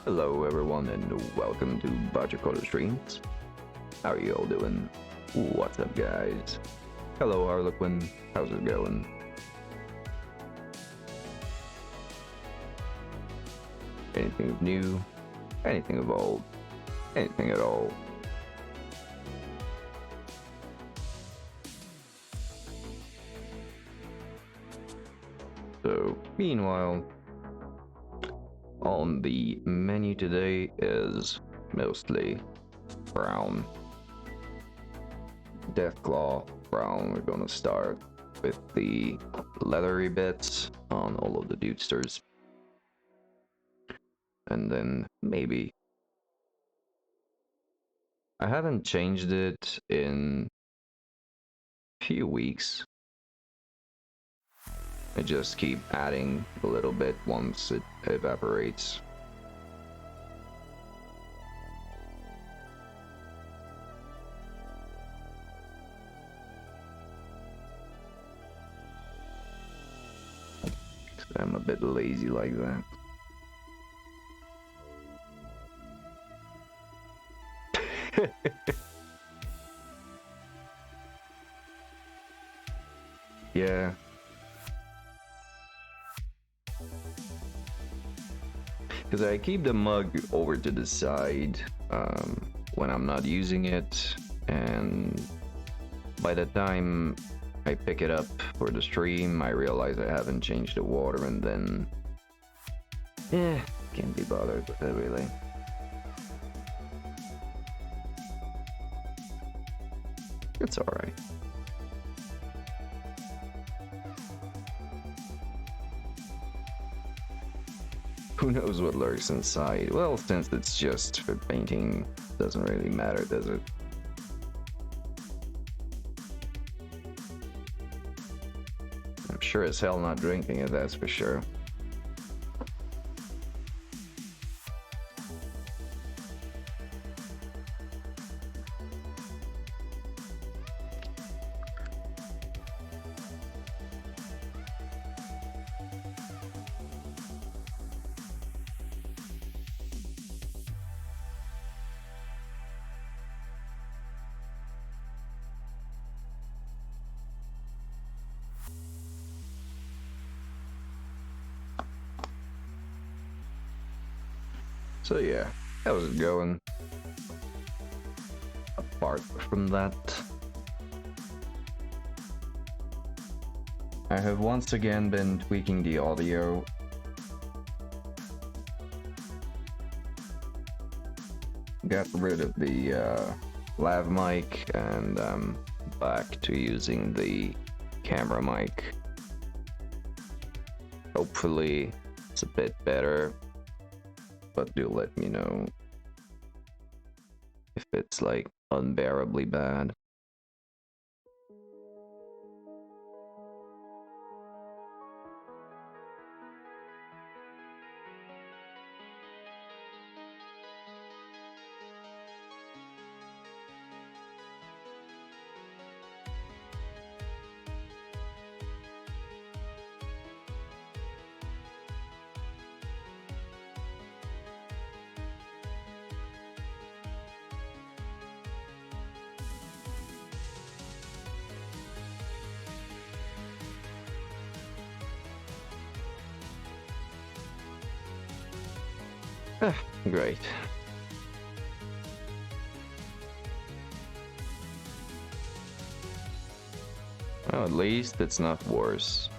Hello everyone and welcome to Bajakoda Streams. How are you all doing? What's up guys? Hello Harlequin, how's it going? Anything new? Anything of old? Anything at all? So, meanwhile, on the menu today is mostly brown. Deathclaw brown. We're gonna start with the leathery bits on all of the dudesters. And then maybe... I haven't changed it in a few weeks. I just keep adding a little bit once it evaporates. I'm a bit lazy like that. Yeah. Because I keep the mug over to the side when I'm not using it, and by the time I pick it up for the stream, I realize I haven't changed the water, and then can't be bothered with it really. It's alright. Who knows what lurks inside? Well, since it's just for painting, doesn't really matter, does it? I'm sure as hell not drinking it, that's for sure. So yeah, how's it going? Apart from that, I have once again been tweaking the audio. Got rid of the lav mic and back to using the camera mic. Hopefully it's a bit better, but do let me know if it's like unbearably bad. Great. Well, at least it's not worse.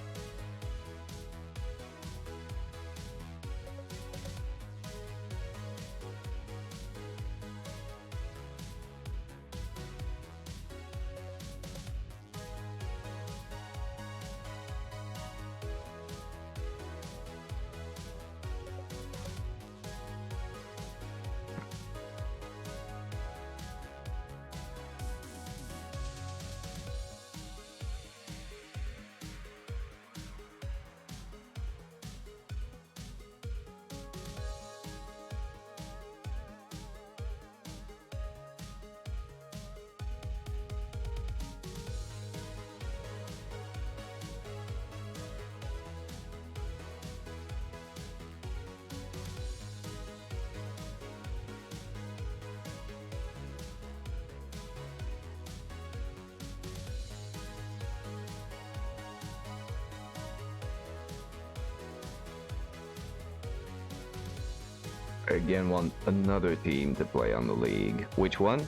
I again want another team to play on the league. Which one?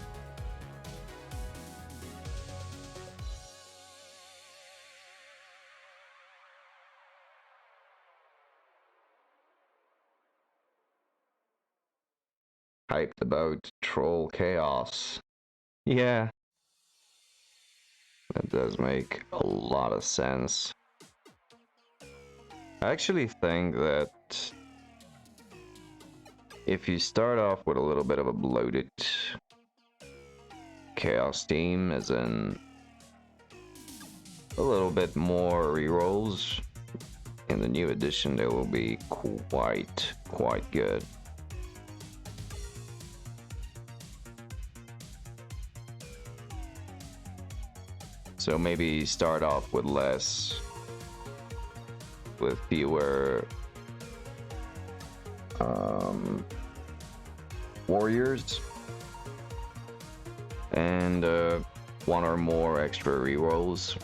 Hyped about Troll Chaos. Yeah, that does make a lot of sense. I actually think that if you start off with a little bit of a bloated Chaos team, as in a little bit more rerolls, in the new edition they will be quite good. So maybe start off with fewer warriors and one or more extra rerolls,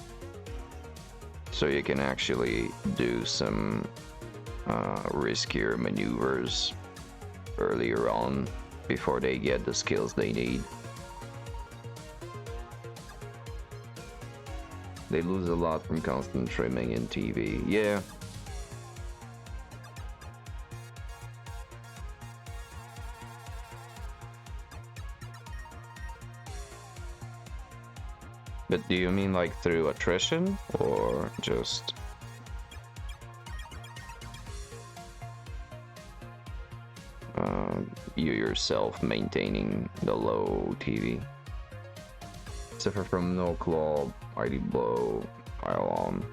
so you can actually do some riskier maneuvers earlier on before they get the skills they need. They lose a lot from constant trimming in TV. Yeah. But do you mean like through attrition or just you yourself maintaining the low TV? Suffer from no claw, mighty blow, pile on.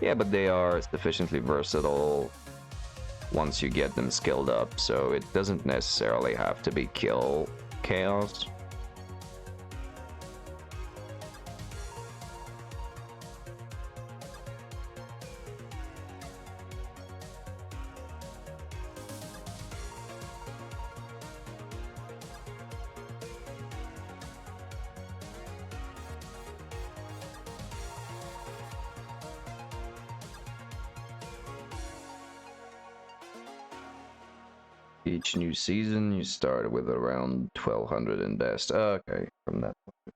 Yeah, but they are sufficiently versatile once you get them skilled up, so it doesn't necessarily have to be kill chaos. Each new season, you start with around 1200 in best. Okay, from that point.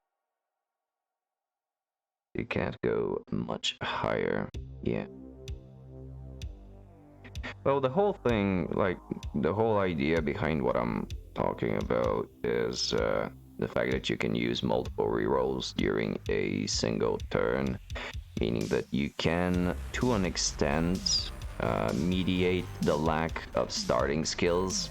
You can't go much higher. Yeah. Well, the whole thing, like, the whole idea behind what I'm talking about is the fact that you can use multiple rerolls during a single turn, meaning that you can, to an extent, mediate the lack of starting skills.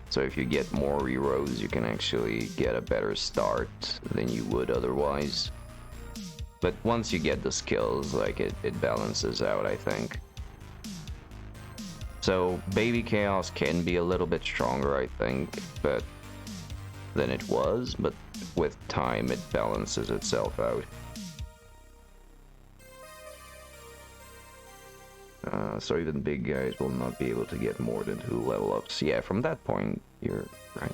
So if you get more rerolls, you can actually get a better start than you would otherwise. But once you get the skills, like it balances out, I think. So Baby Chaos can be a little bit stronger, I think, but than it was, but with time it balances itself out. So even big guys will not be able to get more than 2 level ups. Yeah, from that point, you're right.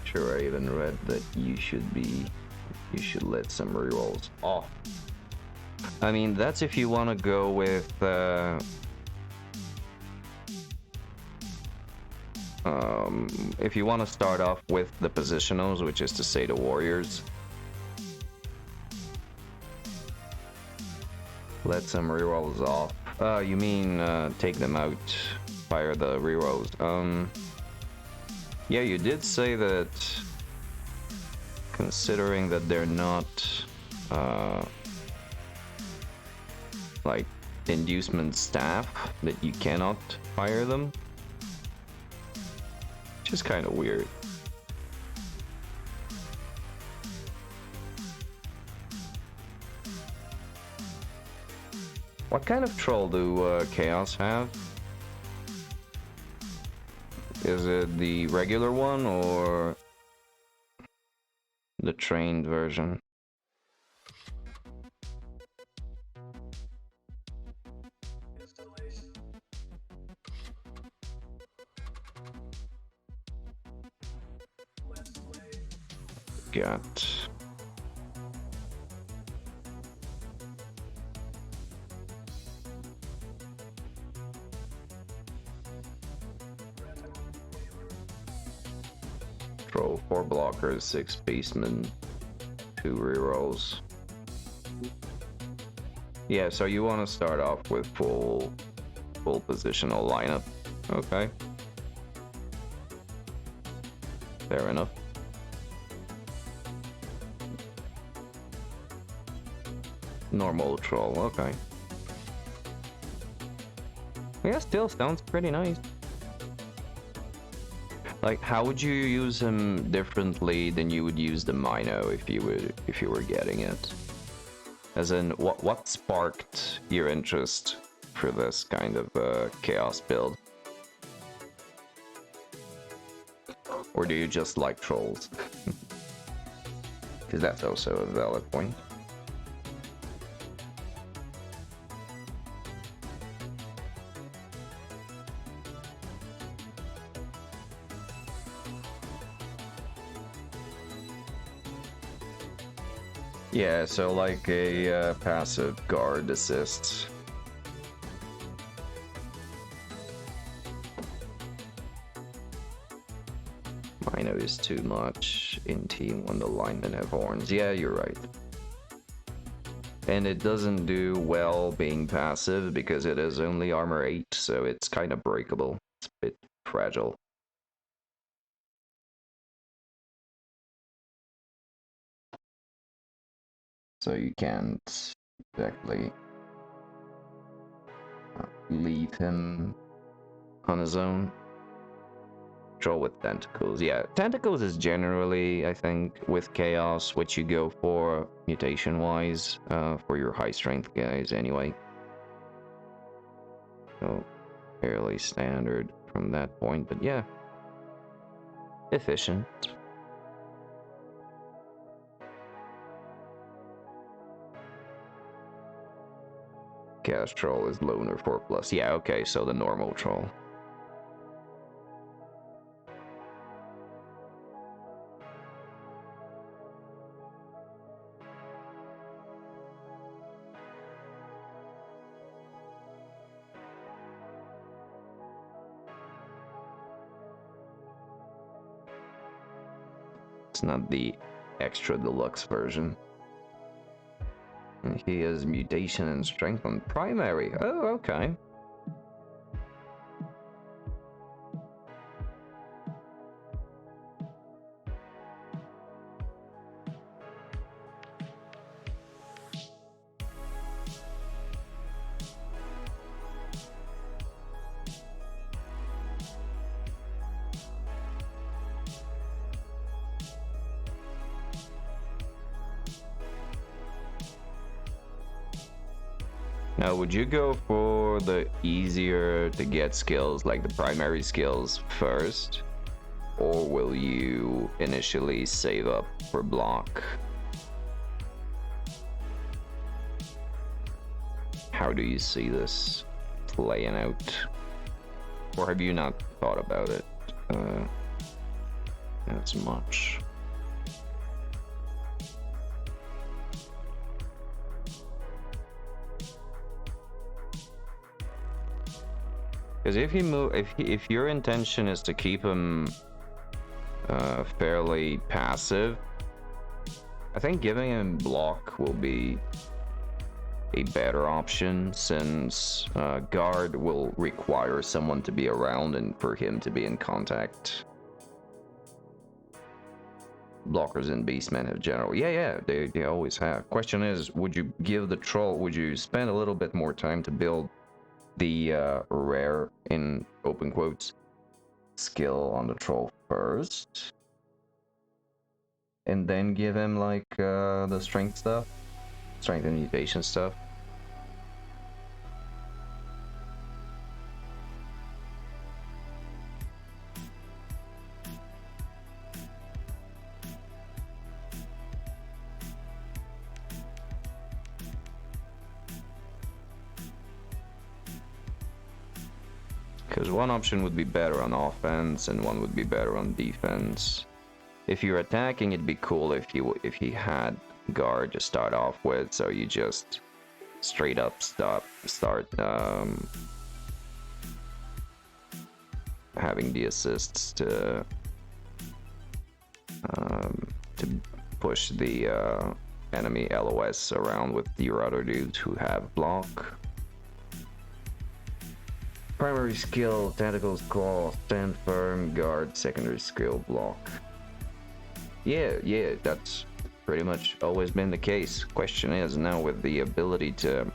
Sure, I even read that you should let some rerolls off. I mean, that's if you want to go with if you want to start off with the positionals, which is to say the warriors. Let some rerolls off. You mean take them out, fire the rerolls. Yeah, you did say that, considering that they're not like inducement staff, that you cannot fire them, which is kind of weird. What kind of troll do Chaos have? Is it the regular one or the trained version? got? Throw 4 blockers, 6 basemen, 2 rerolls. Yeah, so you want to start off with full positional lineup. Okay. Fair enough. Normal troll, okay. Yeah, still sounds pretty nice. Like, how would you use him differently than you would use the Mino if you were getting it? As in, what sparked your interest for this kind of chaos build? Or do you just like trolls? Because that's also a valid point. Yeah, so like a passive guard assist. Mino is too much in team when the linemen have horns. Yeah, you're right. And it doesn't do well being passive because it is only armor 8, so it's kind of breakable. It's a bit fragile. So you can't exactly leave him on his own. Troll with tentacles. Yeah, tentacles is generally, I think, with chaos, what you go for mutation-wise, for your high strength guys anyway. So, fairly standard from that point, but yeah. Efficient. Chaos Troll is Loner 4+. Yeah, okay, so the normal Troll. It's not the extra deluxe version. And he has mutation and strength on primary. Oh, okay. Now, would you go for the easier to get skills, like the primary skills first? Or will you initially save up for block? How do you see this playing out? Or have you not thought about it as much? Because if you move, if your intention is to keep him fairly passive, I think giving him block will be a better option, since guard will require someone to be around and for him to be in contact. Blockers and beastmen have general, yeah, they always have. Question is, would you give the troll? Would you spend a little bit more time to build the rare, in open quotes, skill on the troll first, and then give him like the strength stuff, strength and mutation stuff? Because one option would be better on offense and one would be better on defense. If you're attacking, it'd be cool if he had guard to start off with, so you just straight up start having the assists to push the enemy LOS around with your other dudes who have block. Primary skill, tentacles, claw, stand firm, guard, secondary skill, block. Yeah, that's pretty much always been the case. Question is now with the ability to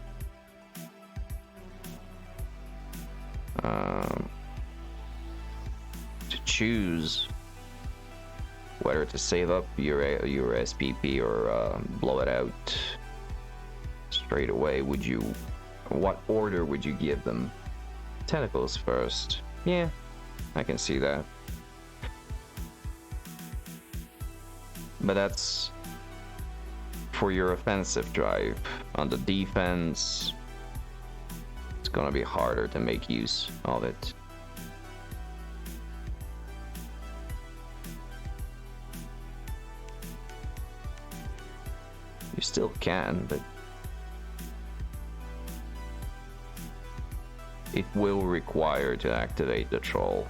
choose whether to save up your SPP or blow it out straight away. What order would you give them? Tentacles first. Yeah, I can see that. But that's for your offensive drive. On the defense, it's gonna be harder to make use of it. You still can, but it will require to activate the troll.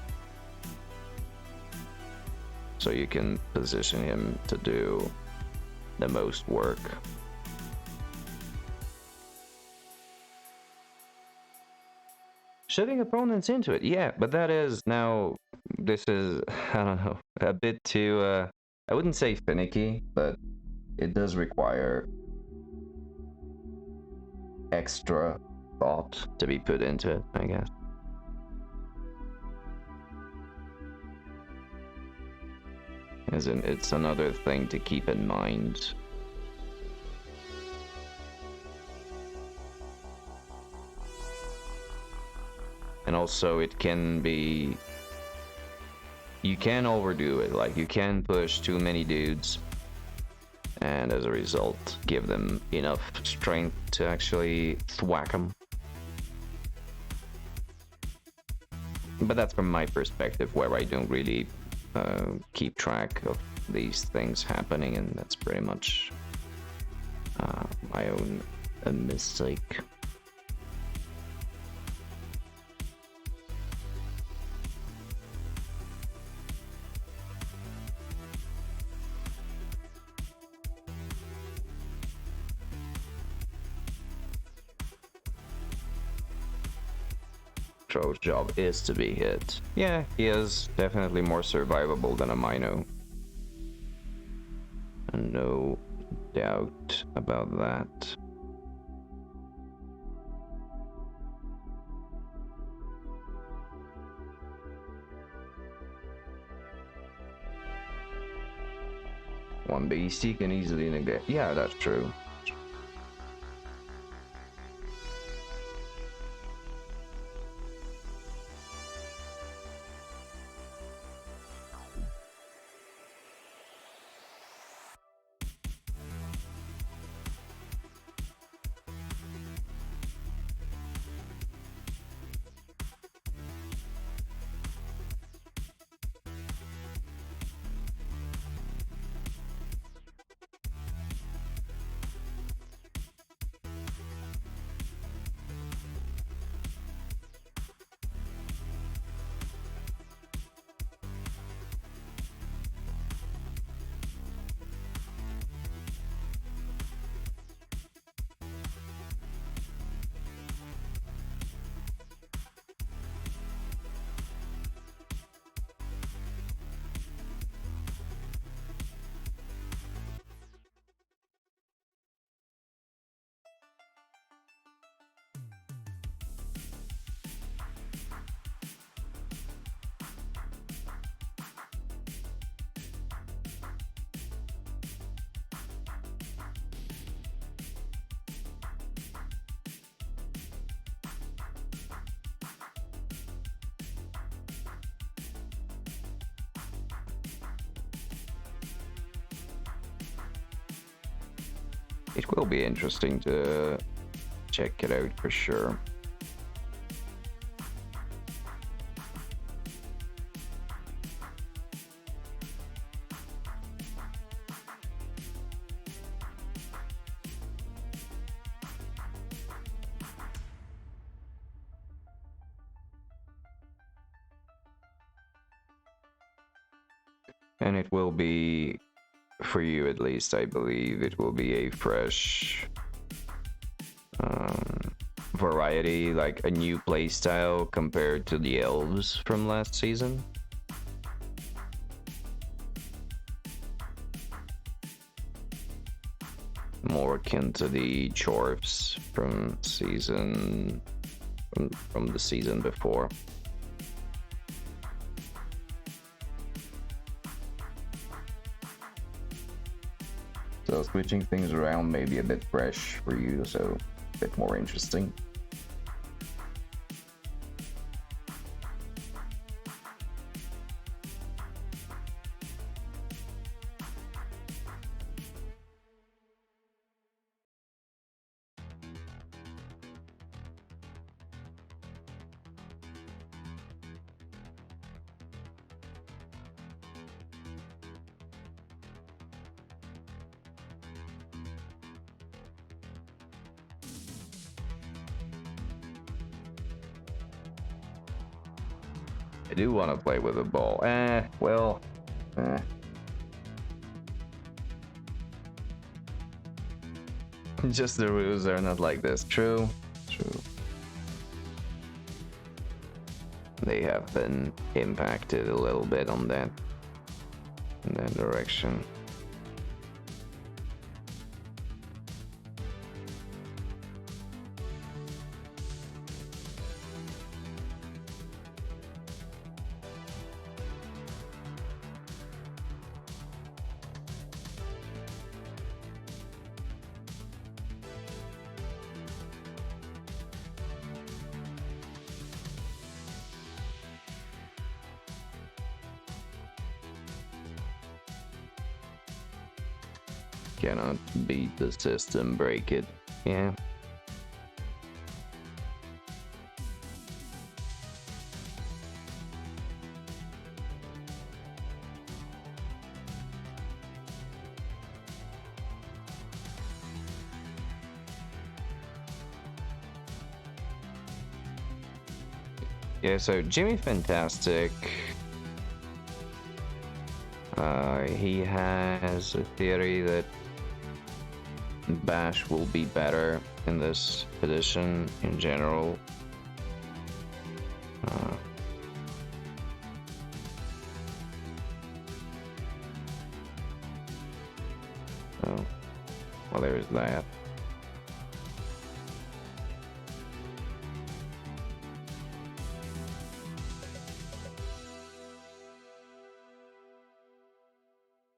So you can position him to do the most work. Shoving opponents into it, yeah, but that is now, this is, I don't know, a bit too, I wouldn't say finicky, but it does require extra thought to be put into it, I guess. As in, it's another thing to keep in mind. And also it can be, you can overdo it, like you can push too many dudes and as a result give them enough strength to actually thwack them. But that's from my perspective, where I don't really keep track of these things happening, and that's pretty much my own mistake. Troll's job is to be hit. Yeah, he is definitely more survivable than a Mino. And no doubt about that. One beastie can easily negate. Yeah, that's true. It will be interesting to check it out for sure. And it will be, for you at least, I believe, it will be a fresh um, variety, like a new playstyle compared to the elves from last season. More akin to the dwarfs from from the season before. So switching things around may be a bit fresh for you, so a bit more interesting. I do want to play with a ball. Well, just the rules are not like this. True, true. They have been impacted a little bit on that, in that direction. Cannot beat the system, break it. Yeah. Yeah, so Jimmy Fantastic, he has a theory that Bash will be better in this edition in general. So, well, there's that.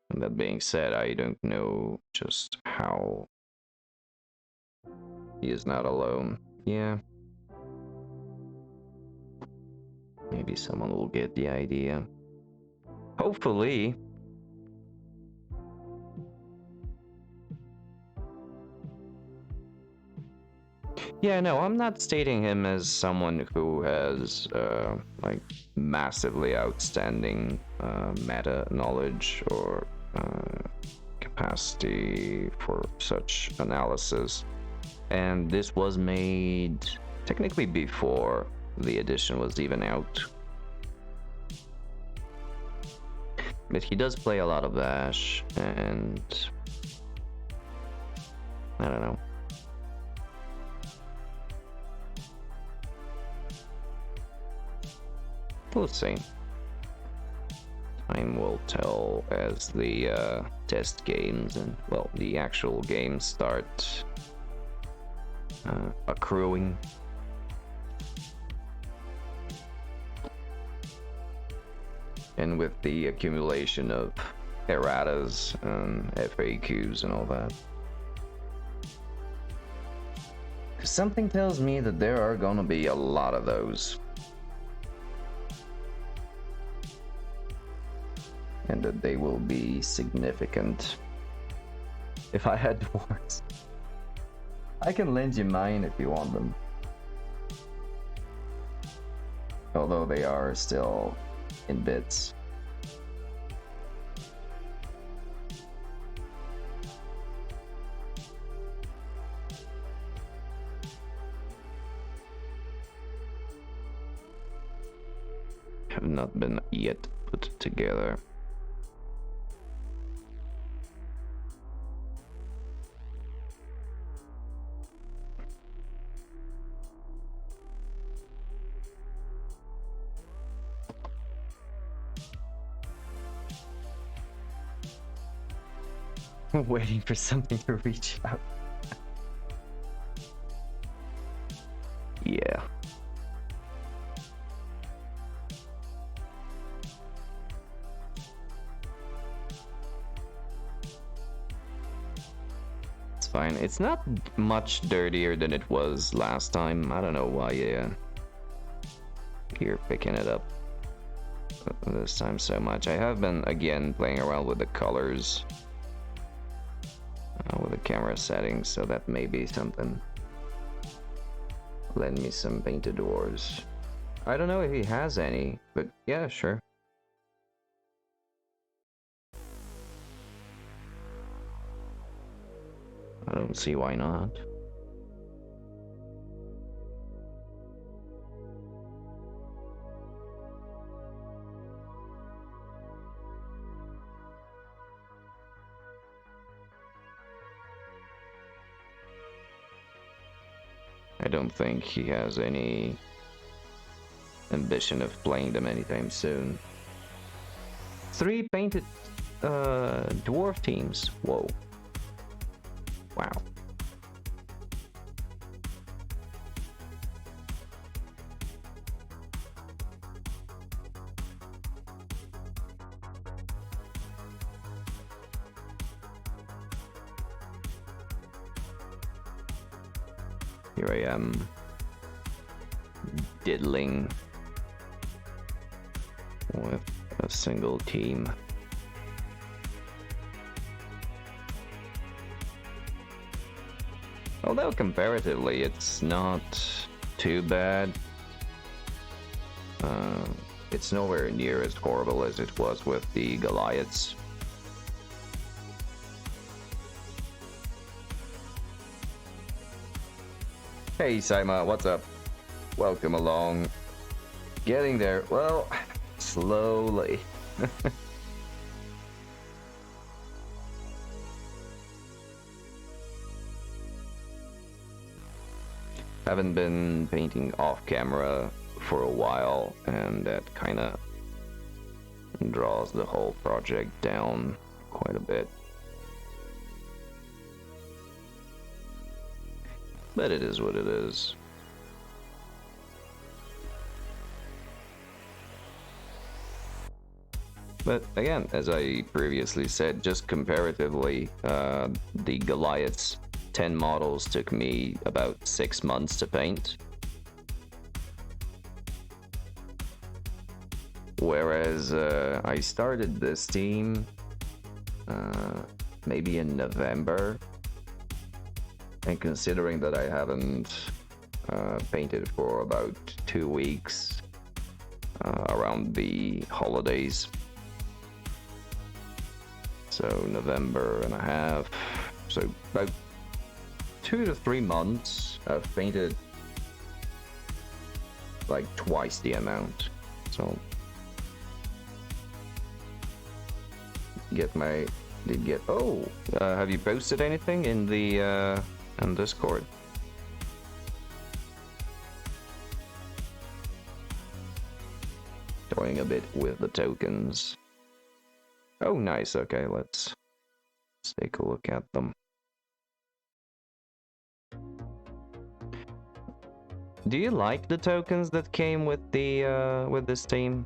And that being said, I don't know just how he is not alone. Yeah. Maybe someone will get the idea. Hopefully. Yeah, no, I'm not stating him as someone who has, like, massively outstanding meta knowledge or capacity for such analysis. And this was made technically before the edition was even out. But he does play a lot of Ash, and I don't know. We'll see. Time will tell as the test games and, well, the actual games start accruing. And with the accumulation of erratas and FAQs and all that. Something tells me that there are gonna be a lot of those. And that they will be significant. If I had dwarves, I can lend you mine if you want them. Although they are still in bits. Have not been yet put together. Waiting for something to reach out. Yeah. It's fine. It's not much dirtier than it was last time. I don't know why you're picking it up this time so much. I have been, again, playing around with the colors. With the camera settings, so that may be something. Lend me some painted doors. I don't know if he has any, but yeah, sure. I don't see why not. I don't think he has any ambition of playing them anytime soon. 3 painted dwarf teams. Whoa. Wow. Here I am, diddling with a single team. Although comparatively it's not too bad. It's nowhere near as horrible as it was with the Goliaths. Hey Saima, what's up? Welcome along. Getting there, well, slowly. Haven't been painting off camera for a while, and that kind of draws the whole project down quite a bit. But it is what it is. But again, as I previously said, just comparatively, the Goliaths 10 models took me about 6 months to paint. Whereas I started this team maybe in November. And considering that I haven't painted for about 2 weeks around the holidays, so November and a half, so about 2 to 3 months, I've painted like twice the amount. So have you posted anything in the on Discord? Toying a bit with the tokens. Oh, nice. Okay, let's take a look at them. Do you like the tokens that came with the with this team?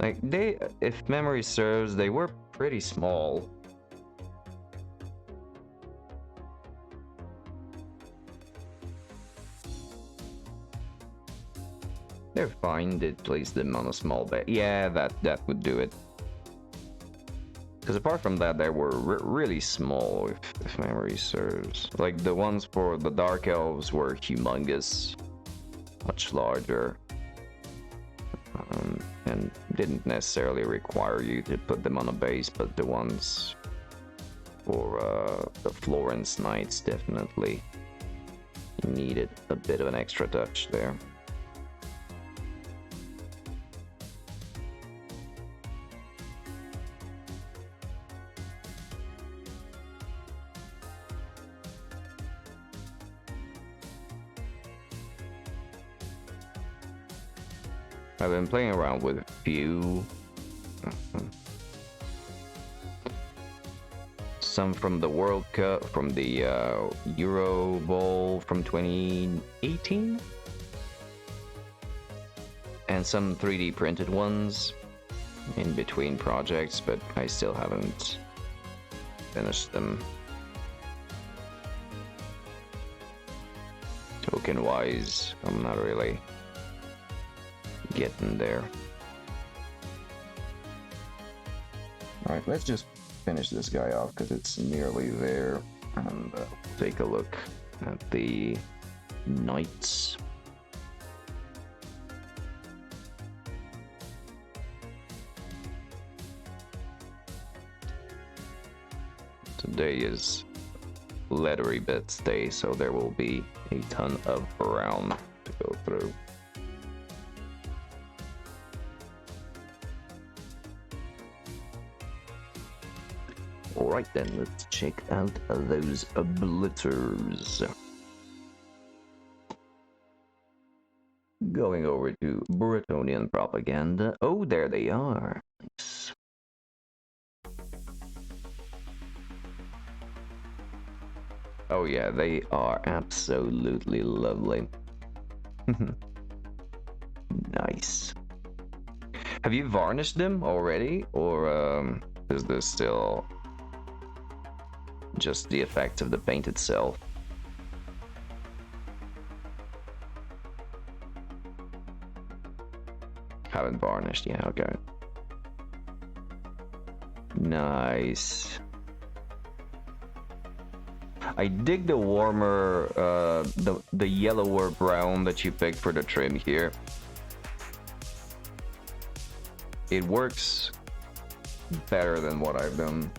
Like, they, if memory serves, they were pretty small. They're fine. Did place them on a small base. Yeah, that would do it. Because apart from that, they were really small, if memory serves. Like, the ones for the Dark Elves were humongous, much larger, and didn't necessarily require you to put them on a base, but the ones for the Florence Knights definitely needed a bit of an extra touch there. I've been playing around with a few. some from the World Cup, from the Euro Bowl from 2018, and some 3D printed ones in between projects, but I still haven't finished them. Token wise, I'm not really getting there. Alright, let's just finish this guy off because it's nearly there, and take a look at the knights. Today is leathery bits day, so there will be a ton of brown to go through. Alright then, let's check out those blitters. Going over to Bretonian propaganda. Oh, there they are. Nice. Oh yeah, they are absolutely lovely. Nice. Have you varnished them already, or is this still just the effect of the paint itself? Haven't varnished, yeah, okay. Nice. I dig the warmer, the yellower brown that you picked for the trim here. It works better than what I've done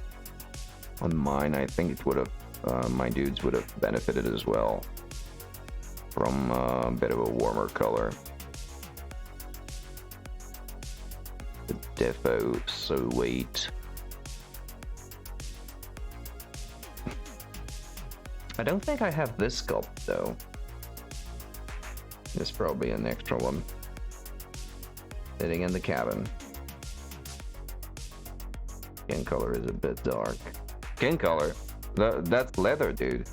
on mine. I think it would have, my dudes would have benefited as well from a bit of a warmer color. The defo, so wait. I don't think I have this sculpt though. There's probably an extra one sitting in the cabin. Skin color is a bit dark. Skin color? That's leather, dude.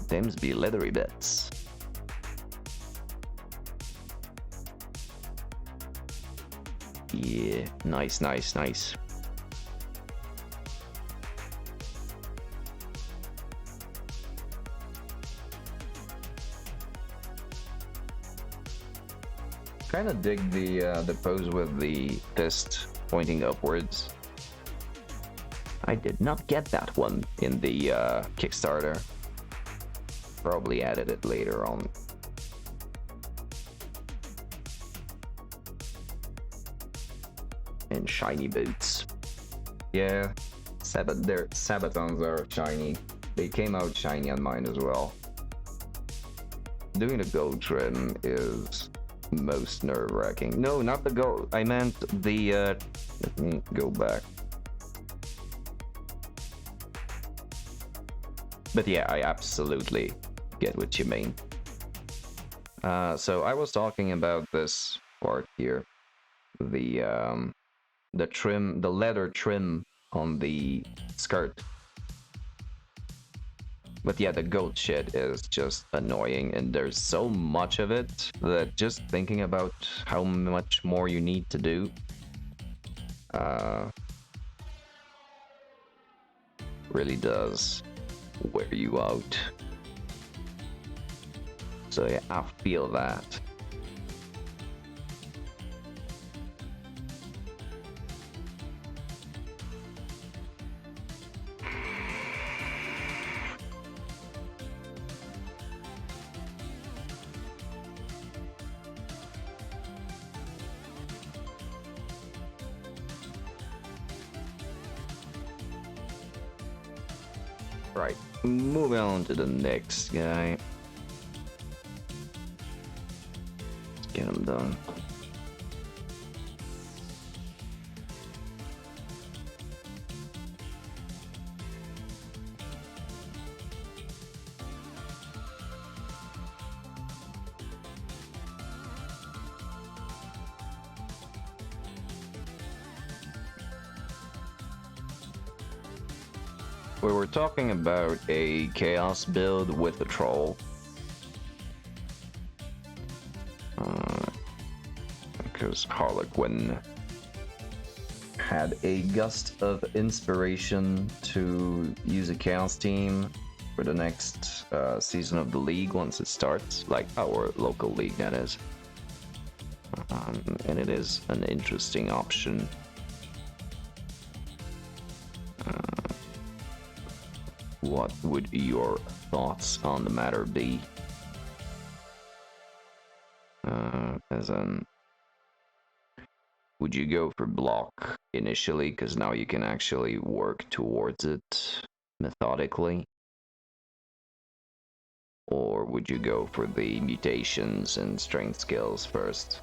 Them's be leathery bits. Yeah, nice, nice, nice. Kind of dig the pose with the fist pointing upwards. I did not get that one in the Kickstarter. Probably added it later on. And shiny boots. Yeah, their Sabatons are shiny. They came out shiny on mine as well. Doing the gold trim is most nerve-wracking. No, not the gold. I meant the let me go back. But yeah, I absolutely get what you mean. So I was talking about this part here, the trim, the leather trim on the skirt. But yeah, the goat shit is just annoying, and there's so much of it that just thinking about how much more you need to do really does wear you out. So yeah, I feel that. Right, moving on to the next guy. Let's get him done. we were talking about a chaos build with a troll. Because Harlequin had a gust of inspiration to use a chaos team for the next season of the league once it starts, like our local league, that is. And it is an interesting option. What would your thoughts on the matter be? As in, would you go for block initially, because now you can actually work towards it methodically? Or would you go for the mutations and strength skills first?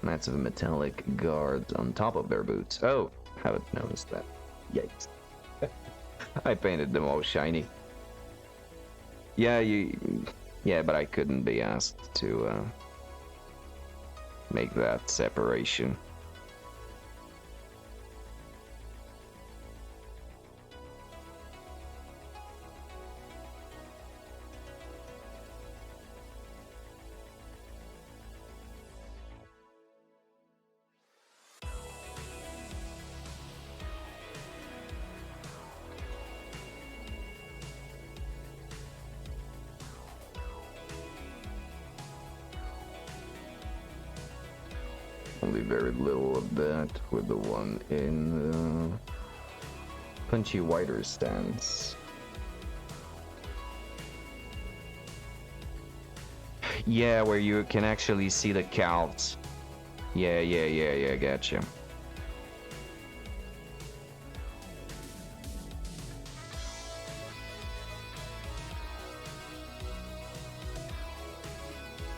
Knights of metallic guards on top of their boots. Oh, haven't noticed that. Yikes. I painted them all shiny. Yeah, but I couldn't be asked to make that separation. Only very little of that with the one in punchy wider stance. Yeah, where you can actually see the calves. Yeah, gotcha.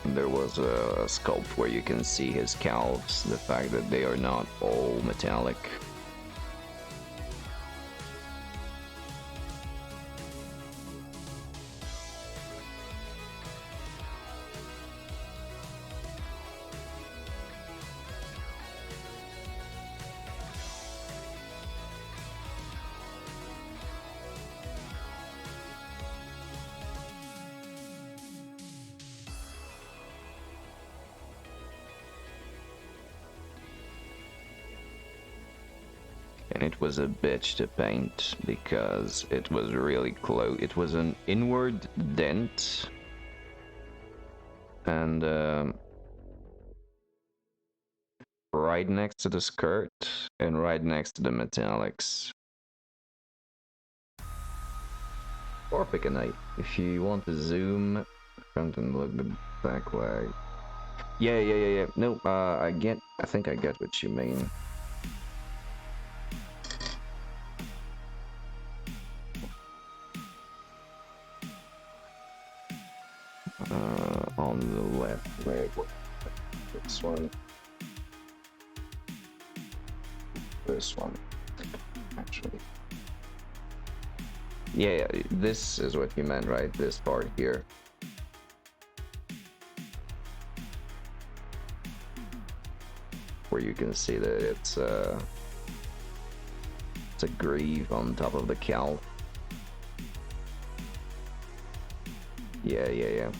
There was a sculpt where you can see his calves, the fact that they are not all metallic. And it was a bitch to paint because it was really close. It was an inward dent, and right next to the skirt and right next to the metallics. Or pick a knight if you want to zoom front and look the back leg. Yeah. No, I think I get what you mean. On the left leg. This one. This one. Actually. Yeah, this is what you meant, right? This part here. Where you can see that it's a greave on top of the cowl. Yeah.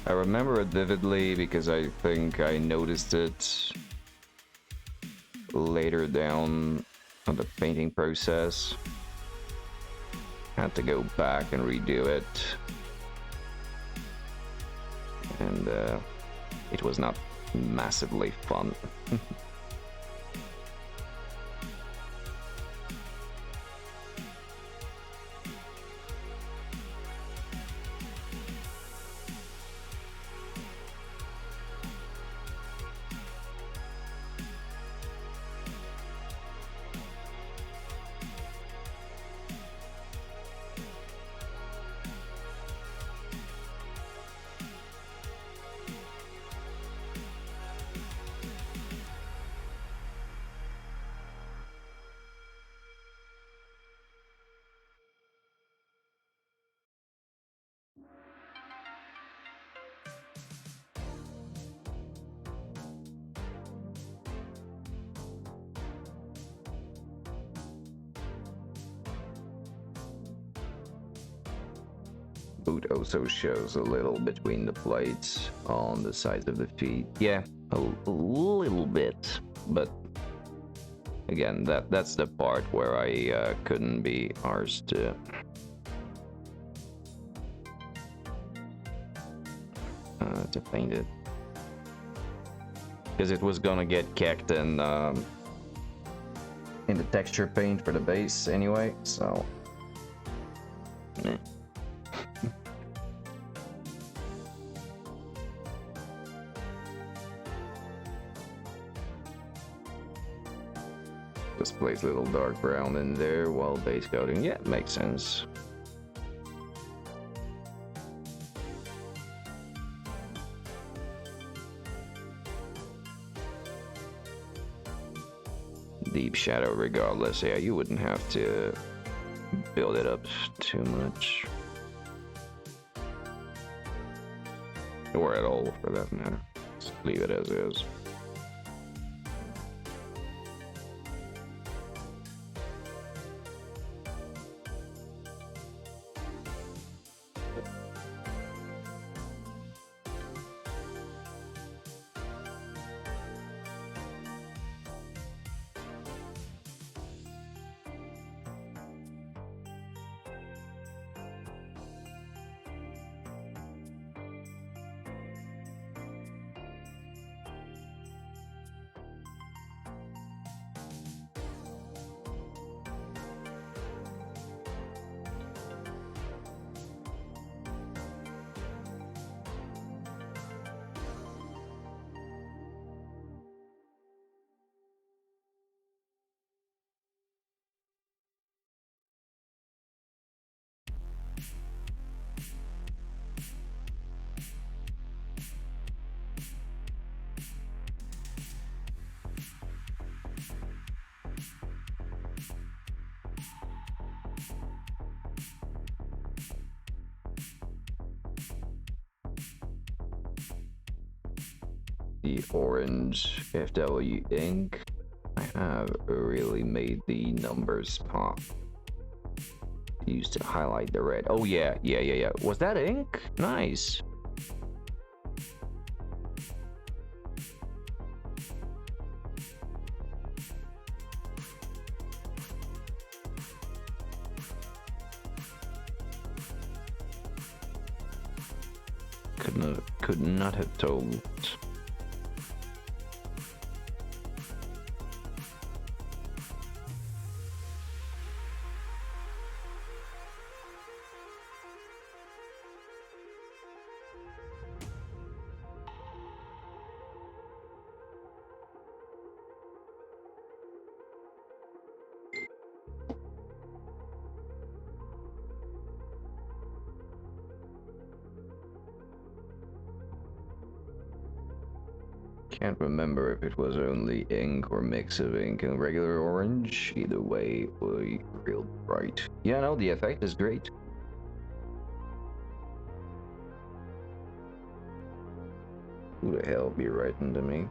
I remember it vividly because I think I noticed it later down on the painting process. Had to go back and redo it. And it was not massively fun. boot also shows a little between the plates on the sides of the feet. Yeah, a little bit, but again, that's the part where I couldn't be arsed to paint it, because it was gonna get kicked in the texture paint for the base anyway, so just place a little dark brown in there while base coating. Yeah, makes sense. Deep shadow regardless. Yeah, you wouldn't have to build it up too much, or at all for that matter. Just leave it as is. The orange FW ink, I have really made the numbers pop. Used to highlight the red. Oh yeah. Was that ink? Nice. Could not have told. Can't remember if it was only ink or mix of ink and regular orange. Either way, was real bright. Yeah, no, the effect is great. Who the hell be writing to me?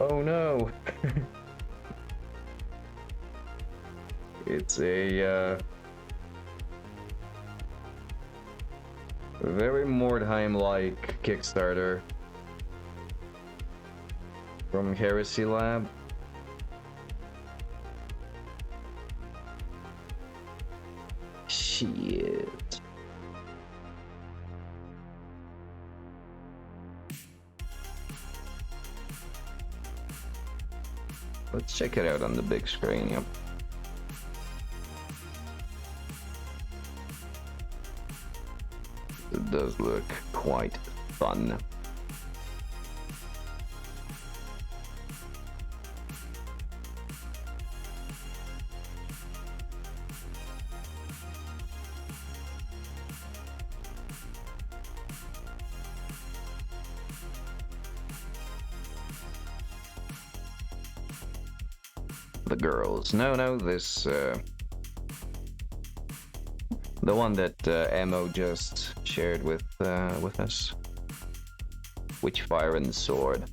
Oh no! It's a very Mordheim-like Kickstarter from Heresy Lab. Shit. Let's check it out on the big screen, yep. It does look quite fun. The girls. No, this The one that Emo just shared with us. Witchfire and Sword.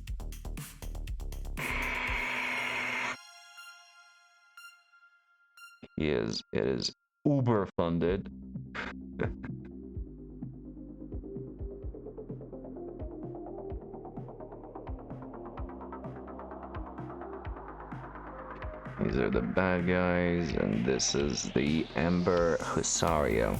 It is uber funded. These are the bad guys, and this is the Ember Husario.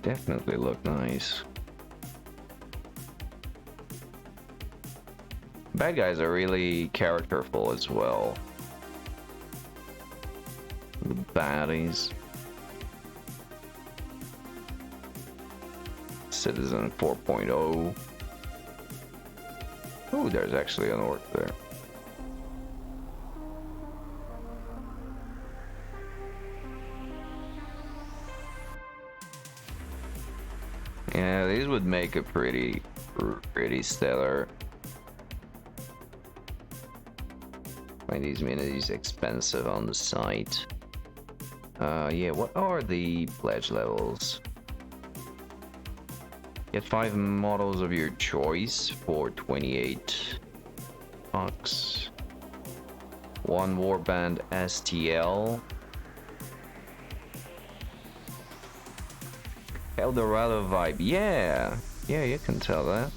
Definitely look nice. Bad guys are really characterful as well. The baddies. Citizen 4.0. Oh, there's actually an orc there. Yeah, these would make a pretty stellar. Find these minis expensive on the site. Yeah, what are the pledge levels? Get 5 models of your choice for 28 bucks. 1 Warband STL. Eldorado vibe. Yeah, you can tell that.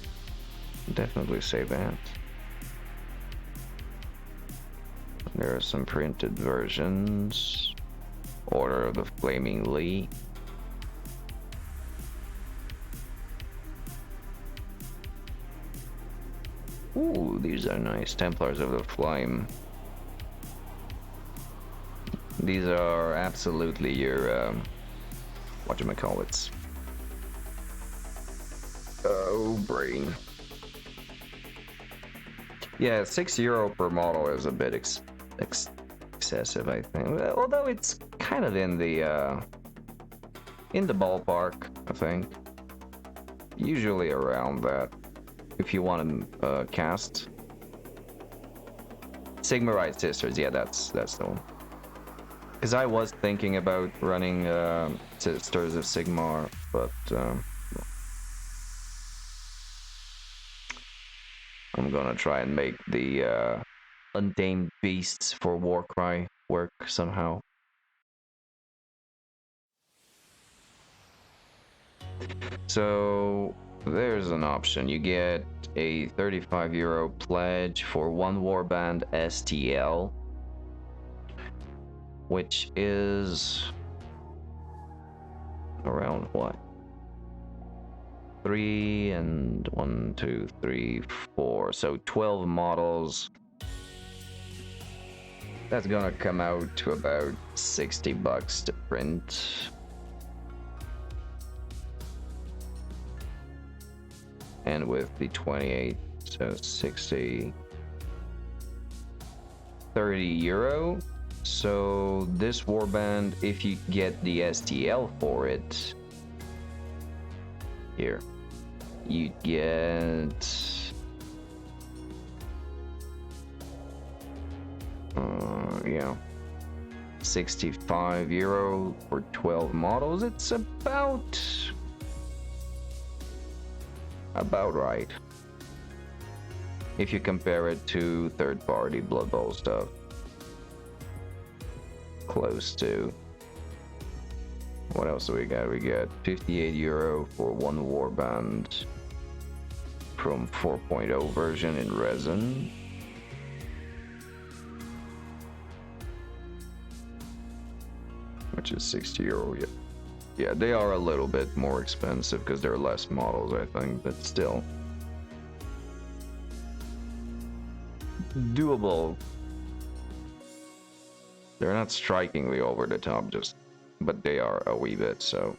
Definitely say that. There are some printed versions. Order of the Flaming Lee. Ooh, these are nice. Templars of the Flame. These are absolutely your, whatchamacallits. Oh, brain. Yeah, €6 per model is a bit excessive, I think. Although it's kind of in the ballpark, I think. Usually around that. If you want to cast Sigmarite Sisters, yeah, that's the one. Because I was thinking about running Sisters of Sigmar, but I'm gonna try and make the Untamed Beasts for Warcry work somehow. So there's an option. You get a €35 pledge for 1 Warband STL, which is around what? 3 and 1, 2, 3, 4. So 12 models. That's gonna come out to about 60 bucks to print. And with the 28, so 60, €30. So this warband, if you get the STL for it, here, you get yeah, €65 for 12 models. It's about right if you compare it to third-party Blood Bowl stuff. Close to. What else do we got? We got €58 for 1 warband from 4.0 version in resin. Which is €60. Yeah, they are a little bit more expensive because there are less models, I think, but still doable. They're not strikingly over the top, but they are a wee bit, so.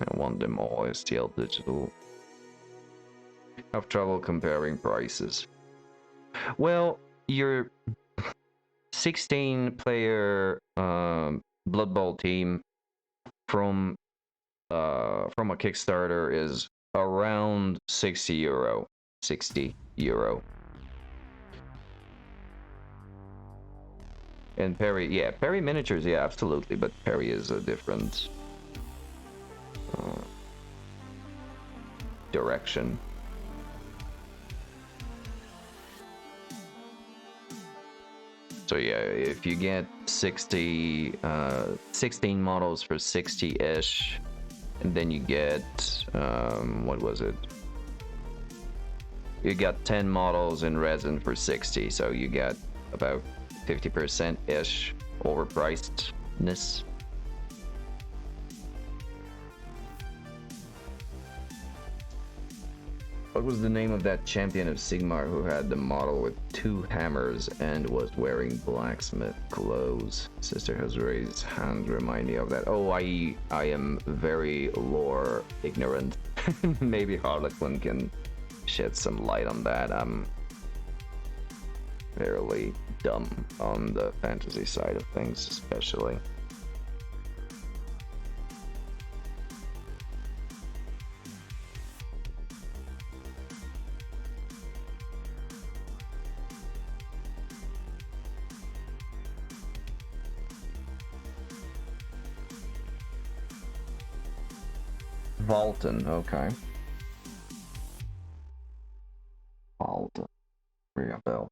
I want them all STL digital. I have trouble comparing prices. Well, your 16-player Blood Bowl team from a Kickstarter is around €60. €60. And Perry, yeah, Perry miniatures, yeah, absolutely, but Perry is a different direction. So yeah, if you get 16 models for 60-ish, and then you get, what was it? You got 10 models in resin for 60, so you get about 50%-ish overpricedness. What was the name of that champion of Sigmar who had the model with 2 hammers and was wearing blacksmith clothes? Sister has raised hand, remind me of that. Oh, I am very lore ignorant. Maybe Harlequin can shed some light on that. I'm fairly dumb on the fantasy side of things, especially. Valton, okay. Valton. Ring a bell.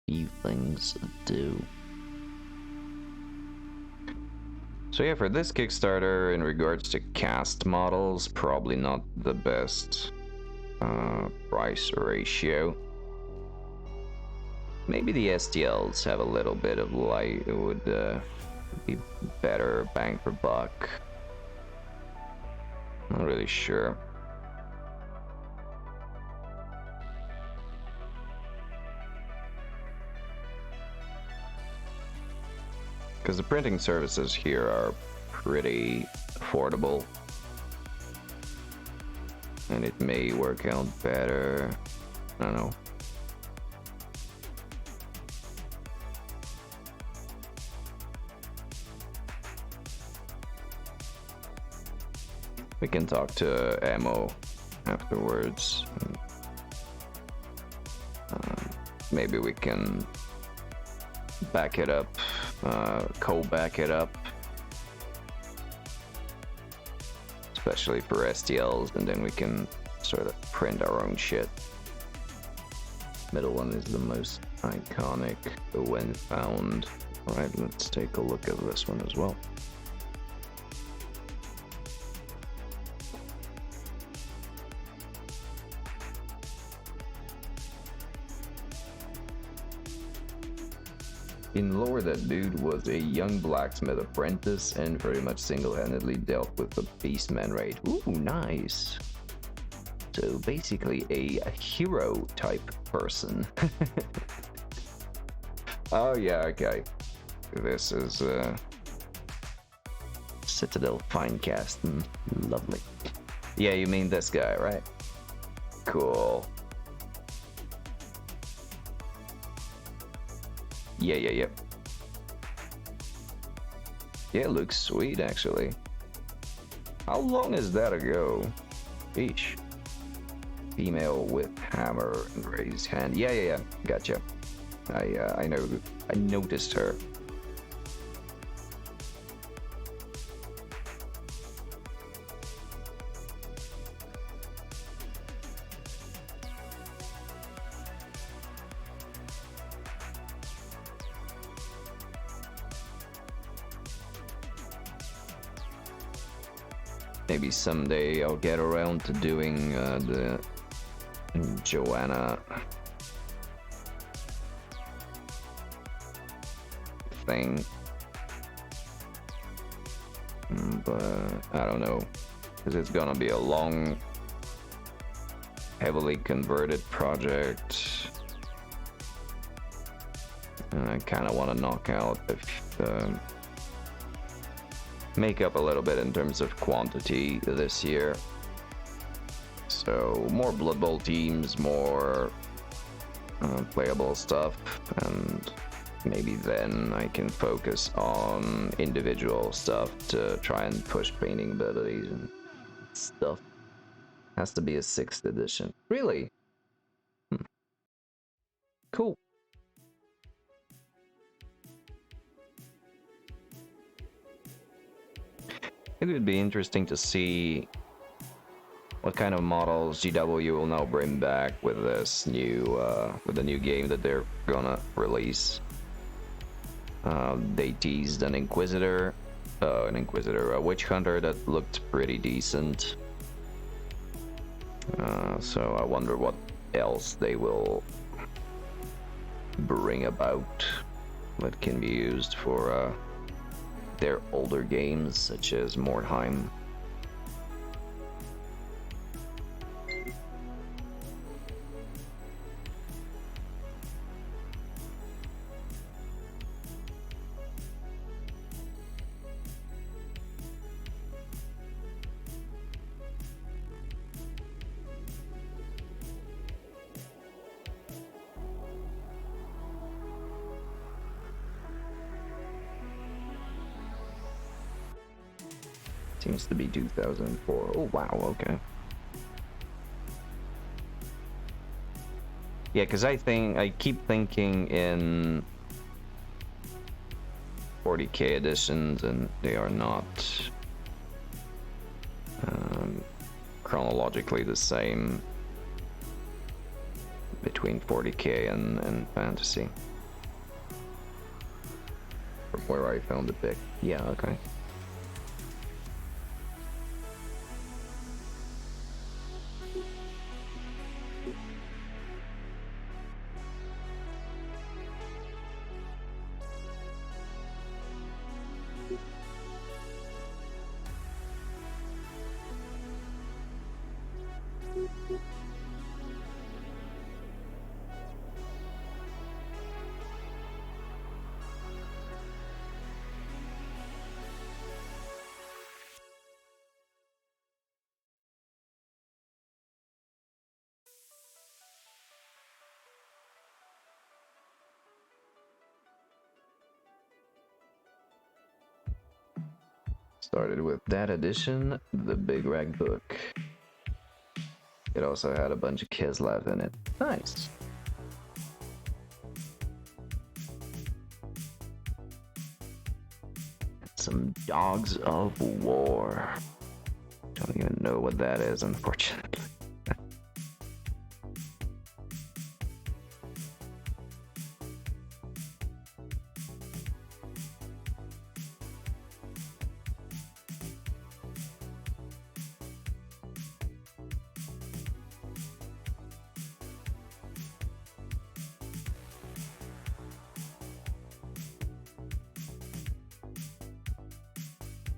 Few things to do. So yeah, for this Kickstarter, in regards to cast models, probably not the best price ratio. Maybe the STLs have a little bit of light. It would be better bang for buck. Not really sure. Because the printing services here are pretty affordable. And it may work out better. I don't know. We can talk to Ammo afterwards. Maybe we can back it up, co-back it up. Especially for STLs, and then we can sort of print our own shit. Middle one is the most iconic when found. Alright, let's take a look at this one as well. In lore, that dude was a young blacksmith apprentice and very much single-handedly dealt with the Beastman raid. Ooh, nice. So basically a hero type person. Oh yeah, okay. This is Citadel Finecast. Lovely. Yeah, you mean this guy, right? Cool. Yeah. Yeah, it looks sweet, actually. How long is that ago? Eesh. Female with hammer and raised hand. Yeah. Gotcha. I know. I noticed her. Maybe someday I'll get around to doing the Joanna thing. But I don't know, because it's gonna be a long, heavily converted project. And I kind of want to knock out make up a little bit in terms of quantity this year. So more Blood Bowl teams, more playable stuff, and maybe then I can focus on individual stuff to try and push painting abilities and stuff. Has to be a 6th edition. Really? Cool. It would be interesting to see what kind of models GW will now bring back with this new with the new game that they're gonna release. They teased an Inquisitor, a Witch Hunter that looked pretty decent. So I wonder what else they will bring about that can be used for their older games, such as Mordheim. Seems to be 2004. Oh wow, okay. Yeah, because I keep thinking in 40k editions, and they are not chronologically the same between 40k and fantasy. From where I found the pic. Yeah, okay. Started with that edition, the Big Rag book. It also had a bunch of Kislev in it. Nice. Some Dogs of War. Don't even know what that is, unfortunately.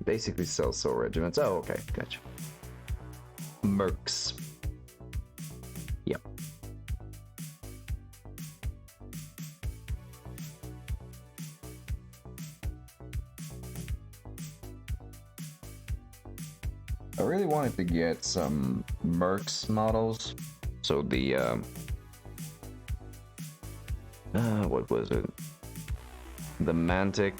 Basically sells soul regiments. Oh, okay, gotcha. Mercs. Yep. I really wanted to get some Mercs models. So the what was it? The Mantic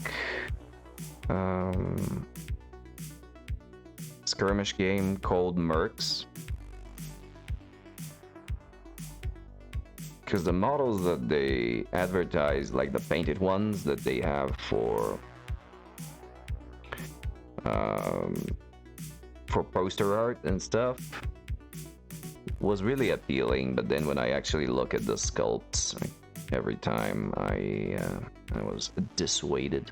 skirmish game called Mercs. Because the models that they advertise, like the painted ones that they have for poster art and stuff, was really appealing. But then when I actually look at the sculpts, every time I was dissuaded.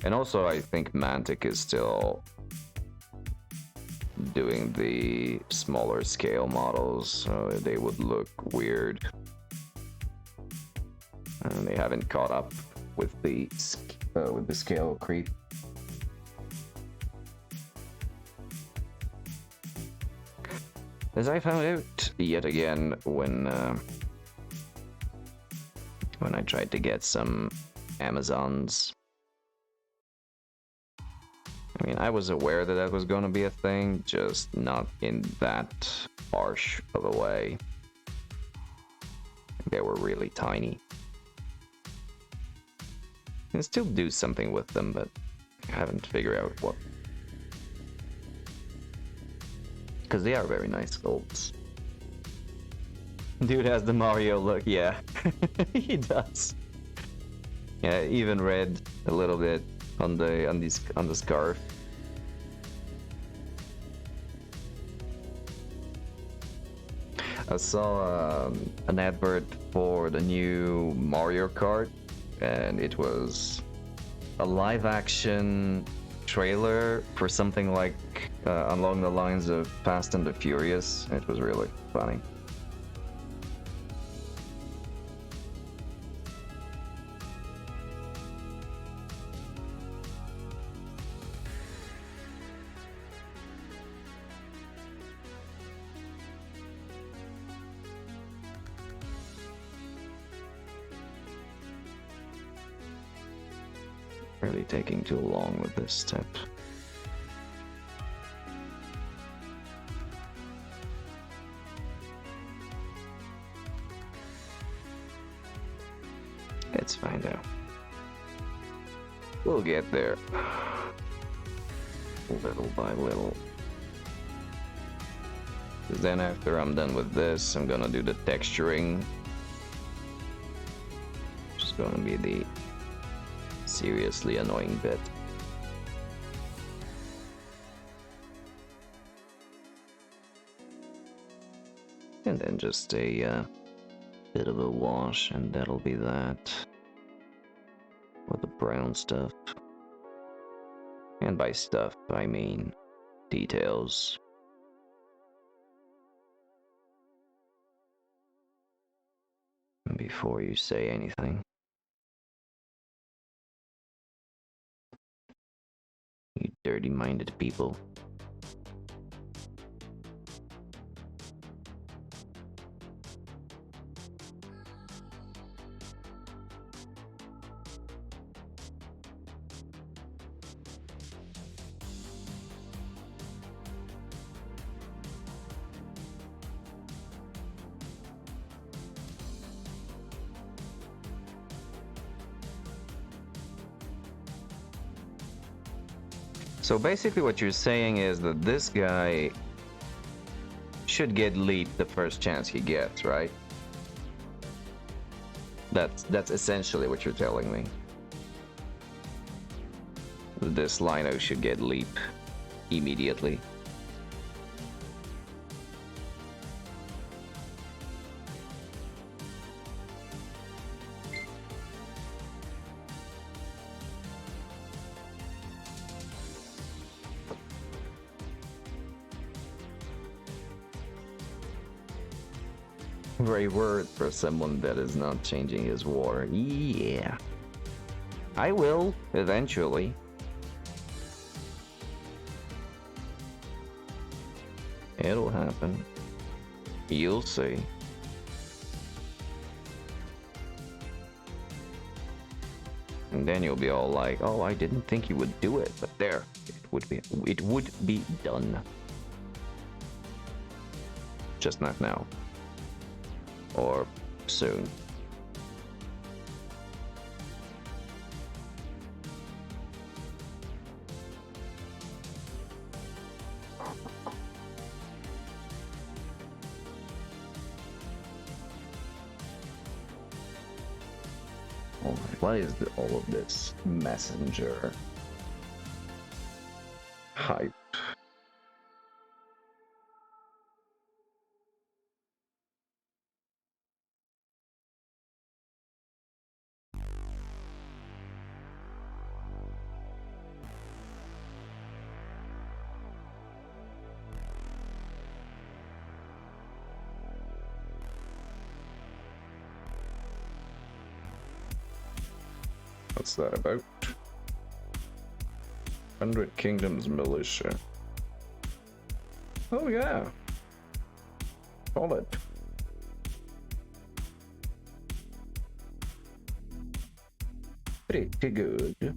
And also, I think Mantic is still doing the smaller scale models, so they would look weird. And they haven't caught up with the scale creep. As I found out yet again when I tried to get some Amazons. I mean, I was aware that was going to be a thing, just not in that harsh of a way. They were really tiny. I can still do something with them, but I haven't figured out what because they are very nice sculpts. Dude has the Mario look, yeah. He does. Yeah, even red a little bit on the scarf. I saw an advert for the new Mario Kart, and it was a live-action trailer for something like along the lines of Fast and the Furious. It was really funny. Really taking too long with this step. Let's find out. We'll get there. Little by little. Then after I'm done with this, I'm gonna do the texturing. Which is gonna be the seriously annoying bit. And then just a bit of a wash, and that'll be that. With the brown stuff. And by stuff, I mean details. Before you say anything. You dirty-minded people. So basically what you're saying is that this guy should get leaped the first chance he gets, right? That's essentially what you're telling me. This Lino should get leap immediately. Very word for someone that is not changing his war. Yeah. I will, eventually. It'll happen. You'll see. And then you'll be all like, oh, I didn't think you would do it, but there, it would be done. Just not now. Or soon. What is all of this messenger hype? What's that about? 100 Kingdoms Militia. Oh yeah. Solid. Pretty good. Yeah.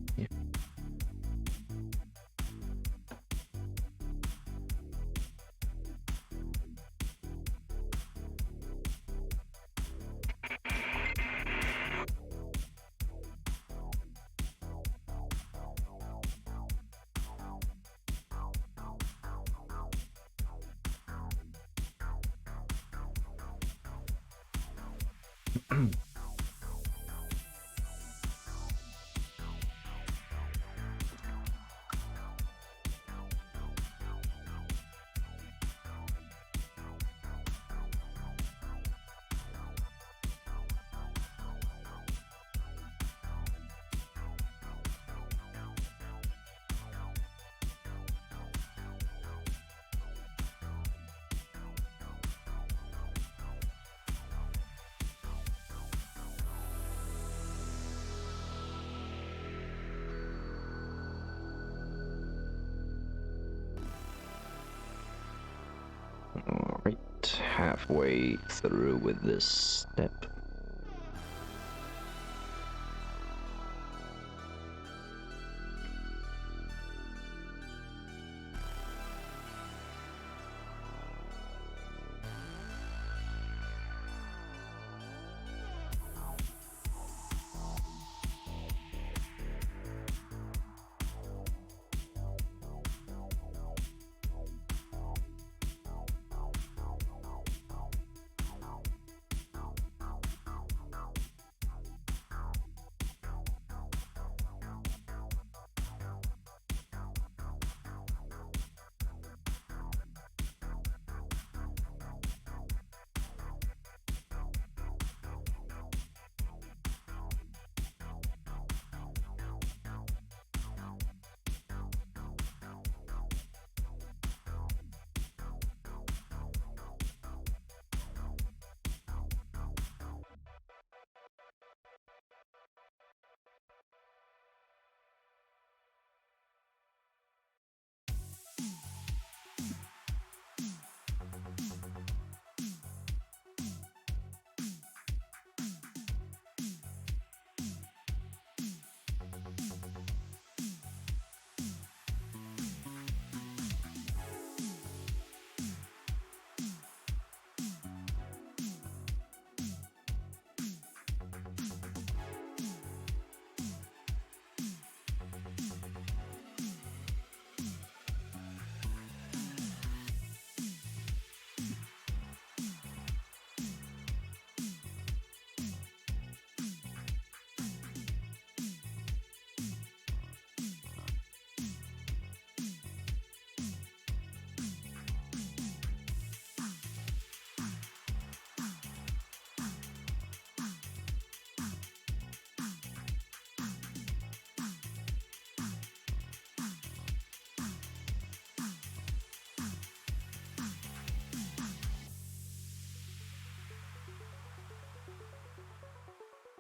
Alright, halfway through with this step.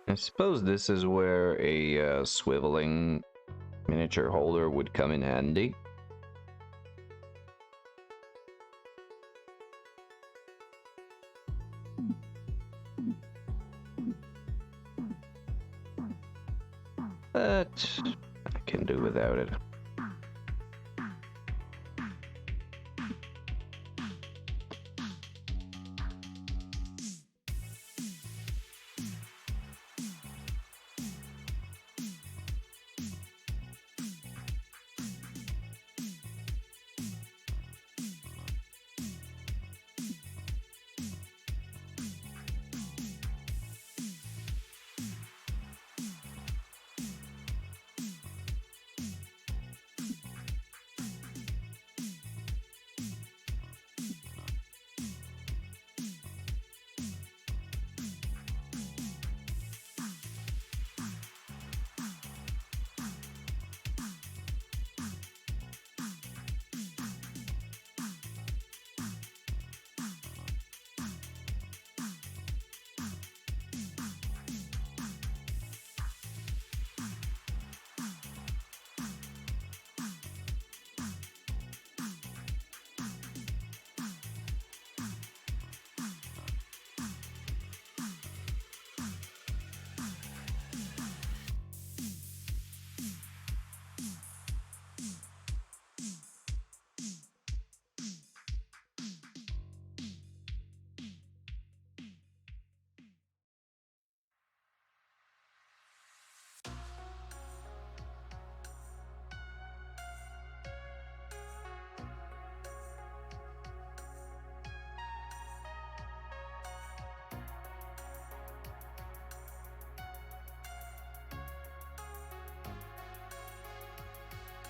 I suppose this is where a swiveling miniature holder would come in handy. But I can do without it.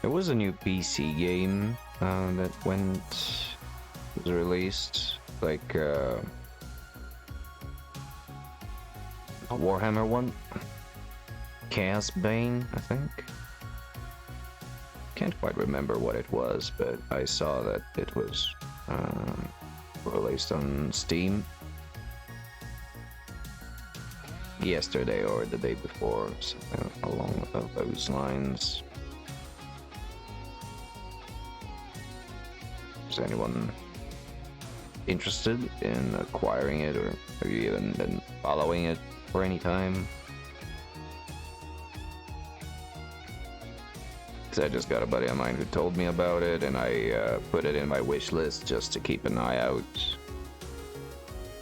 There was a new PC game that was released, like a Warhammer one, Chaos Bane, I think. Can't quite remember what it was, but I saw that it was released on Steam yesterday or the day before, something along those lines. Is anyone interested in acquiring it, or have you even been following it for any time? Because I just got a buddy of mine who told me about it, and I put it in my wish list just to keep an eye out.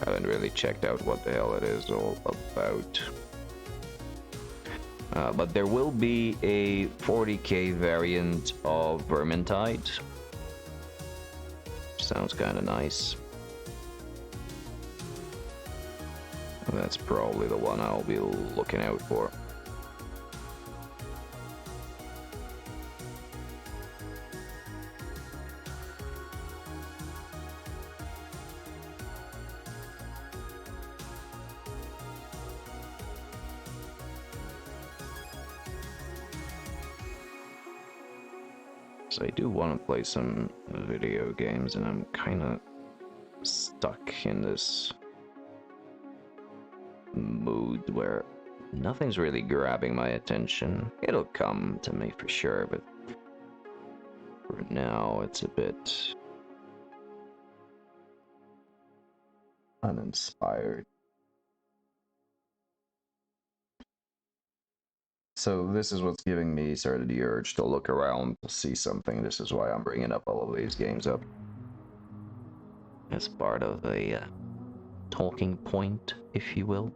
I haven't really checked out what the hell it is all about. But there will be a 40k variant of Vermintide. Sounds kind of nice. That's probably the one I'll be looking out for. So I do want to play some video games, and I'm kind of stuck in this mood where nothing's really grabbing my attention. It'll come to me for sure, but for now it's a bit uninspired. So this is what's giving me sort of the urge to look around to see something. This is why I'm bringing up all of these games up. As part of a talking point, if you will.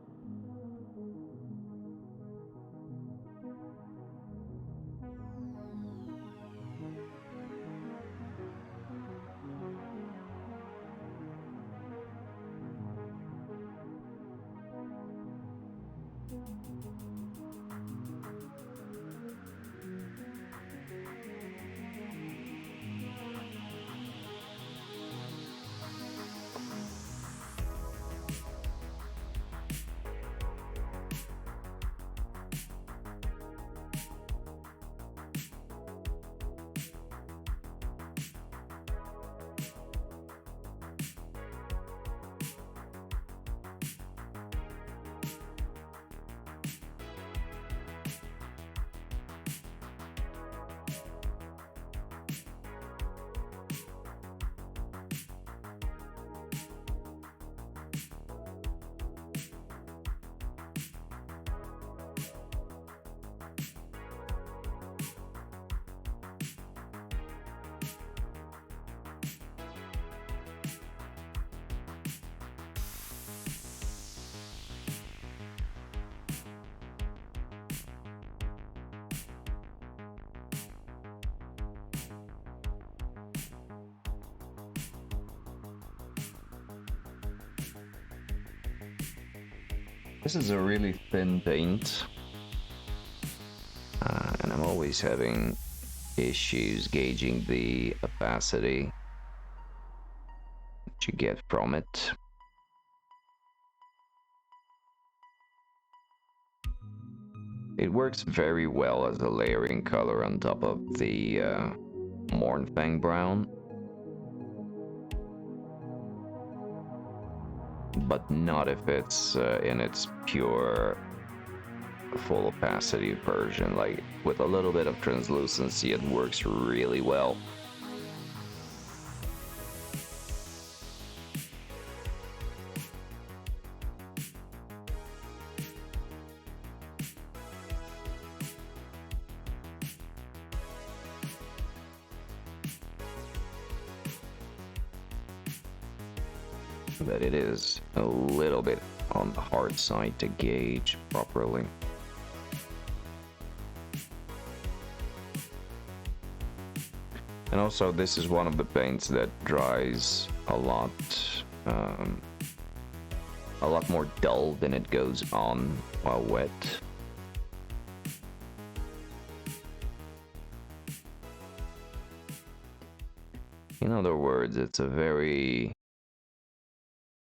This is a really thin paint, and I'm always having issues gauging the opacity that you get from it. It works very well as a layering color on top of the Mornfang brown, but not if it's in its pure full opacity version. Like with a little bit of translucency, it works really well. But it is a little bit on the hard side to gauge properly. And also, this is one of the paints that dries a lot more dull than it goes on while wet. In other words, it's a very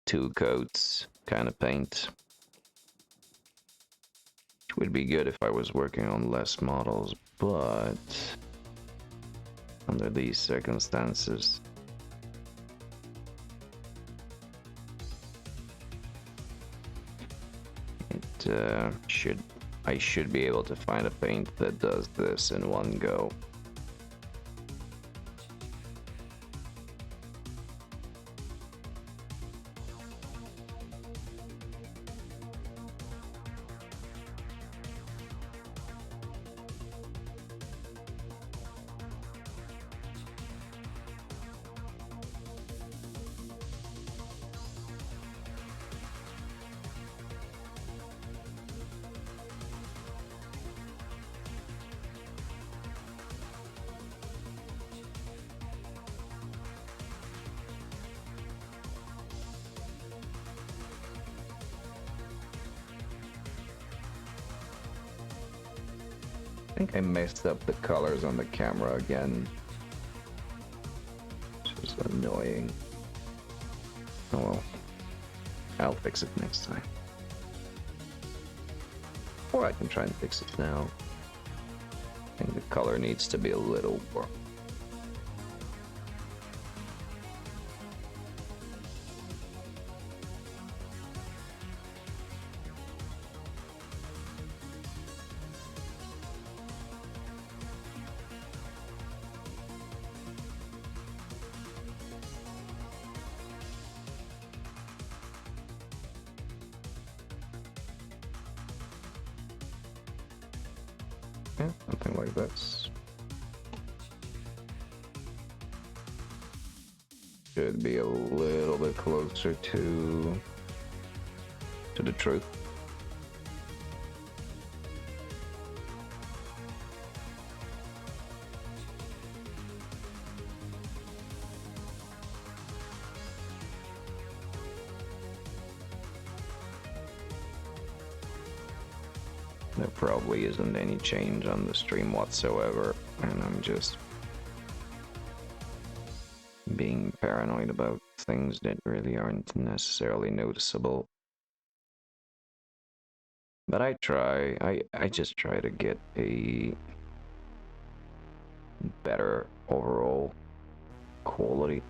two coats kind of paint. Which would be good if I was working on less models, but under these circumstances, I should be able to find a paint that does this in one go. I think I messed up the colors on the camera again. Which is annoying. Oh well. I'll fix it next time. Or I can try and fix it now. I think the color needs to be a little more. Yeah, something like this. Should be a little bit closer to the truth. There probably isn't any change on the stream whatsoever, and I'm just being paranoid about things that really aren't necessarily noticeable. But I try, I just try to get a better overall quality.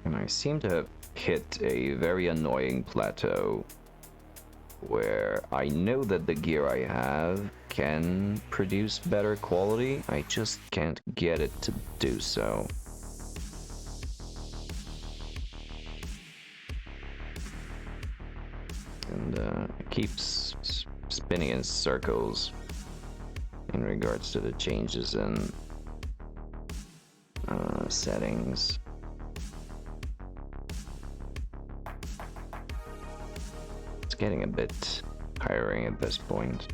And I seem to have hit a very annoying plateau where I know that the gear I have can produce better quality, I just can't get it to do so. And it keeps spinning in circles in regards to the changes in settings. It's getting a bit tiring at this point.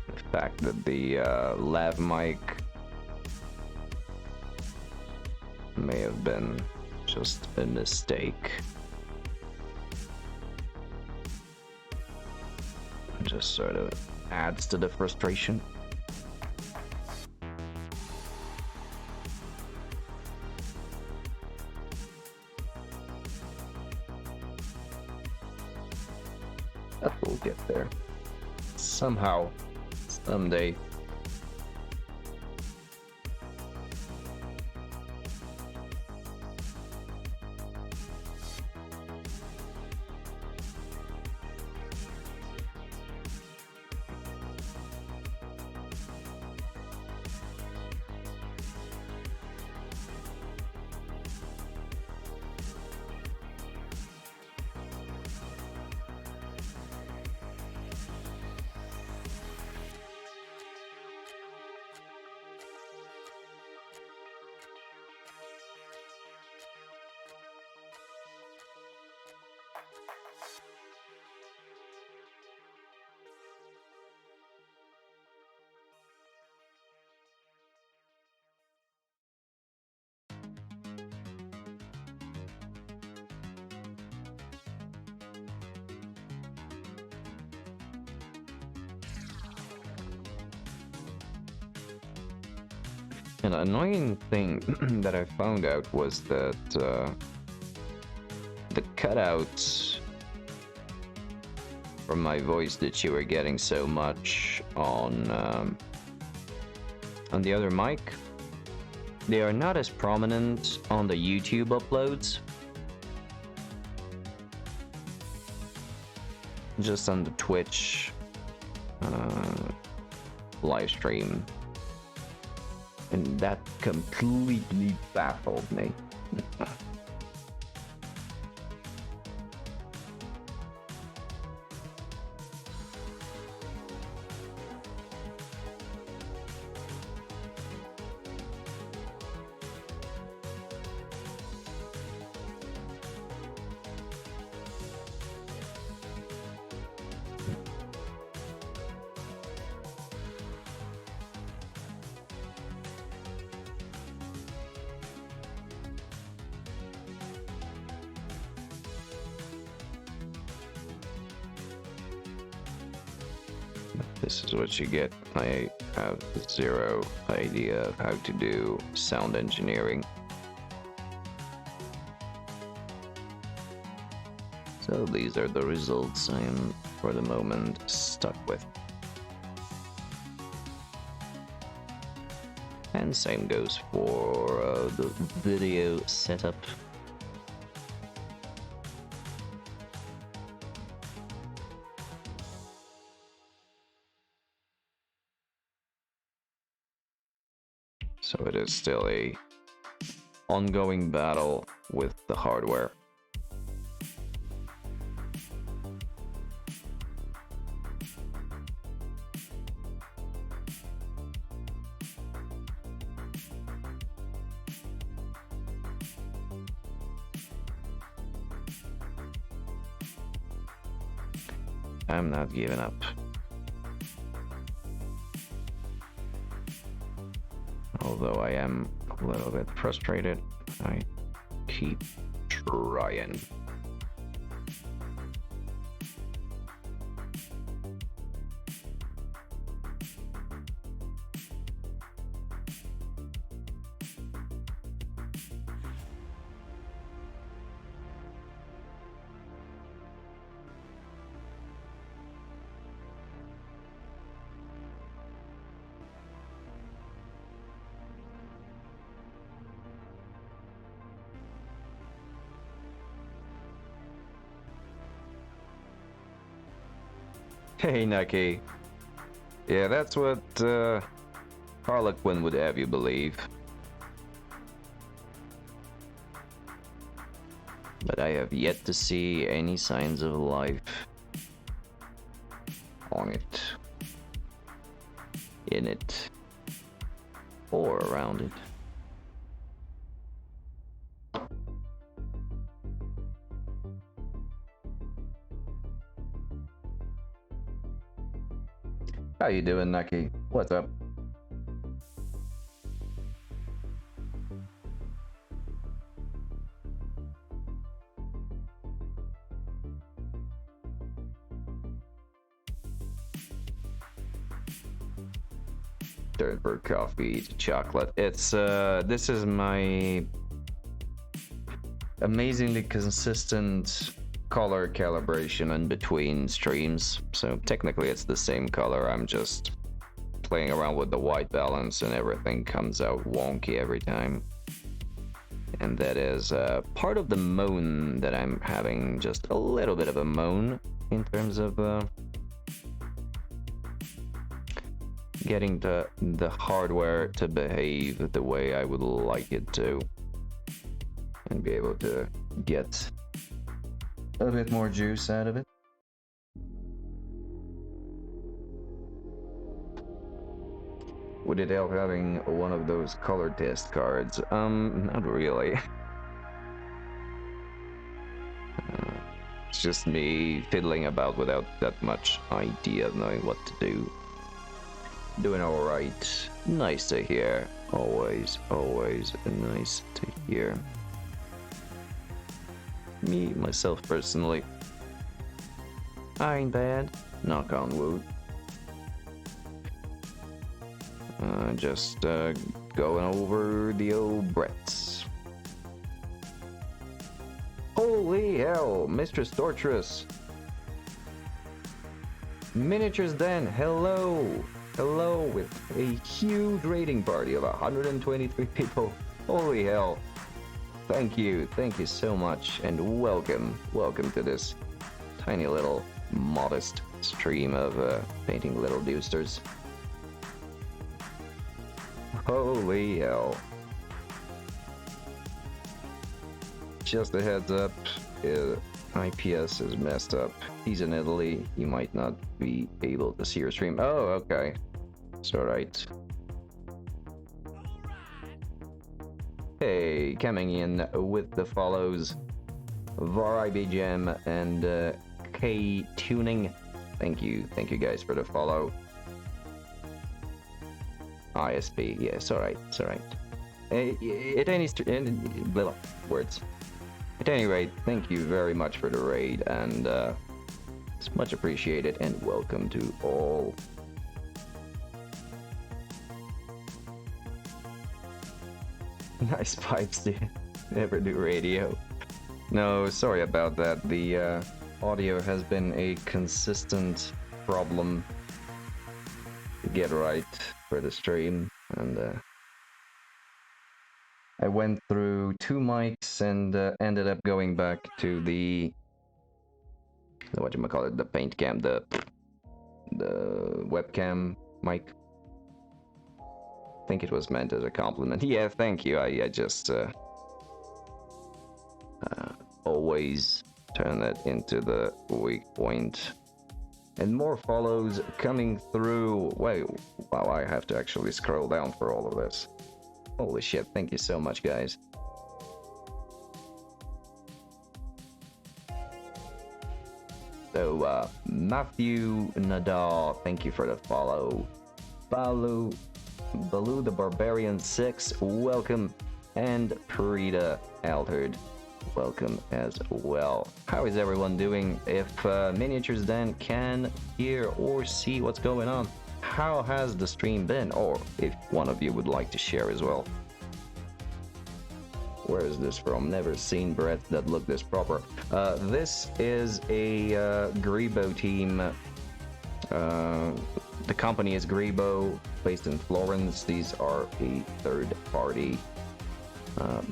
The fact that the lav mic may have been just a mistake. It just sort of adds to the frustration. But we'll get there. Somehow. Someday. An annoying thing that I found out was that the cutouts from my voice that you were getting so much on the other mic, they are not as prominent on the YouTube uploads. Just on the Twitch live stream. And that completely baffled me. This is what you get. I have zero idea of how to do sound engineering. So these are the results I am, for the moment, stuck with. And same goes for the video setup. So it is still a ongoing battle with the hardware. I'm not giving up. Although I am a little bit frustrated, I keep trying. Hey, Nucky. Yeah, that's what Harlequin would have you believe. But I have yet to see any signs of life on it, in it, or around it. How you doing, Nucky? What's up? Third for coffee to chocolate. It's this is my amazingly consistent color calibration in between streams. So technically it's the same color, I'm just playing around with the white balance and everything comes out wonky every time. And that is part of the moan that I'm having, just a little bit of a moan in terms of getting the hardware to behave the way I would like it to, and be able to get a bit more juice out of it. Would it help having one of those color test cards? Not really. It's just me fiddling about without that much idea of knowing what to do. Doing alright. Nice to hear. Always, always nice to hear. Me, myself personally, I ain't bad, knock on wood. Just going over the old Bretts. Holy hell, Mistress Torturous. Miniatures Den, hello. Hello, with a huge raiding party of 123 people. Holy hell. Thank you so much, and welcome to this tiny little modest stream of painting little Dewsters. Holy hell. Just a heads up, IPS is messed up. He's in Italy, he might not be able to see your stream. Oh, okay. It's alright. Hey, coming in with the follows, VarIBGem and K Tuning. Thank you guys for the follow. ISP, yeah, it's alright. Words. At any rate, thank you very much for the raid, and it's much appreciated, and welcome to all. Nice pipes, dude. Never do radio. No, sorry about that. The audio has been a consistent problem to get right for the stream, and I went through 2 mics and ended up going back to the whatchamacallit, the paint cam, the webcam mic. I think it was meant as a compliment. Yeah, thank you. I just always turn that into the weak point. And more follows coming through. Wait, wow, I have to actually scroll down for all of this. Holy shit, thank you so much, guys. So, Matthew Nadal, thank you for the follow. Baloo the Barbarian 6, welcome. And Prita Altered, welcome as well. How is everyone doing? If Miniatures Den can hear or see what's going on, how has the stream been? Or if one of you would like to share as well. Where is this from? Never seen Brett that look this proper. This is a Grebo team. The company is Grebo, based in Florence. These are a third-party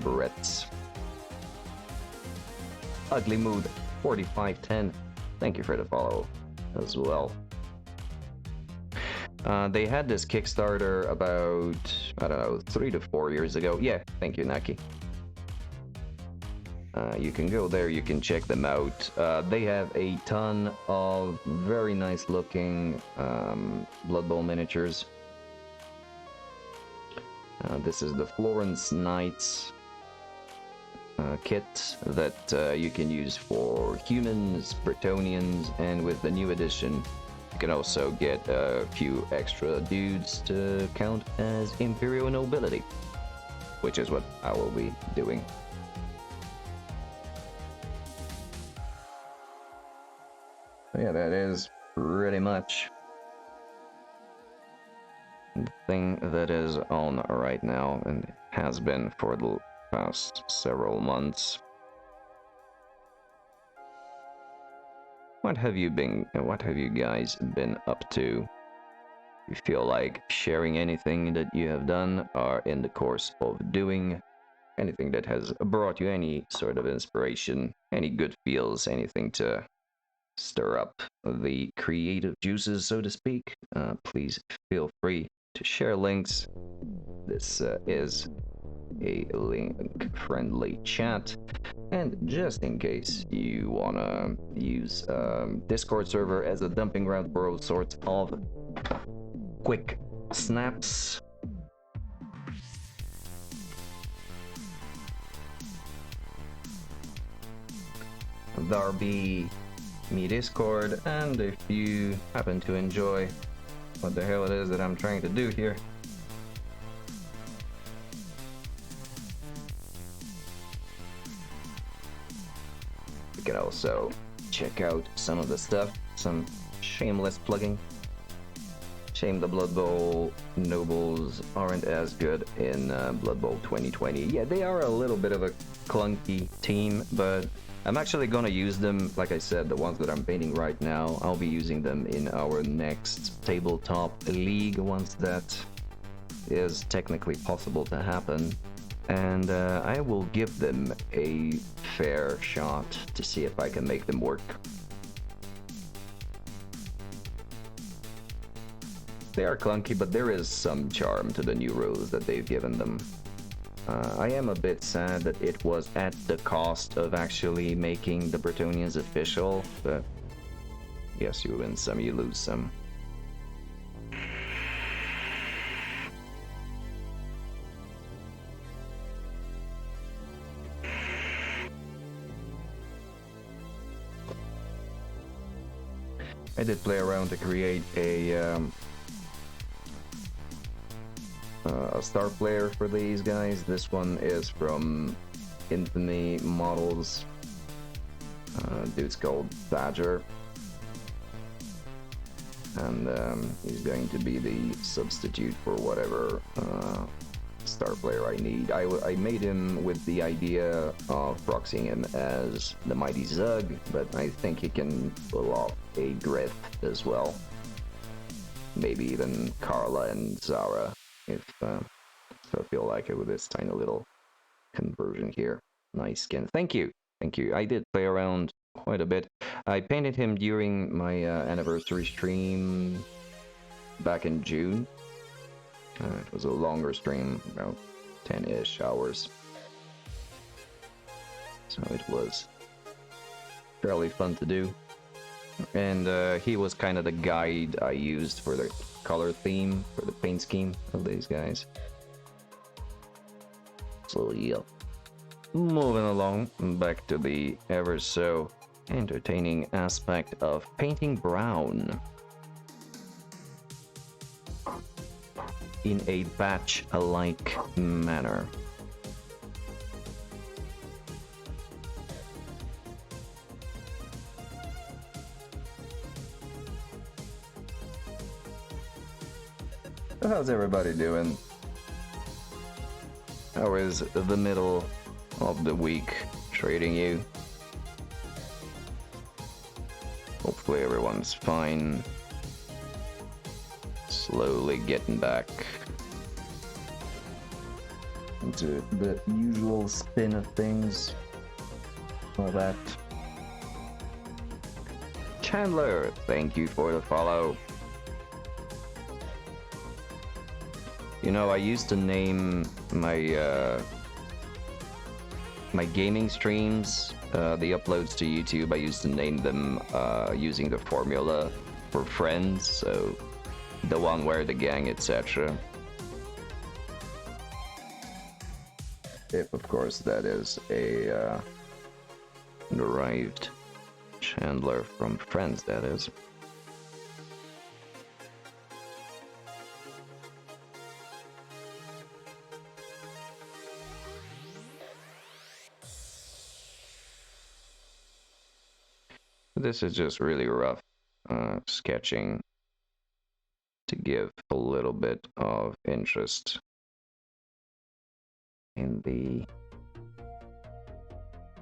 Bretts. Ugly Mood 4510. Thank you for the follow as well. They had this Kickstarter about, I don't know, 3 to 4 years ago. Yeah, thank you, Naki. You can go there, you can check them out. They have a ton of very nice looking Blood Bowl miniatures. This is the Florence Knights kit that you can use for humans, Bretonnians, and with the new edition you can also get a few extra dudes to count as Imperial Nobility, which is what I will be doing. Yeah, that is pretty much the thing that is on right now, and has been for the past several months. What have you guys been up to? You feel like sharing anything that you have done or in the course of doing? Anything that has brought you any sort of inspiration, any good feels, anything to stir up the creative juices, so to speak? Please feel free to share links. This is a link-friendly chat, and just in case you wanna use Discord server as a dumping ground for all sorts of quick snaps, there be me Discord, and if you happen to enjoy what the hell it is that I'm trying to do here, you can also check out some of the stuff, some shameless plugging. Shame the Blood Bowl Nobles aren't as good in Blood Bowl 2020. Yeah, they are a little bit of a clunky team, but I'm actually gonna use them, like I said, the ones that I'm painting right now, I'll be using them in our next tabletop league once that is technically possible to happen. And I will give them a fair shot to see if I can make them work. They are clunky, but there is some charm to the new rules that they've given them. I am a bit sad that it was at the cost of actually making the Bretonnians official, but yes, you win some, you lose some. I did play around to create a star player for these guys. This one is from Infamy Models. Dude's called Badger. And he's going to be the substitute for whatever star player I need. I made him with the idea of proxying him as the Mighty Zug, but I think he can pull off a Grith as well. Maybe even Carla and Zara, if I feel like it with this tiny little conversion here. Nice skin. Thank you. Thank you. I did play around quite a bit. I painted him during my anniversary stream back in June. It was a longer stream, about 10-ish hours. So it was fairly fun to do. And he was kind of the guide I used for the color theme, for the paint scheme of these guys. So yeah. Moving along, back to the ever so entertaining aspect of painting brown in a batch-alike manner. So how's everybody doing? How is the middle of the week treating you? Hopefully everyone's fine. Slowly getting back into the usual spin of things. All that. Chandler, thank you for the follow. You know, I used to name my my gaming streams, the uploads to YouTube, I used to name them using the formula for friends, so the one where the gang, etc. If, of course, that is a derived Chandler from Friends, that is. This is just really rough sketching to give a little bit of interest in the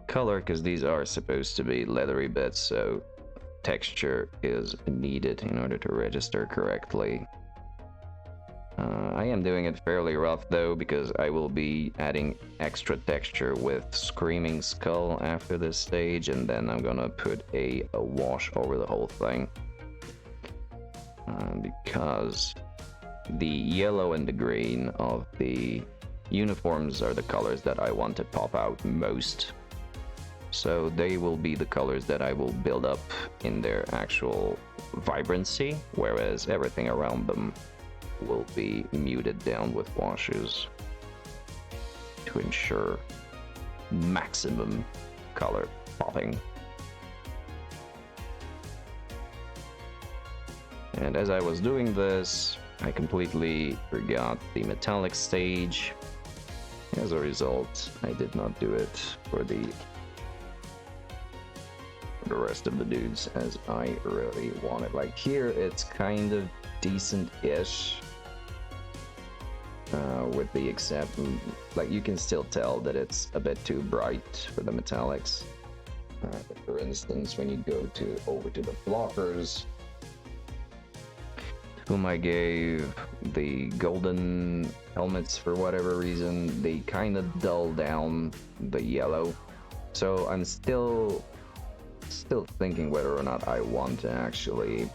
color, because these are supposed to be leathery bits, so texture is needed in order to register correctly. I am doing it fairly rough though, because I will be adding extra texture with Screaming Skull after this stage, and then I'm gonna put a wash over the whole thing. Because the yellow and the green of the uniforms are the colors that I want to pop out most. So they will be the colors that I will build up in their actual vibrancy, whereas everything around them will be muted down with washes to ensure maximum color popping. And as I was doing this, I completely forgot the metallic stage. As a result, I did not do it for the rest of the dudes as I really wanted. Like here, it's kind of decent-ish. With the exception, like you can still tell that it's a bit too bright for the metallics. For instance, when you go over to the blockers, whom I gave the golden helmets for whatever reason, they kind of dull down the yellow. So I'm still thinking whether or not I want to actually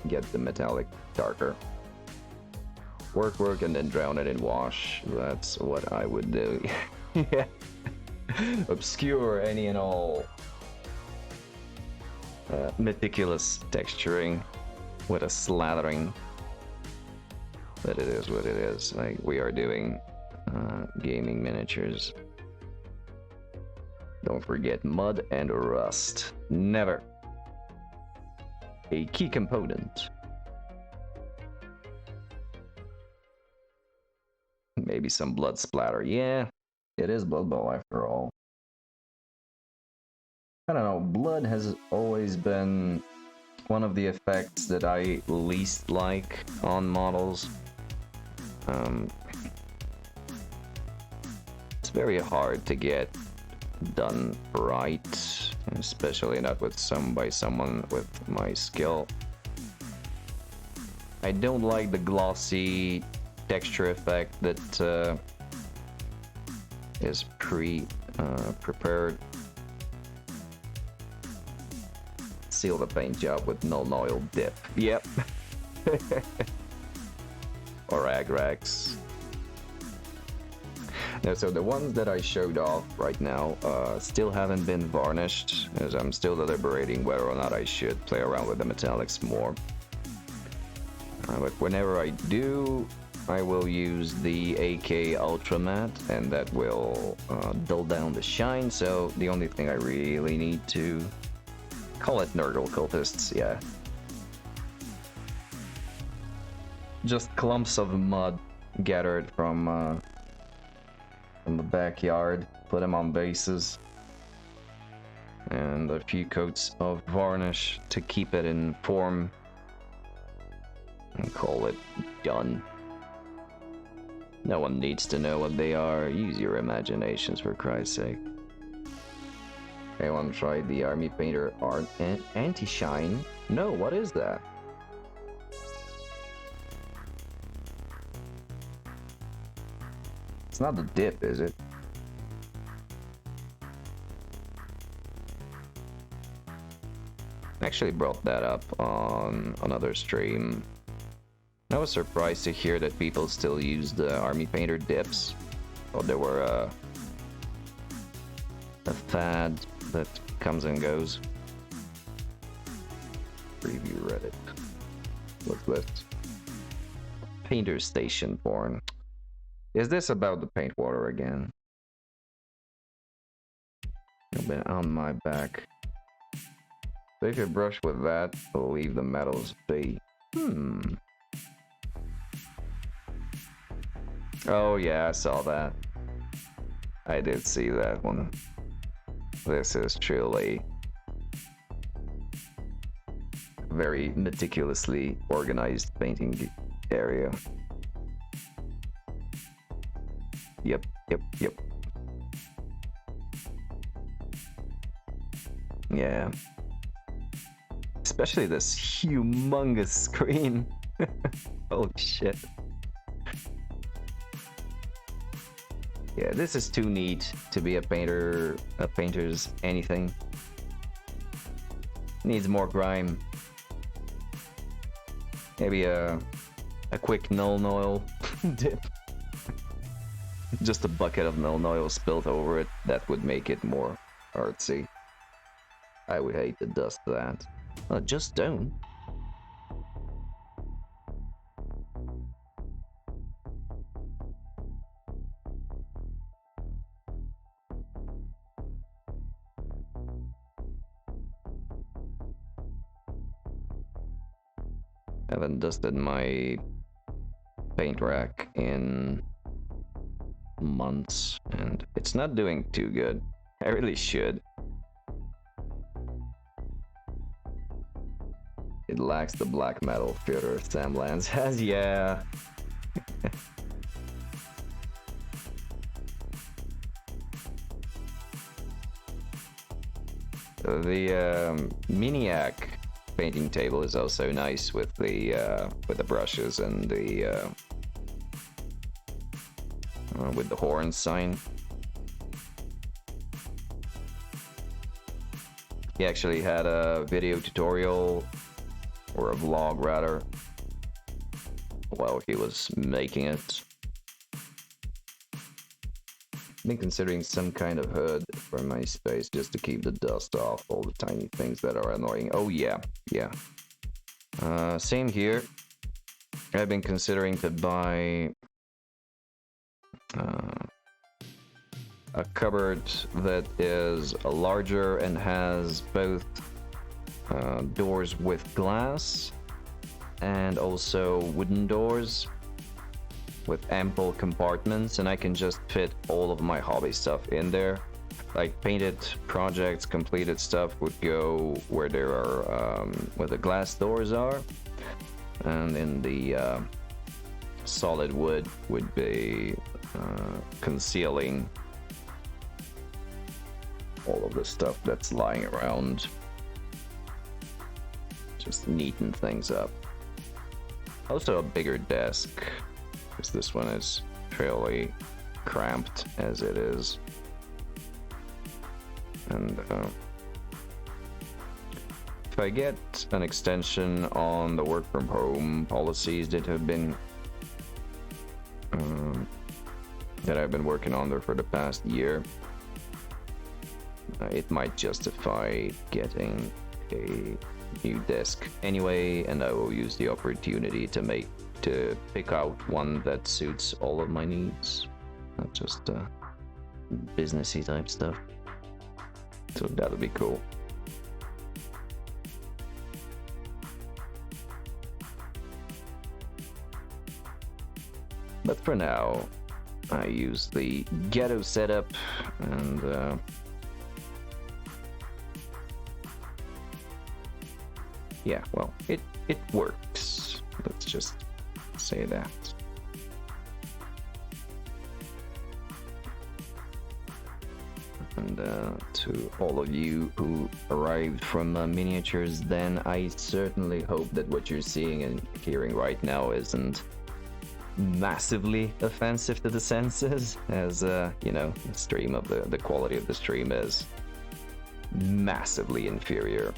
get the metallic darker. Work, and then drown it in wash. That's what I would do. Yeah. Obscure any and all meticulous texturing with a slathering. But it is what it is. Like, we are doing gaming miniatures. Don't forget mud and rust. Never. A key component. Maybe some blood splatter. Yeah, it is Blood Bowl after all. I don't know, blood has always been one of the effects that I least like on models. It's very hard to get done right, especially not with someone with my skill. I don't like the glossy texture effect that is prepared. Seal the paint job with null oil dip. Yep. Or Agrax. Now, so the ones that I showed off right now still haven't been varnished, as I'm still deliberating whether or not I should play around with the metallics more. But whenever I do, I will use the AK Ultra Matte, and that will dull down the shine, so the only thing I really need to call it Nurgle Cultists, yeah. Just clumps of mud gathered from the backyard, put them on bases, and a few coats of varnish to keep it in form, and call it done. No one needs to know what they are. Use your imaginations, for Christ's sake. Anyone tried the Army Painter Art Anti-Shine? No, what is that? It's not the dip, is it? I actually brought that up on another stream. I was surprised to hear that people still use the Army Painter dips. Thought they were a fad that comes and goes. Preview Reddit. What's this? Painter Station porn. Is this about the paint water again? I've been on my back. So if you brush with that, it'll leave the metals be. Oh yeah, I saw that. I did see that one. This is truly a very meticulously organized painting area. Yep. Yeah. Especially this humongous screen. Holy shit. Yeah, this is too neat to be a painter's anything. Needs more grime. Maybe a quick null oil dip. Just a bucket of null oil spilled over it, that would make it more artsy. I would hate to dust that. Just don't. Haven't dusted my paint rack in months, and it's not doing too good. I really should. It lacks the black metal theater semblance. Has yeah. The Miniac painting table is also nice with the brushes and the with the horn sign. He actually had a video tutorial, or a vlog rather, while he was making it. I've been considering some kind of hood for my space just to keep the dust off all the tiny things that are annoying. Oh yeah, yeah. Same here. I've been considering to buy a cupboard that is larger and has both doors with glass and also wooden doors with ample compartments, and I can just fit all of my hobby stuff in there. Like painted projects, completed stuff would go where there are where the glass doors are, and in the solid wood would be concealing all of the stuff that's lying around, just neaten things up. Also a bigger desk, because this one is fairly cramped as it is. And if I get an extension on the work from home policies that have been that I've been working on there for the past year, it might justify getting a new desk anyway, and I will use the opportunity to pick out one that suits all of my needs, not just businessy type stuff. So that'll be cool. But for now, I use the ghetto setup, and yeah, well, it works. Let's just say that. And to all of you who arrived from miniatures, then I certainly hope that what you're seeing and hearing right now isn't massively offensive to the senses, as you know, the stream of the quality of the stream is massively inferior.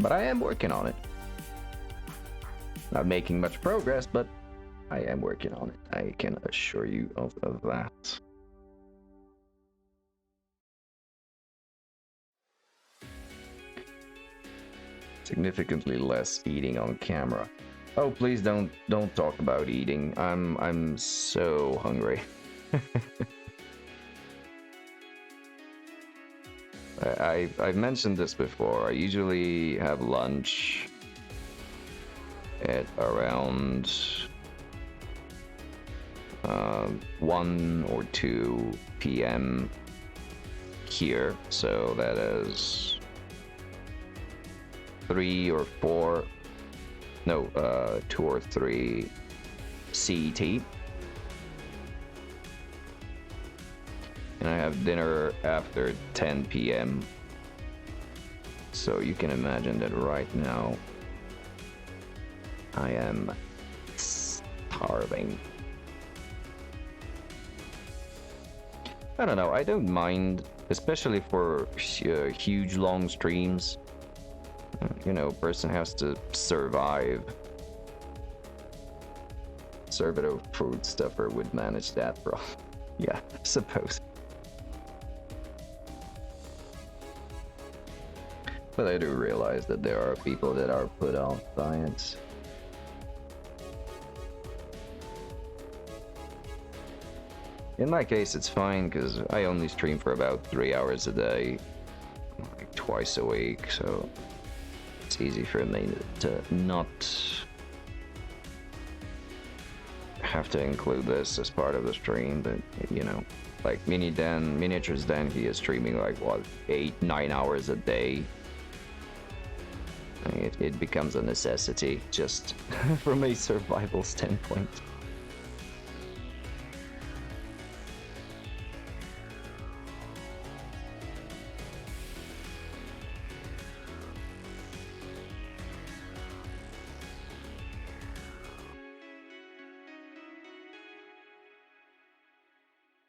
But I am working on it. Not making much progress, but I am working on it. I can assure you of that. Significantly less eating on camera. Oh, please don't talk about eating. I'm so hungry. I've mentioned this before. I usually have lunch at around 1 or 2 p.m. here, so that is 3 or 4, no, 2 or 3 CET. And I have dinner after 10 p.m. So you can imagine that right now I am starving. I don't know, I don't mind, especially for huge long streams. You know, person has to survive. Conservative food stuffer would manage that, bro. Yeah, I suppose. But I do realize that there are people that are put off by it. In my case, it's fine, because I only stream for about 3 hours a day, like twice a week, so it's easy for me to not have to include this as part of the stream, but, you know, Like Miniatures Dan, he is streaming like what, 8-9 hours a day. It becomes a necessity just from a survival standpoint.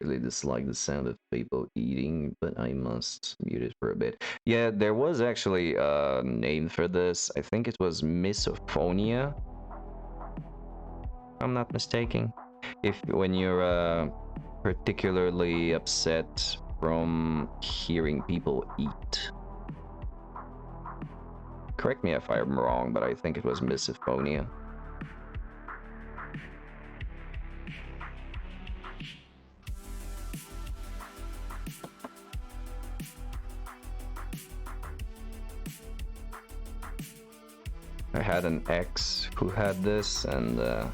Really dislike the sound of people eating, but I must mute it for a bit. Yeah, there was actually a name for this. I think it was misophonia, if I'm not mistaken. If when you're particularly upset from hearing people eat. Correct me if I'm wrong, but I think it was misophonia. I had an ex who had this, and it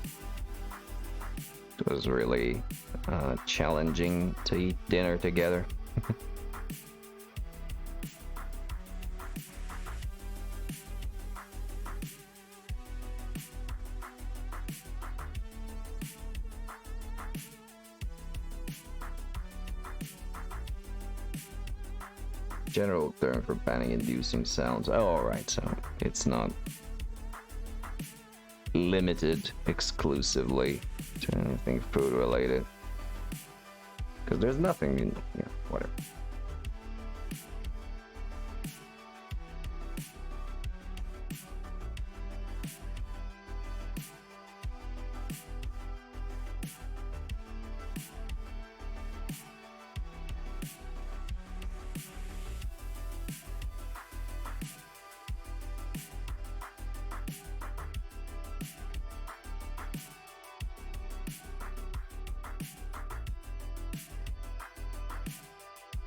was really challenging to eat dinner together. General term for panic-inducing sounds. Oh, alright, so it's not limited exclusively to anything food related. Because there's nothing in, yeah, whatever.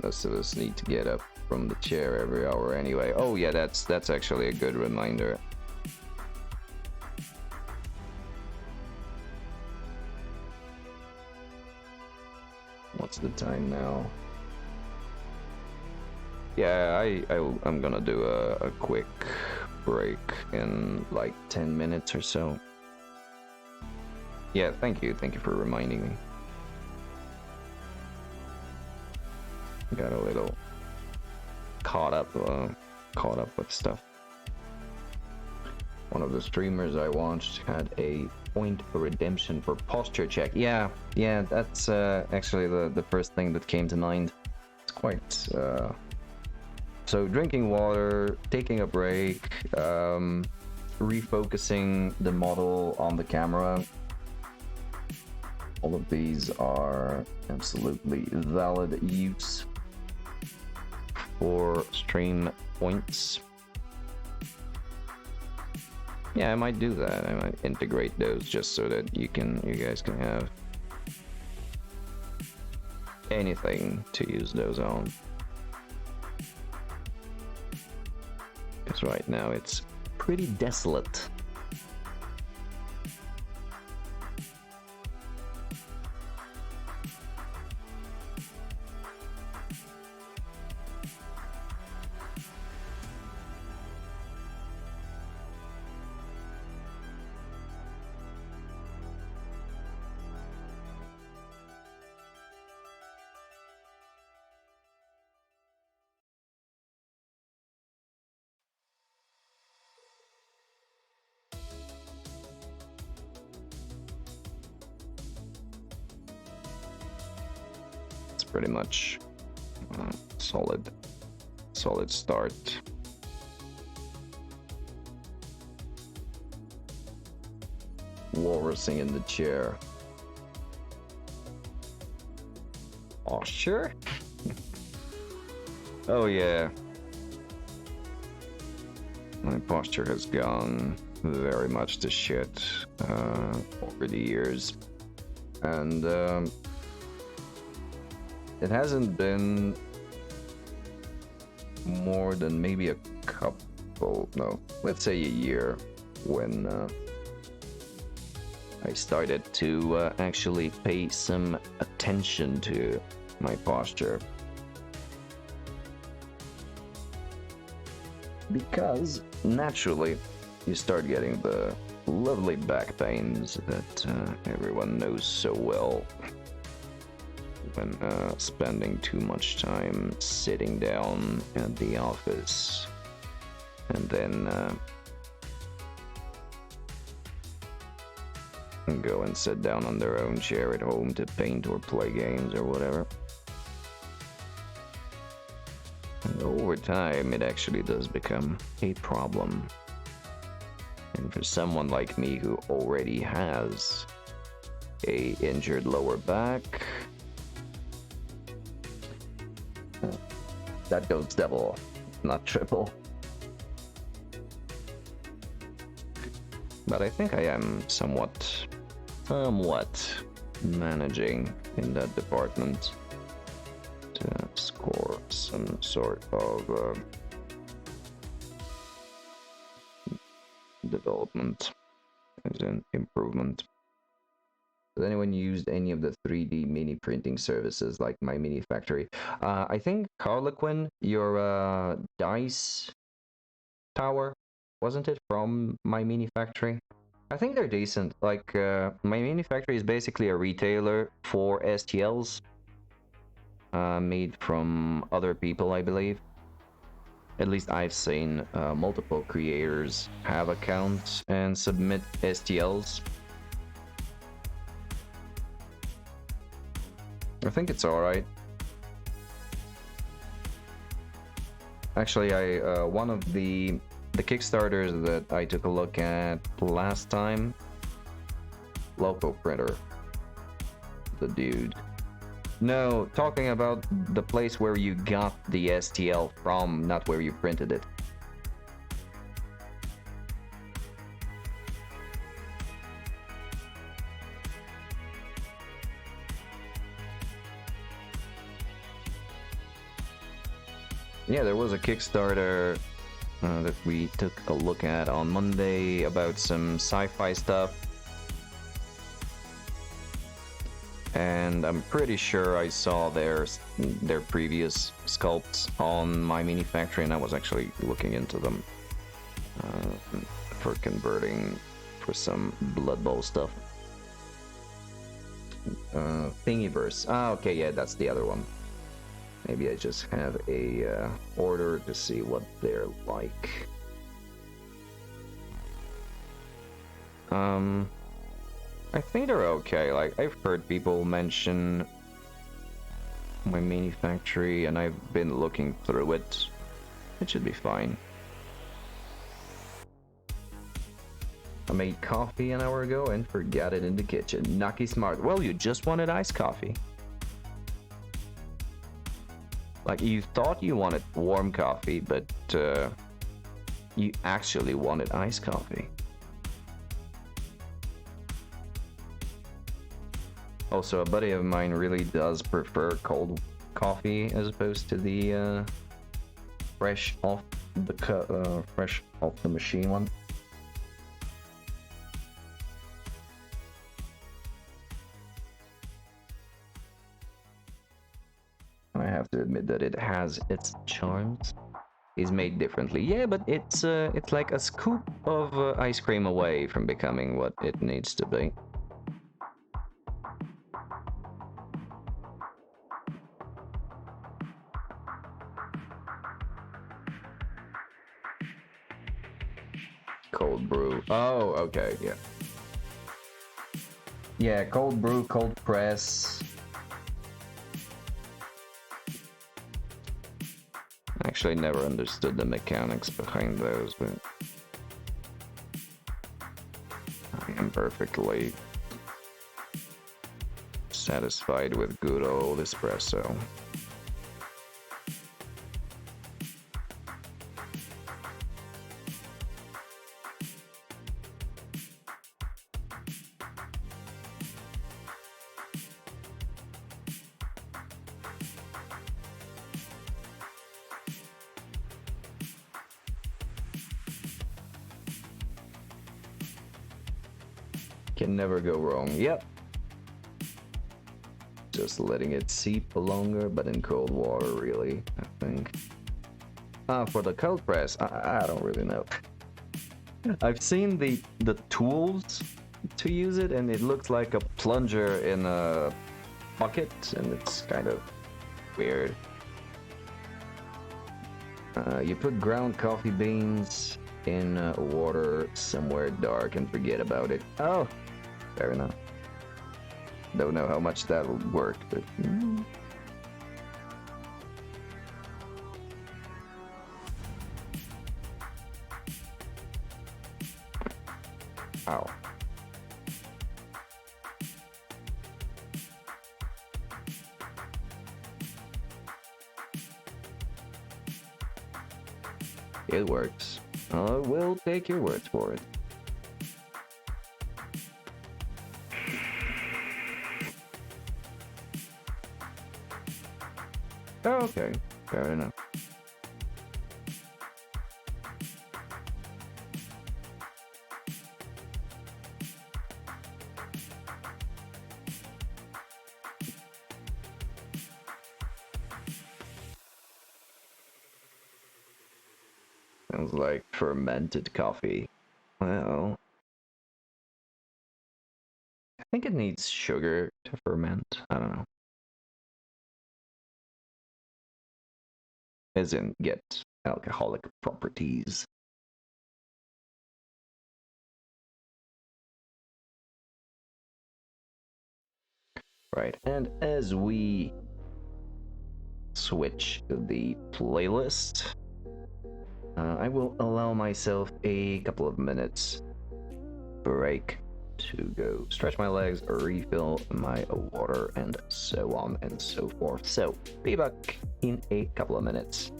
Most of us need to get up from the chair every hour anyway. Oh yeah, that's actually a good reminder. What's the time now? Yeah, I'm gonna do a quick break in like 10 minutes or so. Yeah, thank you for reminding me. Got a little caught up with stuff. One of the streamers I watched had a point of redemption for posture check. Yeah, that's actually the first thing that came to mind. It's quite so drinking water, taking a break, refocusing the model on the camera. All of these are absolutely valid use for stream points. Yeah, I might do that. I might integrate those just so that you guys can have anything to use those on. Because right now it's pretty desolate. Pretty much solid start. Walrusing in the chair. Posture? Oh yeah. My posture has gone very much to shit over the years. And it hasn't been more than maybe a couple, no, let's say a year when I started to actually pay some attention to my posture. Because naturally you start getting the lovely back pains that everyone knows so well when spending too much time sitting down at the office and then go and sit down on their own chair at home to paint or play games or whatever. And over time, it actually does become a problem. And for someone like me who already has a injured lower back, that goes double, not triple. But I think I am somewhat managing in that department to score some sort of development as an improvement. Has anyone used any of the 3D mini printing services like My Mini Factory? I think Harlequin, your dice tower, wasn't it from My Mini Factory? I think they're decent. Like, My Mini Factory is basically a retailer for STLs made from other people, I believe. At least I've seen multiple creators have accounts and submit STLs. I think it's alright. Actually, I one of the Kickstarters that I took a look at last time, Loco Printer, the dude. No, talking about the place where you got the STL from, not where you printed it. Yeah, there was a Kickstarter that we took a look at on Monday about some sci-fi stuff. And I'm pretty sure I saw their previous sculpts on My Mini Factory, and I was actually looking into them for converting for some Blood Bowl stuff. Thingiverse. Ah, okay, yeah, that's the other one. Maybe I just have a order to see what they're like. I think they're okay. Like, I've heard people mention My Mini Factory, and I've been looking through it. It should be fine. I made coffee an hour ago and forgot it in the kitchen. Nucky smart. Well, you just wanted iced coffee. Like, you thought you wanted warm coffee, but you actually wanted iced coffee. Also, a buddy of mine really does prefer cold coffee as opposed to the fresh off the machine one. I have to admit that it has its charms. It's made differently, yeah, but it's like a scoop of ice cream away from becoming what it needs to be. Cold brew. Oh, okay, yeah. Yeah, cold brew, cold press. Actually, never understood the mechanics behind those, but I am perfectly satisfied with good old espresso. Can never go wrong. Yep. just letting it seep longer, but in cold water, really, I think. For the cold press, I don't really know. I've seen the tools to use it, and it looks like a plunger in a bucket, and it's kind of weird. You put ground coffee beans in water somewhere dark and forget about it. Oh, fair enough. Don't know how much that'll work, but... Ow. It works. I will take your word for it. Oh, okay, fair enough. Sounds like fermented coffee. Well, I think it needs sugar to ferment. I don't know. As in, get alcoholic properties. Right, and as we switch to the playlist, I will allow myself a couple of minutes break to go stretch my legs, refill my water, and so on and so forth. So, be back in a couple of minutes.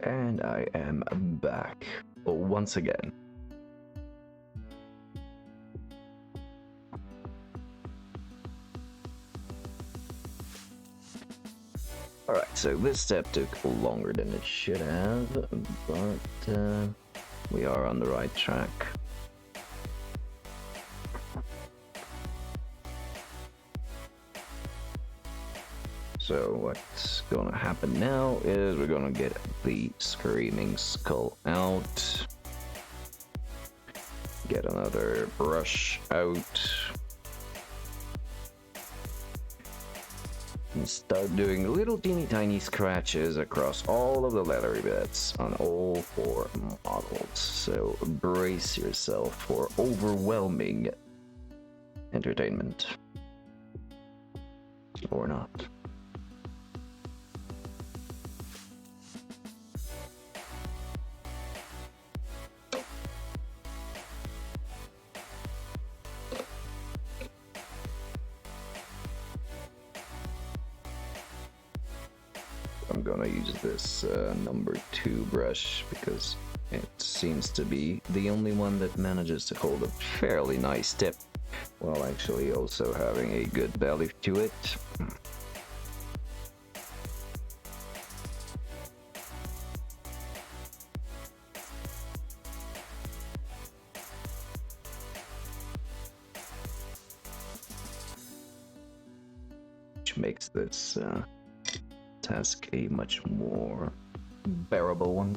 And I am back once again. Alright, so this step took longer than it should have, but we are on the right track. So what's gonna happen now is we're gonna get the screaming skull out. Get another brush out. And start doing little teeny tiny scratches across all of the leathery bits on all 4 models. So brace yourself for overwhelming entertainment. Or not. I'm gonna use this number 2 brush because it seems to be the only one that manages to hold a fairly nice tip while actually also having a good belly to it. Which makes this task a much more bearable one.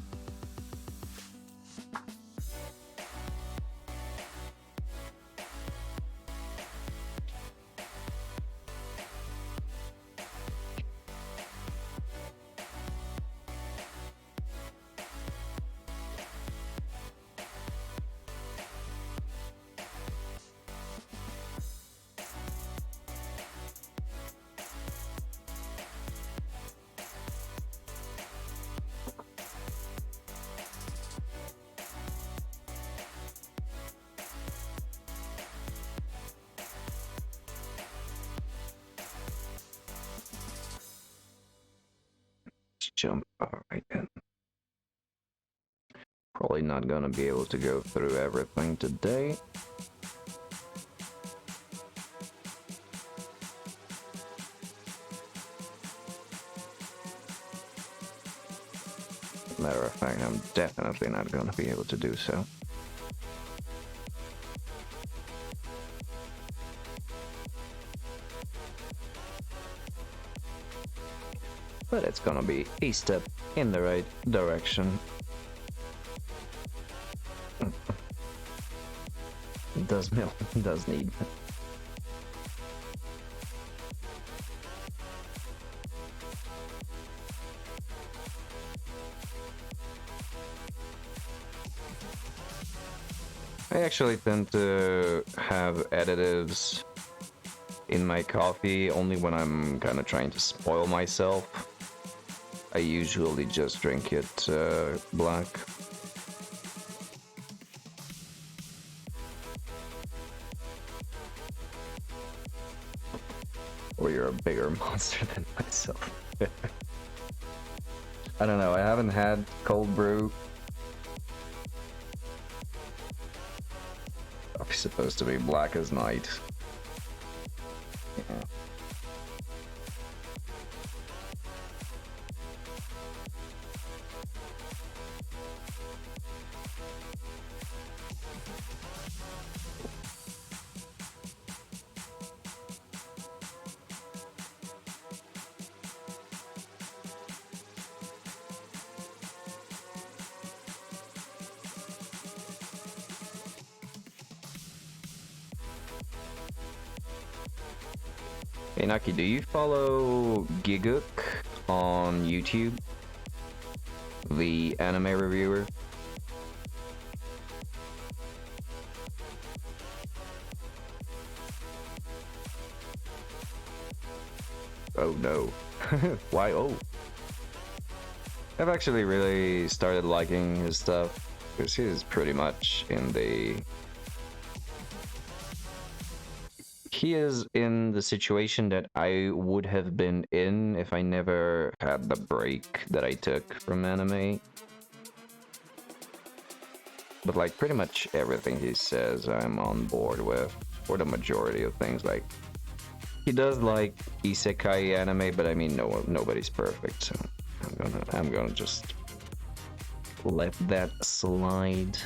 Jump. Alright then. Probably not gonna be able to go through everything today. Matter of fact, I'm definitely not gonna be able to do so. But it's gonna be a step in the right direction. It does need. I actually tend to have additives in my coffee only when I'm kind of trying to spoil myself. I usually just drink it black. Or you're a bigger monster than myself. I don't know, I haven't had cold brew. Coffee's supposed to be black as night. Yeah. Hey Naki, do you follow Giguk on YouTube? The anime reviewer? Oh no. Why? Oh. I've actually really started liking his stuff because he's pretty much in the... He is in the situation that I would have been in if I never had the break that I took from anime. But like pretty much everything he says I'm on board with, or the majority of things. Like he does like isekai anime, but I mean nobody's perfect, so I'm gonna just let that slide.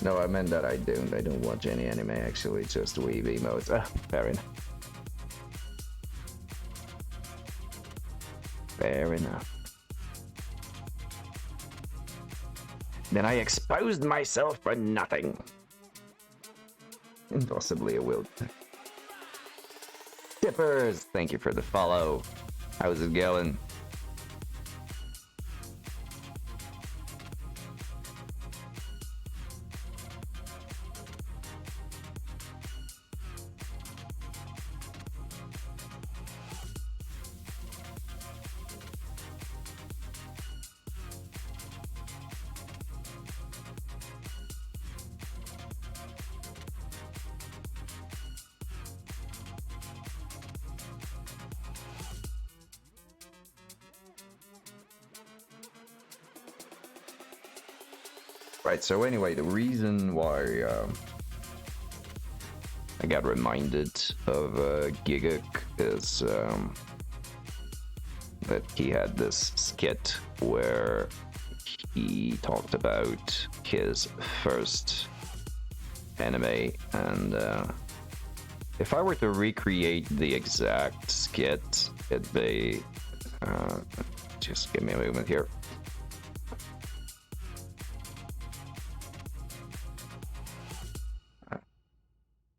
No, I meant that I don't watch any anime actually, just weeb emotes. Ah, fair enough. Fair enough. Then I exposed myself for nothing. And possibly a will. Tippers, thank you for the follow. How's it going? Right, so anyway, the reason why I got reminded of Giguk is that he had this skit where he talked about his first anime, and if I were to recreate the exact skit, it'd be... just give me a moment here.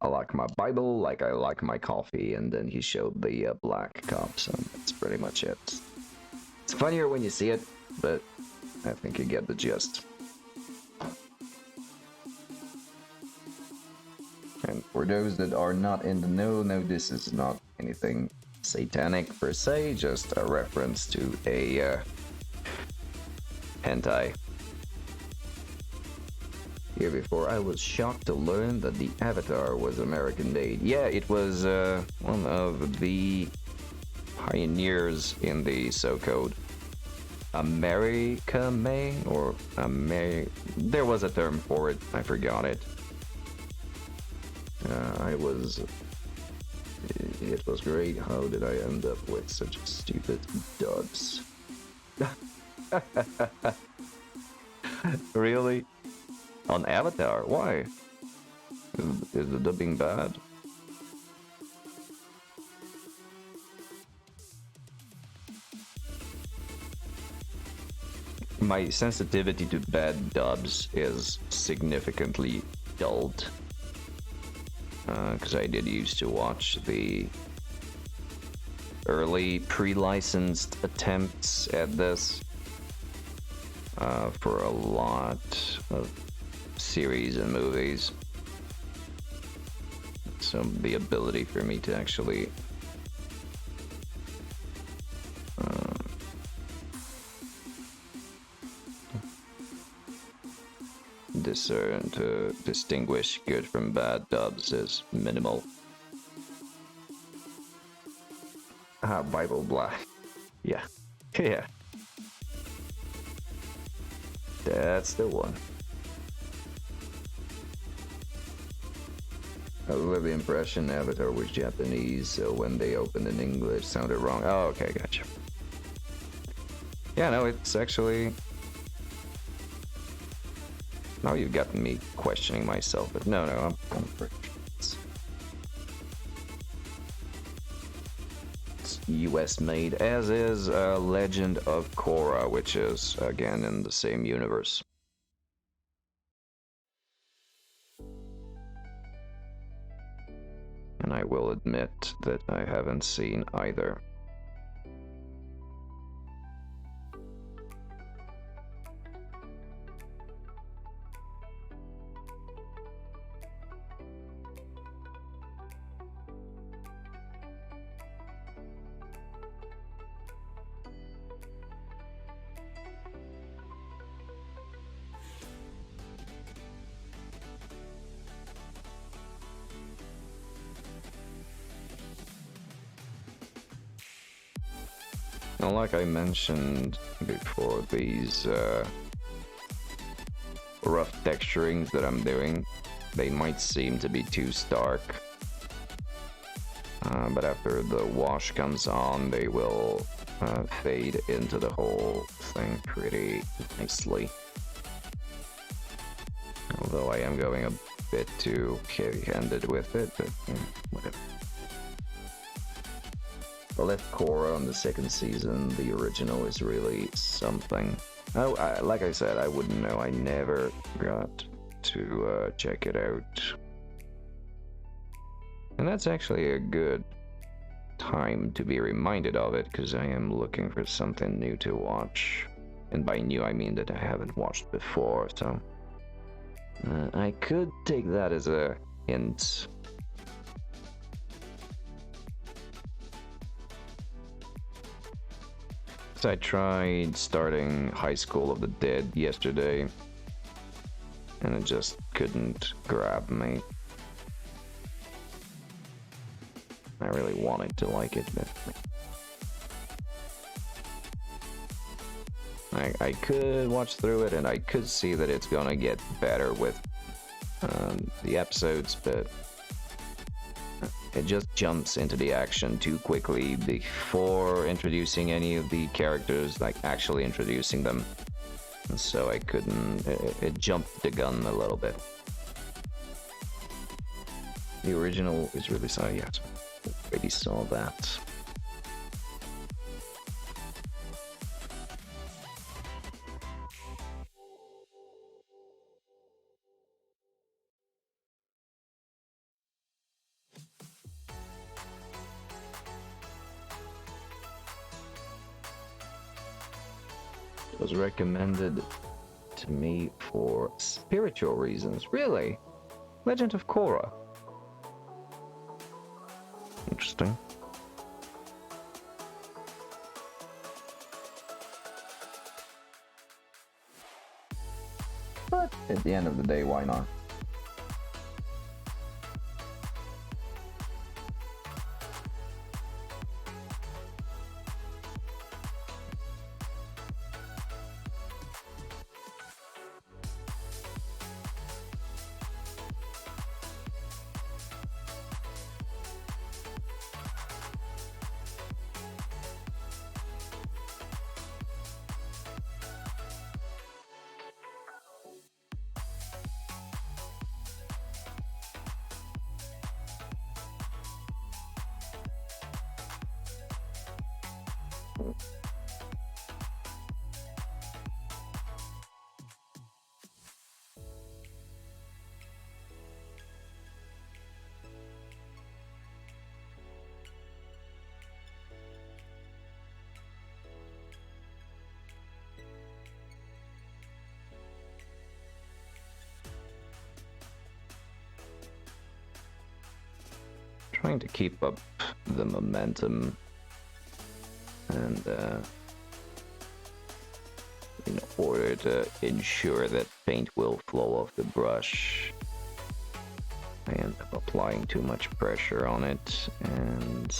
I like my Bible, like I like my coffee, and then he showed the black cup, so that's pretty much it. It's funnier when you see it, but I think you get the gist. And for those that are not in the know, no, this is not anything satanic per se, just a reference to a hentai. Here before, I was shocked to learn that the Avatar was American-made. Yeah, it was one of the pioneers in the so-called America-made, or there was a term for it, I forgot it. It was great. How did I end up with such stupid dubs? Really? On Avatar? Why? Is the dubbing bad? My sensitivity to bad dubs is significantly dulled. Because I did used to watch the early pre-licensed attempts at this for a lot of series and movies. So the ability for me to actually discern, to distinguish good from bad dubs is minimal. Bible Black. Yeah. Yeah. That's the one. I love the impression Avatar was Japanese, so when they opened in English, sounded wrong. Oh, okay, gotcha. Yeah, no, it's actually... Now you've gotten me questioning myself, but no, I'm pretty sure it's US made, as is Legend of Korra, which is, again, in the same universe. And I will admit that I haven't seen either. Now, like I mentioned before, these rough texturings that I'm doing, they might seem to be too stark, but after the wash comes on, they will fade into the whole thing pretty nicely. Though I am going a bit too heavy-handed with it, but whatever. Well, if Korra on the second season, the original is really something. Oh, like I said, I wouldn't know. I never got to check it out. And that's actually a good time to be reminded of it, because I am looking for something new to watch. And by new, I mean that I haven't watched before, so... I could take that as a hint. So I tried starting High School of the Dead yesterday, and it just couldn't grab me. I really wanted to like it, but... I could watch through it, and I could see that it's gonna get better with the episodes, but it just jumps into the action too quickly before introducing any of the characters, like actually introducing them. And so I couldn't... it jumped the gun a little bit. The original is really sorry, yes. Already saw that. It was recommended to me for spiritual reasons. Really? Legend of Korra. Interesting. But at the end of the day, why not? Trying to keep up the momentum and in order to ensure that paint will flow off the brush, I end up applying too much pressure on it and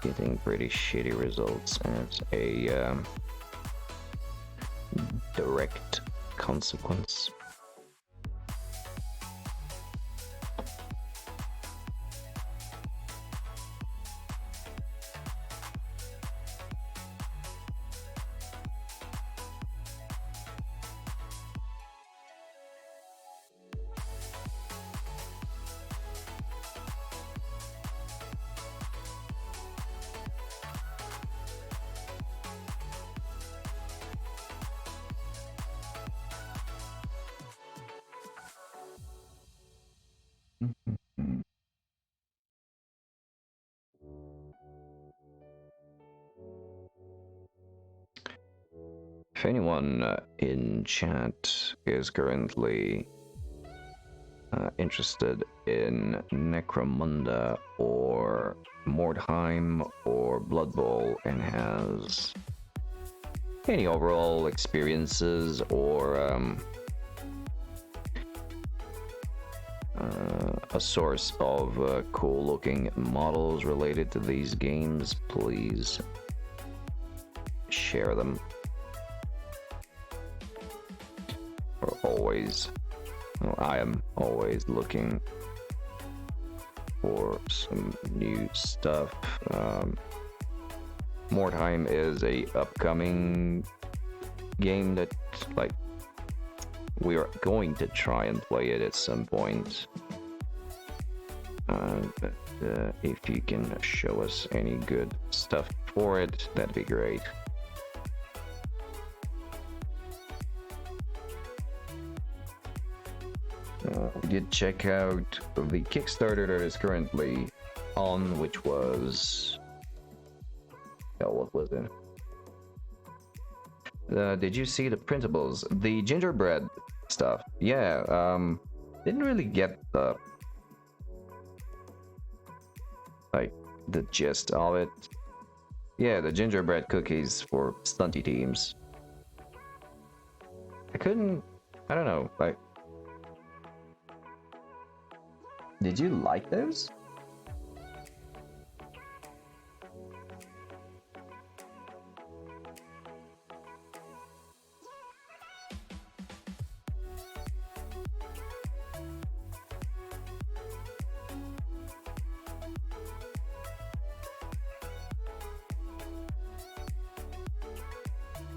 getting pretty shitty results as a direct consequence. If anyone in chat is currently interested in Necromunda or Mordheim or Blood Bowl and has any overall experiences or a source of cool looking models related to these games, please share them. We're always, well, I am always looking for some new stuff. Mordheim is a upcoming game that, like, We are going to try and play it at some point. But if you can show us any good stuff for it, that'd be great. We did check out the Kickstarter that is currently on, which was... Oh, what was it? Did you see the printables? The gingerbread stuff. Yeah, didn't really get the... like, the gist of it. Yeah, the gingerbread cookies for stunty teams. I couldn't... I don't know, like... Did you like those?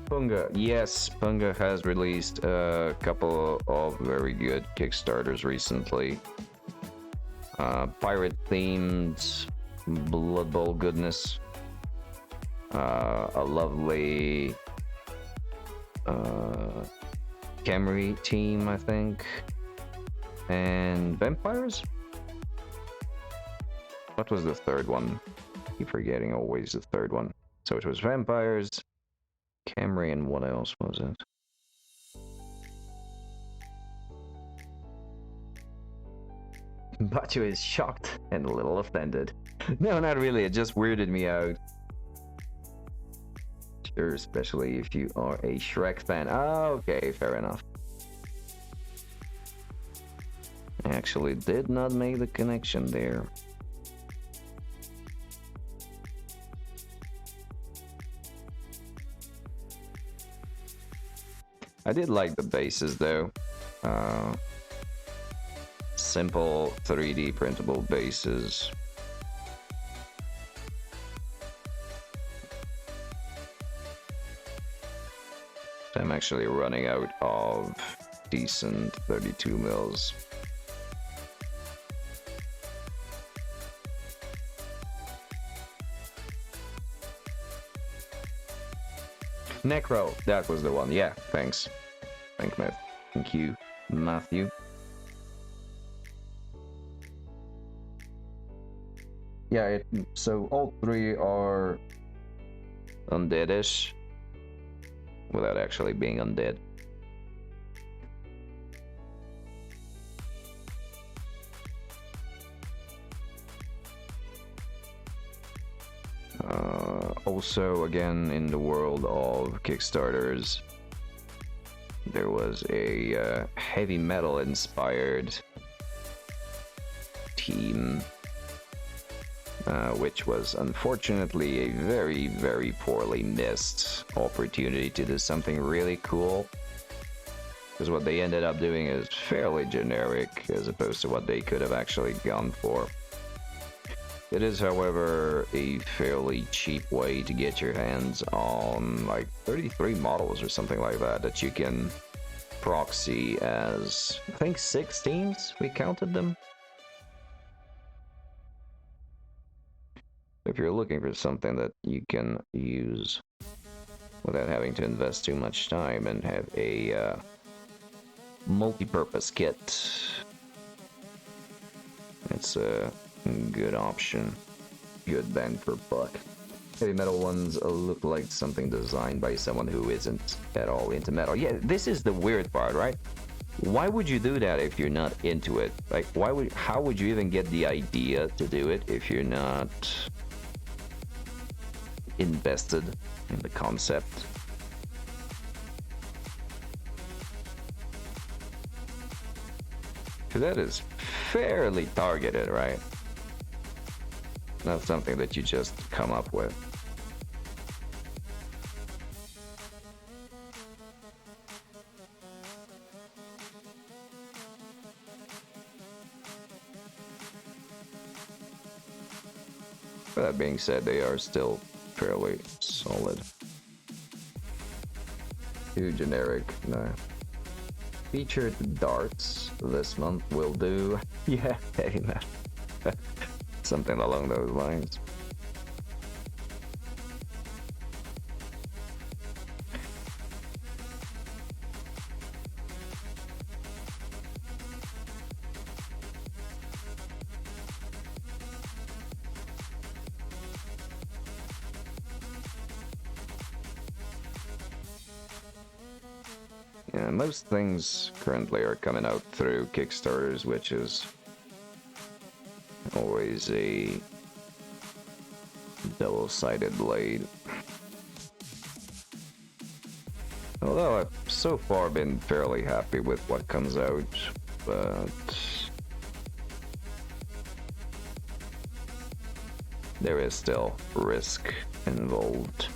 Punga, yes, Punga has released a couple of very good Kickstarters recently. Pirate themed Blood Bowl goodness. A lovely Camry team, I think. And vampires? What was the third one? I keep forgetting always the third one. So it was vampires, Camry, and what else was it? Batu is shocked and a little offended. No, not really, it just weirded me out. Sure, especially if you are a Shrek fan. Oh, okay, fair enough. I actually did not make the connection there. I did like the bases though. Simple 3D printable bases. I'm actually running out of decent 32 mils. Necro, that was the one. Yeah, thanks. Thank you, Matthew. Yeah, so all three are undeadish without actually being undead. Also, again, in the world of Kickstarters, there was a heavy metal inspired team, which was unfortunately a very, very poorly missed opportunity to do something really cool. Because what they ended up doing is fairly generic as opposed to what they could have actually gone for. It is, however, a fairly cheap way to get your hands on like 33 models or something like that that you can proxy as, I think, 6 teams, we counted them. If you're looking for something that you can use without having to invest too much time and have a multi-purpose kit, it's a good option. Good bang for buck. Heavy metal ones look like something designed by someone who isn't at all into metal. Yeah, this is the weird part, right? Why would you do that if you're not into it? Like, how would you even get the idea to do it if you're not invested in the concept? Because that is fairly targeted, right? Not something that you just come up with. That being said, they are still fairly solid. Too generic, no. featured darts this month. Will do. Yeah, hey man. Something along those lines. Yeah, most things currently are coming out through Kickstarters, which is always a double-sided blade. Although I've so far been fairly happy with what comes out, but there is still risk involved.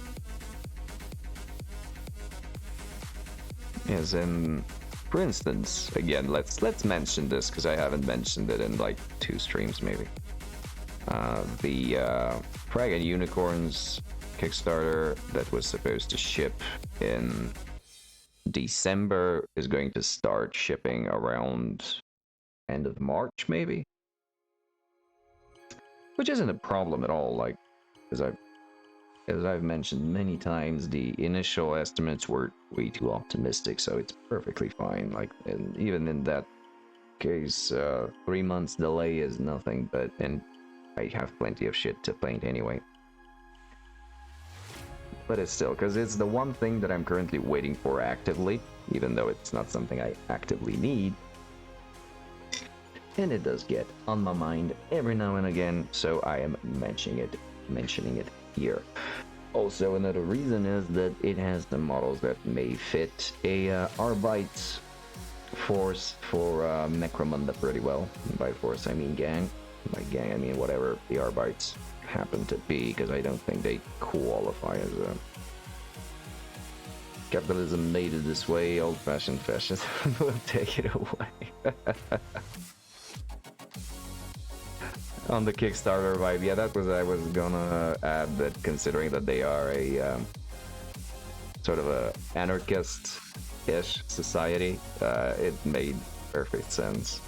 As in, for instance, again, let's mention this because I haven't mentioned it in like 2 streams maybe. The Frag & Unicorns Kickstarter that was supposed to ship in December is going to start shipping around end of March maybe, which isn't a problem at all. Like, as I've mentioned many times, the initial estimates were way too optimistic, so it's perfectly fine. Like, and even in that case, 3 months delay is nothing, but and I have plenty of shit to paint anyway. But it's still, because it's the one thing that I'm currently waiting for actively, even though it's not something I actively need. And it does get on my mind every now and again, so I am mentioning it here. Also, another reason is that it has the models that may fit a Arbite force for Necromunda pretty well. By force, I mean gang. By gang, I mean whatever the Arbites happen to be, because I don't think they qualify as a capitalism made it this way. Old-fashioned fascism will take it away. On the Kickstarter vibe, yeah, that was I was gonna add that, considering that they are a sort of a anarchist-ish society, it made perfect sense.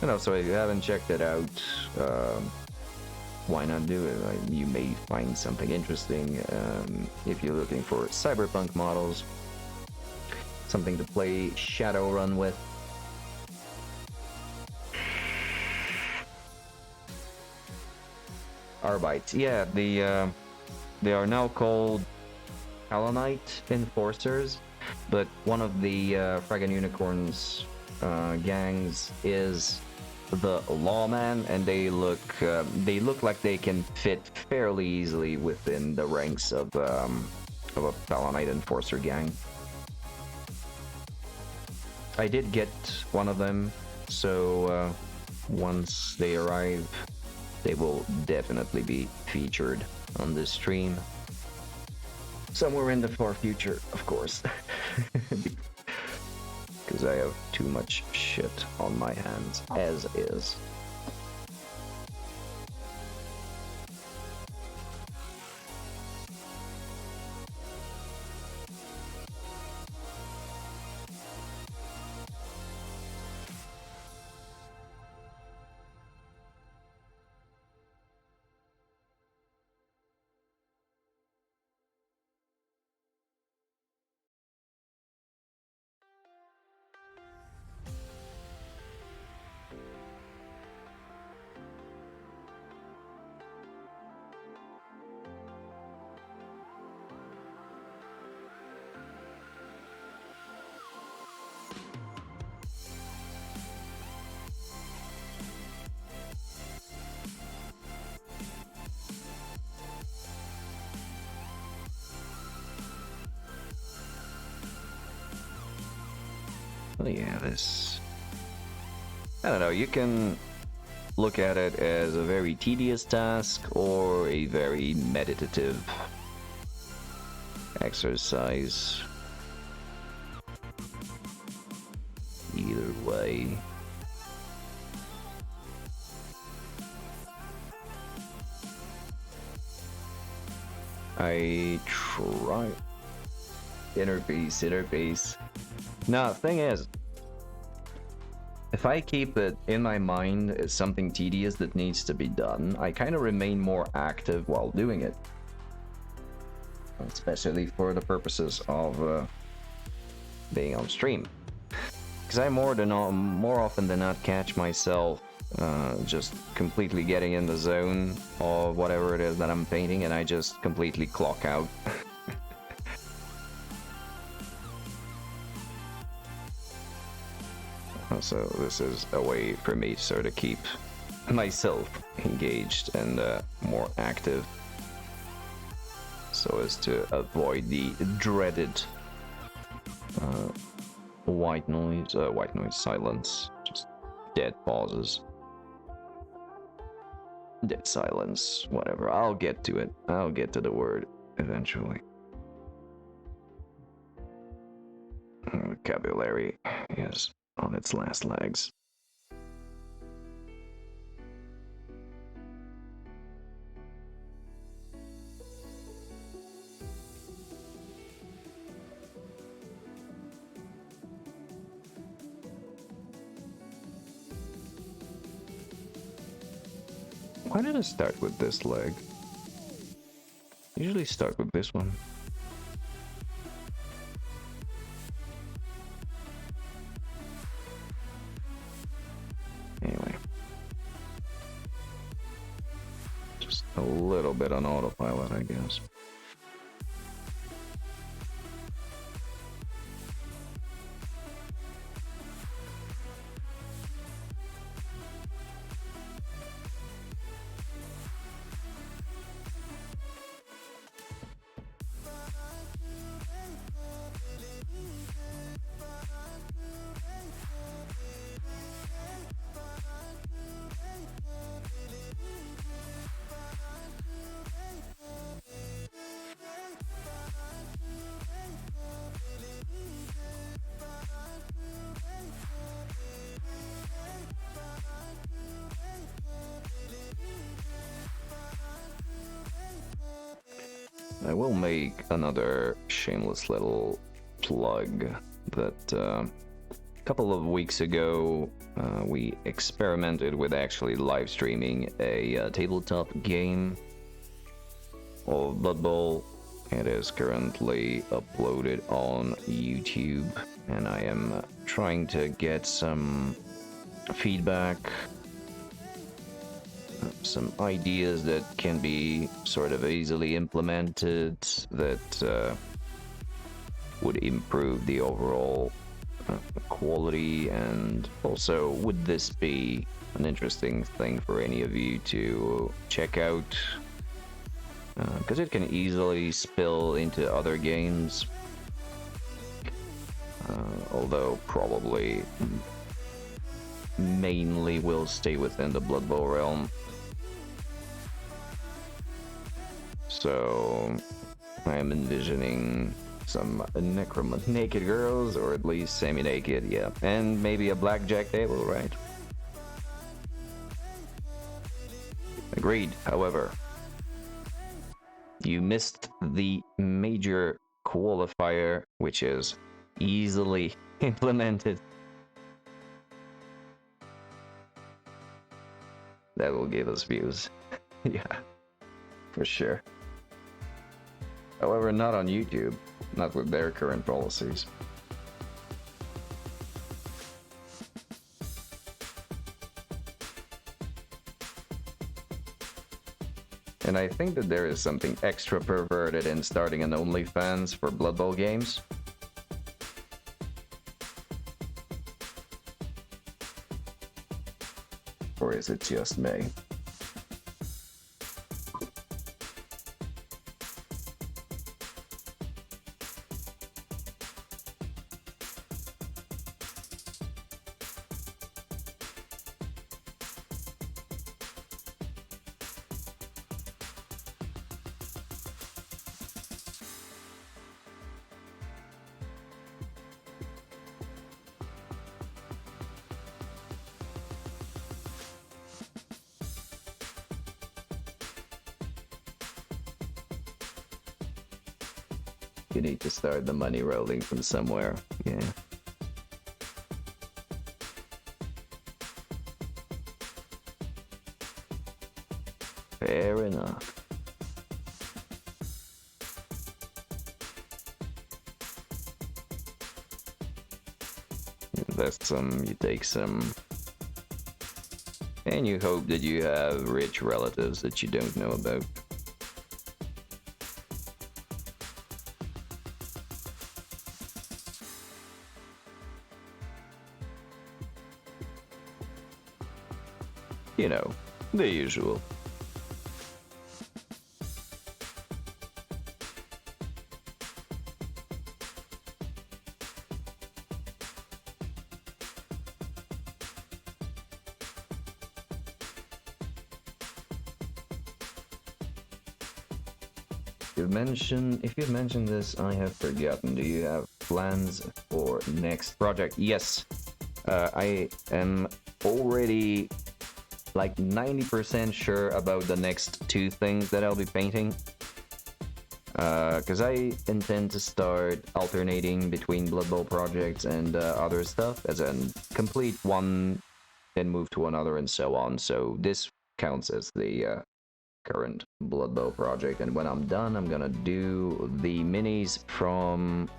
And also, if you haven't checked it out, why not do it? You may find something interesting if you're looking for cyberpunk models. Something to play Shadowrun with. Arbites, yeah, they are now called Halonite Enforcers, but one of the Frag & Unicorns gangs is the Lawman, and they look like they can fit fairly easily within the ranks of a Halonite Enforcer gang. I did get one of them, so once they arrive, they will definitely be featured on this stream. Somewhere in the far future, of course. Because I have too much shit on my hands, as is. Oh yeah, this... I don't know, you can look at it as a very tedious task or a very meditative exercise. Either way. I try. Inner peace, inner peace. No, thing is, if I keep it in my mind as something tedious that needs to be done, I kind of remain more active while doing it. Especially for the purposes of being on stream. Because I more often than not catch myself just completely getting in the zone of whatever it is that I'm painting, and I just completely clock out. So this is a way for me to sort of keep myself engaged and more active, so as to avoid the dreaded white noise silence, just dead pauses, dead silence, whatever. I'll get to it. I'll get to the word eventually. Vocabulary is on its last legs. Why did I start with this leg? Usually start with this one. Anyway. Just a little bit on autopilot, I guess. I will make another shameless little plug that a couple of weeks ago we experimented with actually live streaming a tabletop game of Blood Bowl. It is currently uploaded on YouTube, and I am trying to get some feedback, some ideas that can be sort of easily implemented that would improve the overall quality. And also, would this be an interesting thing for any of you to check out? Because it can easily spill into other games, although probably mainly will stay within the Blood Bowl realm. So I am envisioning some naked girls, or at least semi-naked, yeah, and maybe a blackjack table, right? Agreed. However, you missed the major qualifier, which is easily implemented. That will give us views. Yeah, for sure. However, not on YouTube, not with their current policies. And I think that there is something extra perverted in starting an OnlyFans for Blood Bowl games. Or is it just me? You need to start the money rolling from somewhere. Yeah. Fair enough. Invest some, you take some. And you hope that you have rich relatives that you don't know about. You know, the usual. If you've mentioned this, I have forgotten. Do you have plans for next project? Yes. I am already like 90% sure about the next two things that I'll be painting. Because I intend to start alternating between Blood Bowl projects and other stuff, as in complete one, then move to another, and so on. So this counts as the current Blood Bowl project, and when I'm done, I'm gonna do the minis from...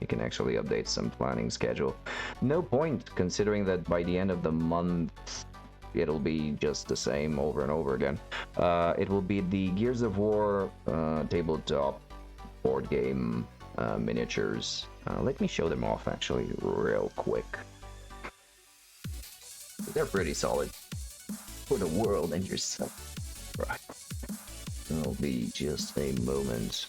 You can actually update some planning schedule. No point, considering that by the end of the month, it'll be just the same over and over again. It will be the Gears of War tabletop board game miniatures. Let me show them off, actually, real quick. They're pretty solid. For the world and yourself. Right. It'll be just a moment.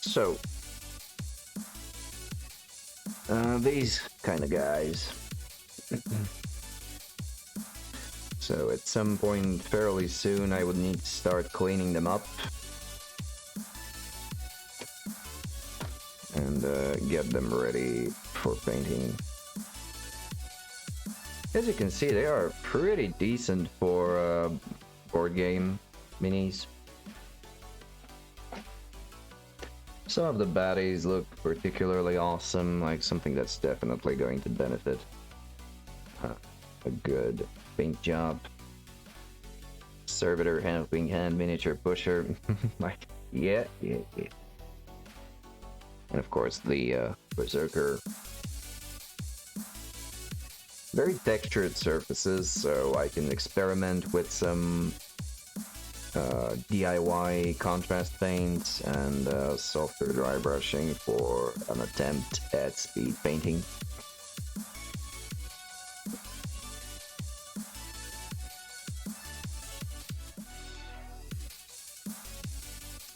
So, these kind of guys. So at some point fairly soon I would need to start cleaning them up and get them ready for painting. As you can see, they are pretty decent for board game minis. Some of the baddies look particularly awesome, like something that's definitely going to benefit a good paint job. Servitor, helping hand, miniature pusher. Like, yeah. And of course the Berserker. Very textured surfaces, so I can experiment with some DIY contrast paints and softer dry brushing for an attempt at speed painting.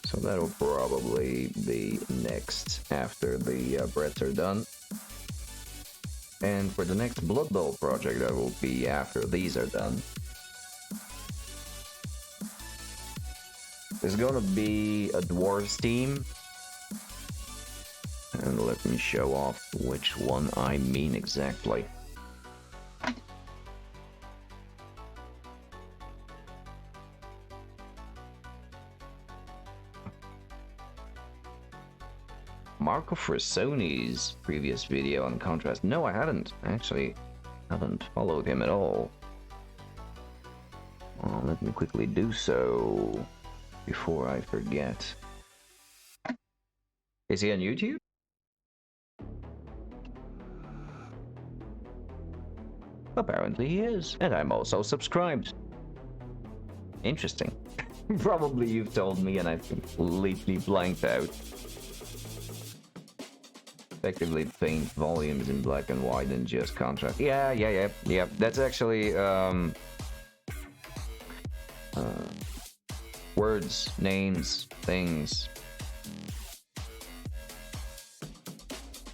So that'll probably be next after the Bretts are done. And for the next Blood Bowl project, that will be after these are done. There's gonna be a Dwarves team. And let me show off which one I mean exactly. Marco Frassoni's previous video on contrast. No, I hadn't. I actually haven't followed him at all. Well, let me quickly do so before I forget. Is he on YouTube? Apparently he is. And I'm also subscribed. Interesting. Probably you've told me and I've completely blanked out. Effectively paint volumes in black and white and just contrast. Yeah. That's actually words, names, things.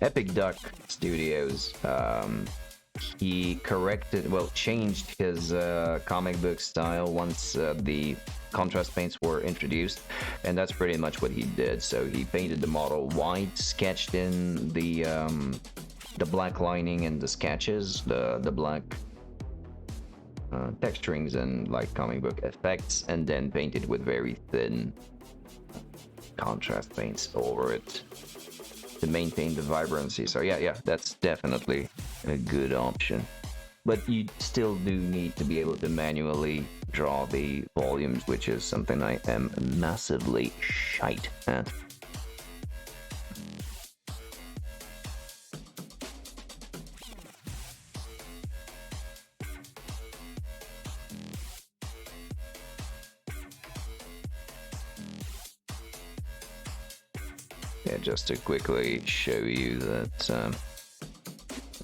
Epic Duck Studios. He changed his comic book style once the contrast paints were introduced, and that's pretty much what he did. So he painted the model white, sketched in the black lining and the sketches, the black texturings and like comic book effects, and then painted with very thin contrast paints over it to maintain the vibrancy. So yeah, that's definitely a good option. But you still do need to be able to manually draw the volumes, which is something I am massively shite at. Yeah, just to quickly show you that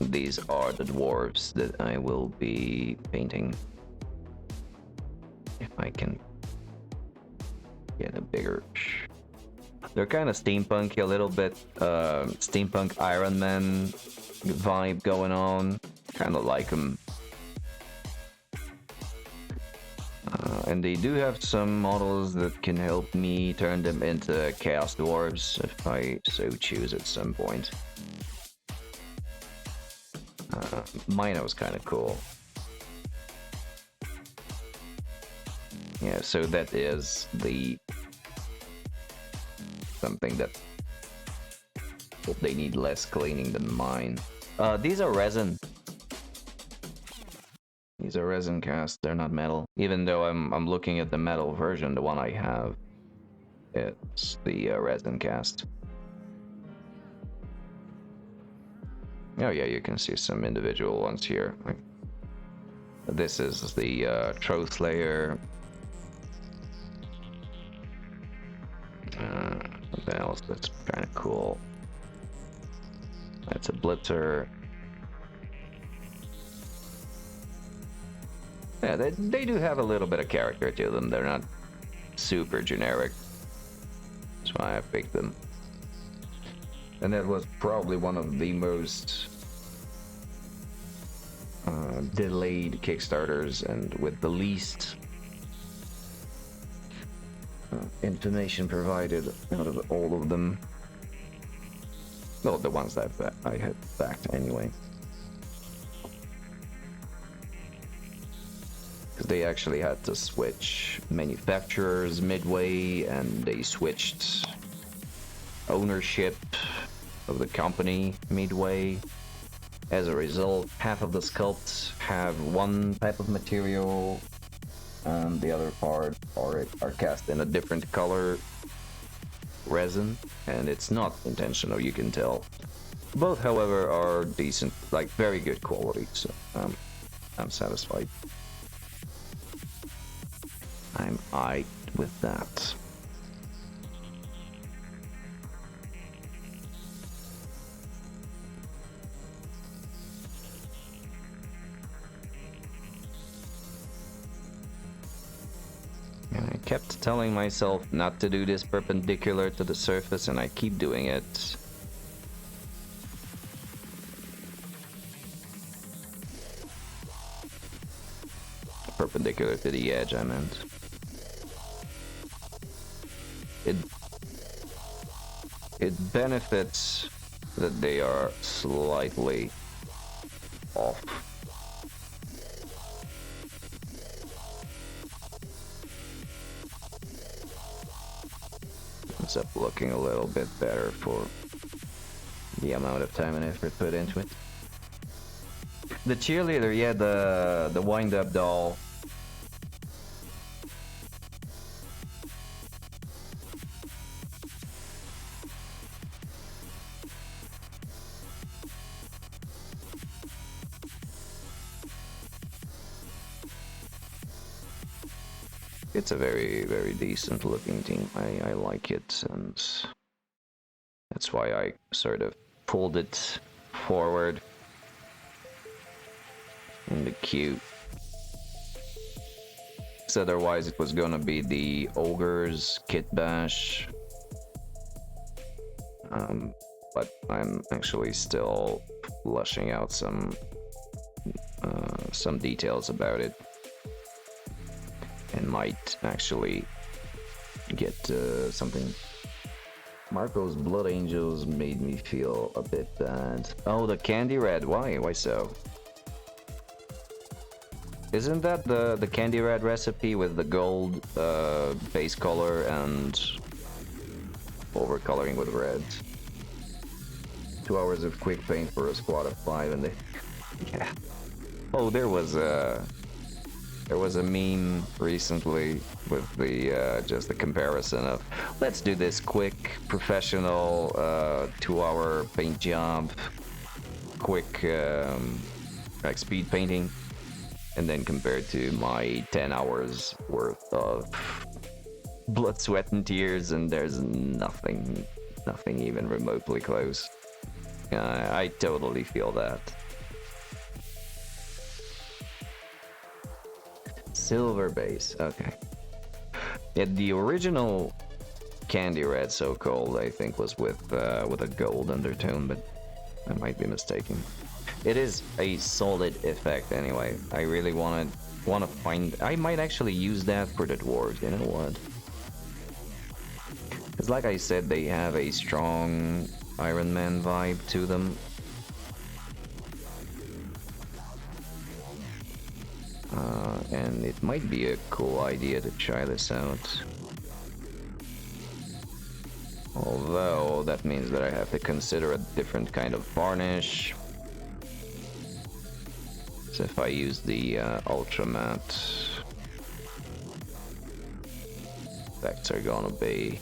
these are the dwarves that I will be painting. If I can get a bigger... They're kind of steampunky, a little bit steampunk Iron Man vibe going on. Kind of like them. And they do have some models that can help me turn them into Chaos Dwarves if I so choose at some point. Mine was kind of cool. Yeah, so that is the something that they need less cleaning than mine. These are resin. These are resin cast, they're not metal. Even though I'm looking at the metal version, the one I have, it's the resin cast. Oh yeah, you can see some individual ones here. This is the Troll Slayer. Something else that's kind of cool. That's a Blitzer. Yeah, they do have a little bit of character to them. They're not super generic. That's why I picked them. And that was probably one of the most delayed Kickstarters, and with the least information provided out of all of them. Well, the ones that I had backed anyway. Because they actually had to switch manufacturers midway, and they switched ownership of the company midway. As a result, half of the sculpts have one type of material, and the other part are cast in a different color resin, and it's not intentional, you can tell. Both, however, are decent, like very good quality, so I'm satisfied. I'm aight with that. And I kept telling myself not to do this perpendicular to the surface, and I keep doing it. Perpendicular to the edge, I meant. It benefits that they are slightly off. Ends up looking a little bit better for the amount of time and effort put into it. The cheerleader, yeah, the wind-up doll. It's a very, very decent looking thing. I like it, and that's why I sort of pulled it forward in the queue. So otherwise it was gonna be the Ogre's Kit Bash. But I'm actually still fleshing out some details about it. And and might actually get something. Marco's Blood Angels made me feel a bit bad. Oh, the candy red. Why? Why so? Isn't that the candy red recipe with the gold base color and overcoloring with red? 2 hours of quick paint for a squad of 5 and they... Yeah. Oh, there was a meme recently with the just the comparison of let's do this quick professional 2-hour paint job, quick like speed painting, and then compared to my 10 hours worth of blood, sweat, and tears, and there's nothing even remotely close. I totally feel that. Silver base, okay. Yeah, the original candy red, so-called, I think was with a gold undertone, but I might be mistaken. It is a solid effect anyway. I really want to find... I might actually use that for the dwarves, you know what? Because like I said, they have a strong Iron Man vibe to them. And it might be a cool idea to try this out. Although, that means that I have to consider a different kind of varnish. So if I use the Ultra Matte, effects are gonna be...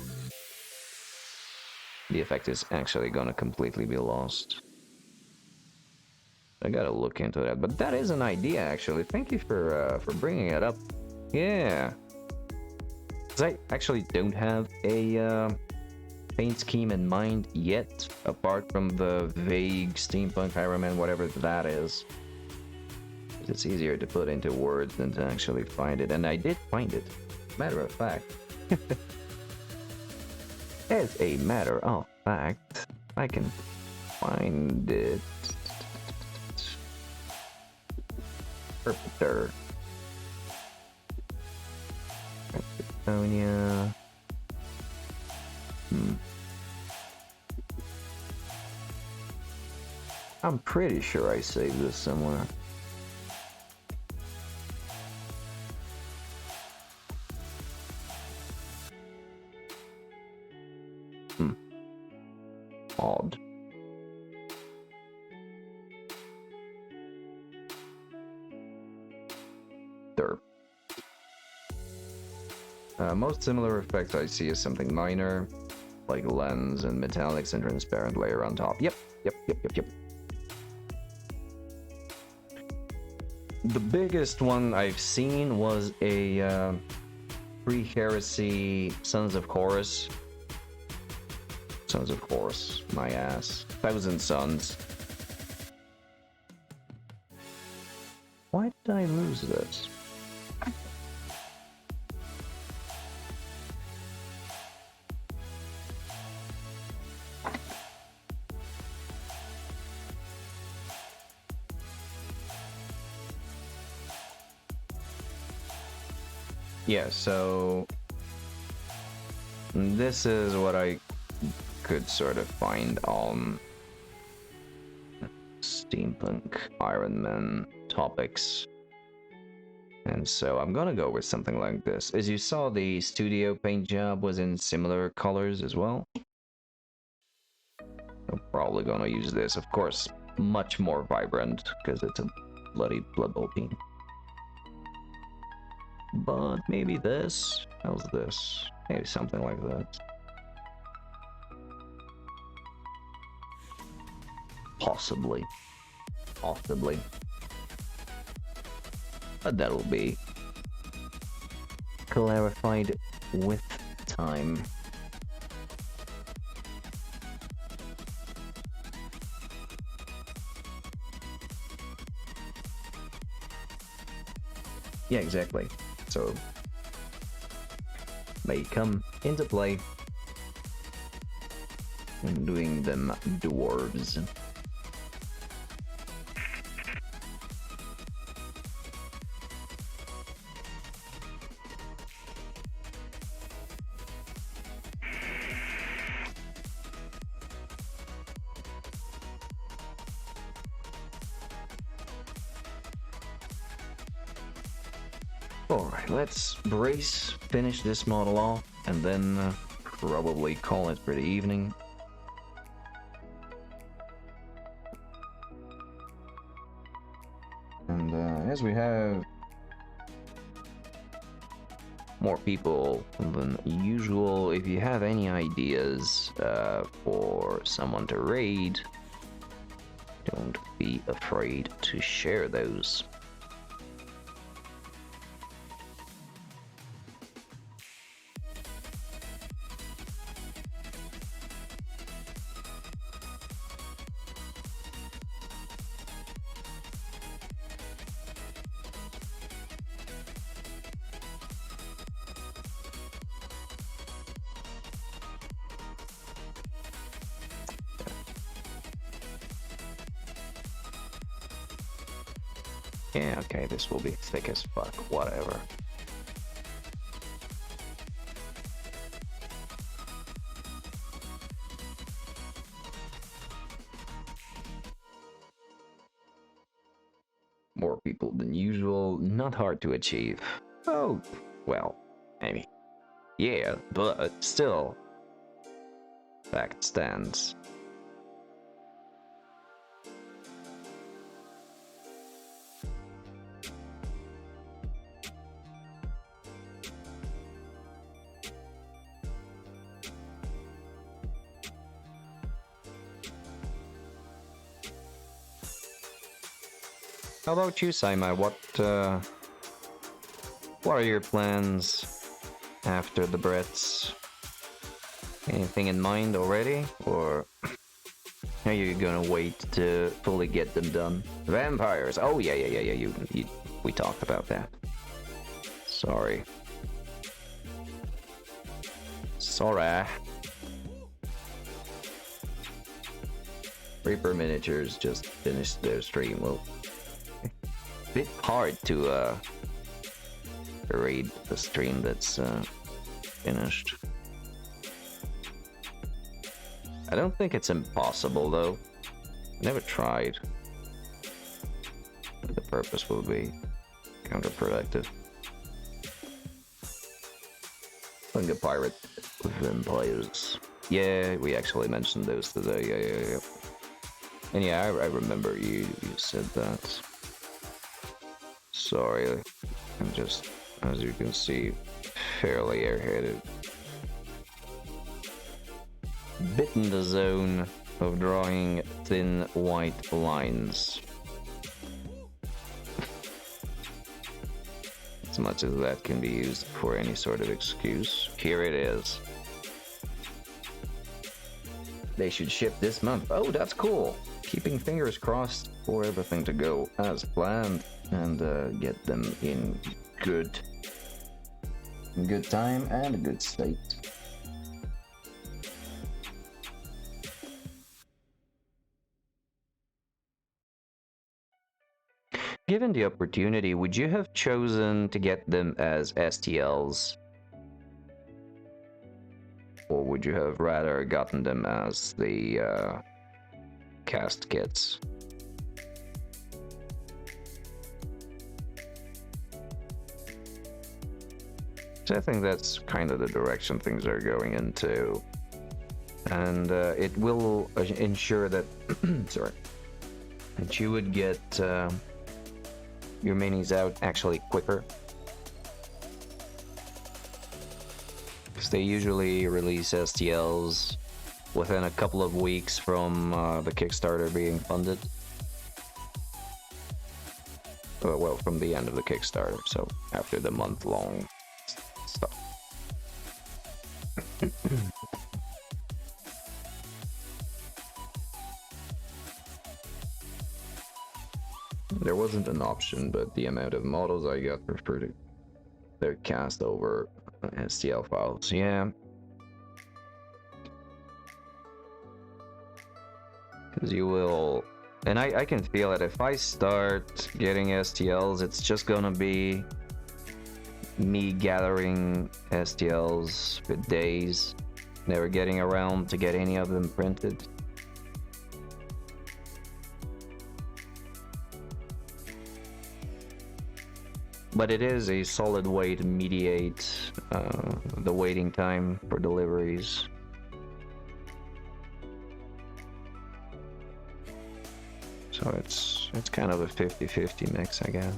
The effect is actually gonna completely be lost. I gotta look into that, but that is an idea actually. Thank you for bringing it up. Yeah, because I actually don't have a paint scheme in mind yet, apart from the vague steampunk Iron Man, whatever that is. It's easier to put into words than to actually find it, and I did find it. Matter of fact, as a matter of fact, I can find it. Perpeter. Estonia. I'm pretty sure I saved this somewhere. Odd. Derp. Most similar effects I see is something minor, like lens and metallics and transparent layer on top. Yep. The biggest one I've seen was a pre-heresy Sons of Horus. Sons of Horus, my ass. 1,000 Suns. Why did I lose this? Yeah, so this is what I could sort of find on steampunk Iron Man topics. And so I'm gonna go with something like this. As you saw, the studio paint job was in similar colors as well. I'm probably gonna use this, of course, much more vibrant, because it's a bloody Blood Bowl team. But maybe this? How's this? Maybe something like that. Possibly. Possibly. But that'll be clarified with time. Yeah, exactly. So, may come into play when doing them dwarves. Alright, let's finish this model off, and then probably call it for the evening. And as we have more people than usual, if you have any ideas for someone to raid, don't be afraid to share those. Yeah, okay, this will be thick as fuck, whatever. More people than usual, not hard to achieve. Oh, well, maybe. Yeah, but still. Fact stands. How about you, Saima? What are your plans after the Bretts? Anything in mind already, or are you gonna wait to fully get them done? Vampires. Oh yeah. We talked about that. Sorry. Reaper Miniatures just finished their stream. Well, bit hard to raid the stream that's finished. I don't think it's impossible though. I never tried. But the purpose will be counterproductive. Hunger Pirate Vampires. Yeah, we actually mentioned those today. Yeah. And yeah, I remember you said that. Sorry, I'm just, as you can see, fairly airheaded. Bit in the zone of drawing thin white lines. As much as that can be used for any sort of excuse, here it is. They should ship this month. Oh, that's cool. Keeping fingers crossed for everything to go as planned and get them in good time and a good state. Given the opportunity, would you have chosen to get them as STLs? Or would you have rather gotten them as the cast kits? So I think that's kind of the direction things are going into. And it will ensure that, sorry, that you would get your minis out actually quicker. Because they usually release STLs within a couple of weeks from the Kickstarter being funded. Well, from the end of the Kickstarter, so after the month-long stuff. There wasn't an option, but the amount of models I got for their cast over STL files, yeah. Because you will, and I can feel it. If I start getting STLs, it's just gonna be me gathering STLs for days, never getting around to get any of them printed. But it is a solid way to mediate the waiting time for deliveries. So it's kind of a 50-50 mix, I guess.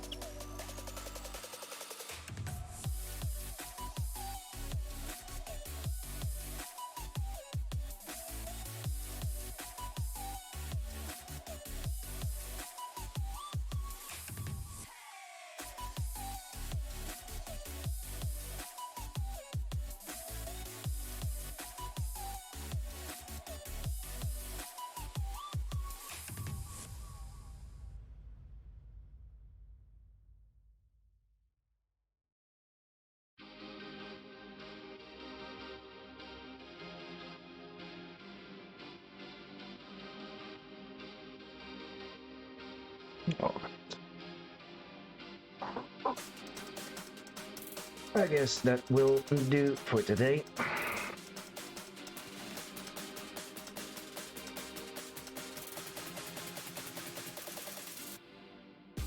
All right. I guess that will do for today.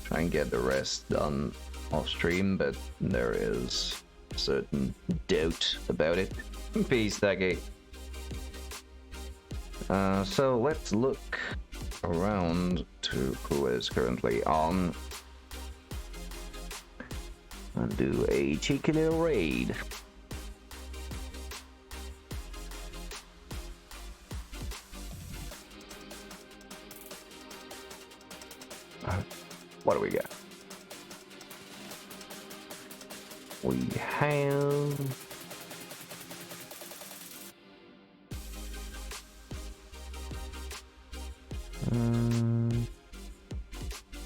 Try and get the rest done off stream, but there is certain doubt about it. Peace, Taki. So let's look around to who is currently on and do a cheeky little raid. What do we got? We have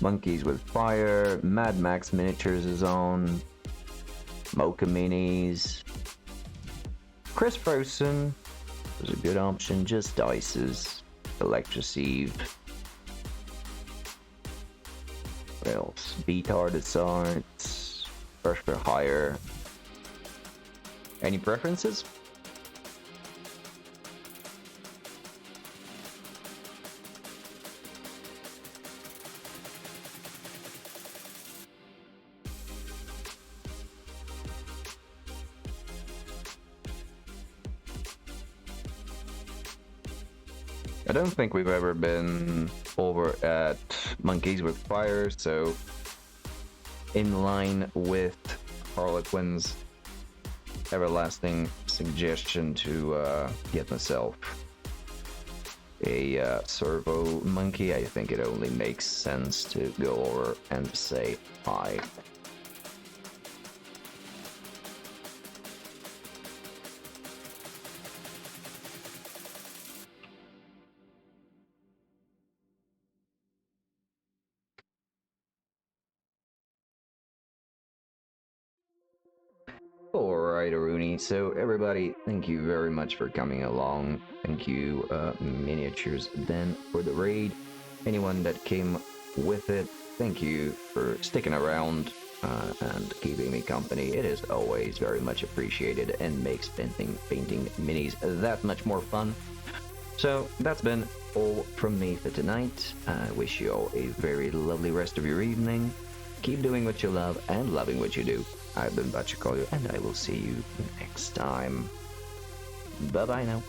Monkeys with Fire, Mad Max Miniatures is on, Mocha Minis, Chris Frozen was a good option, Just Dices, Electroceive. What else? Beat Arts, Brush for Hire. Any preferences? I don't think we've ever been over at Monkeys with Fire, so in line with Harlequin's everlasting suggestion to get myself a servo monkey, I think it only makes sense to go over and say hi. Alright, Aruni, so everybody, thank you very much for coming along. Thank you, Miniatures, then, for the raid. Anyone that came with it, thank you for sticking around and keeping me company. It is always very much appreciated and makes painting minis that much more fun. So, that's been all from me for tonight. I wish you all a very lovely rest of your evening. Keep doing what you love and loving what you do. I've been Bachikoyu, and I will see you next time. Bye-bye now.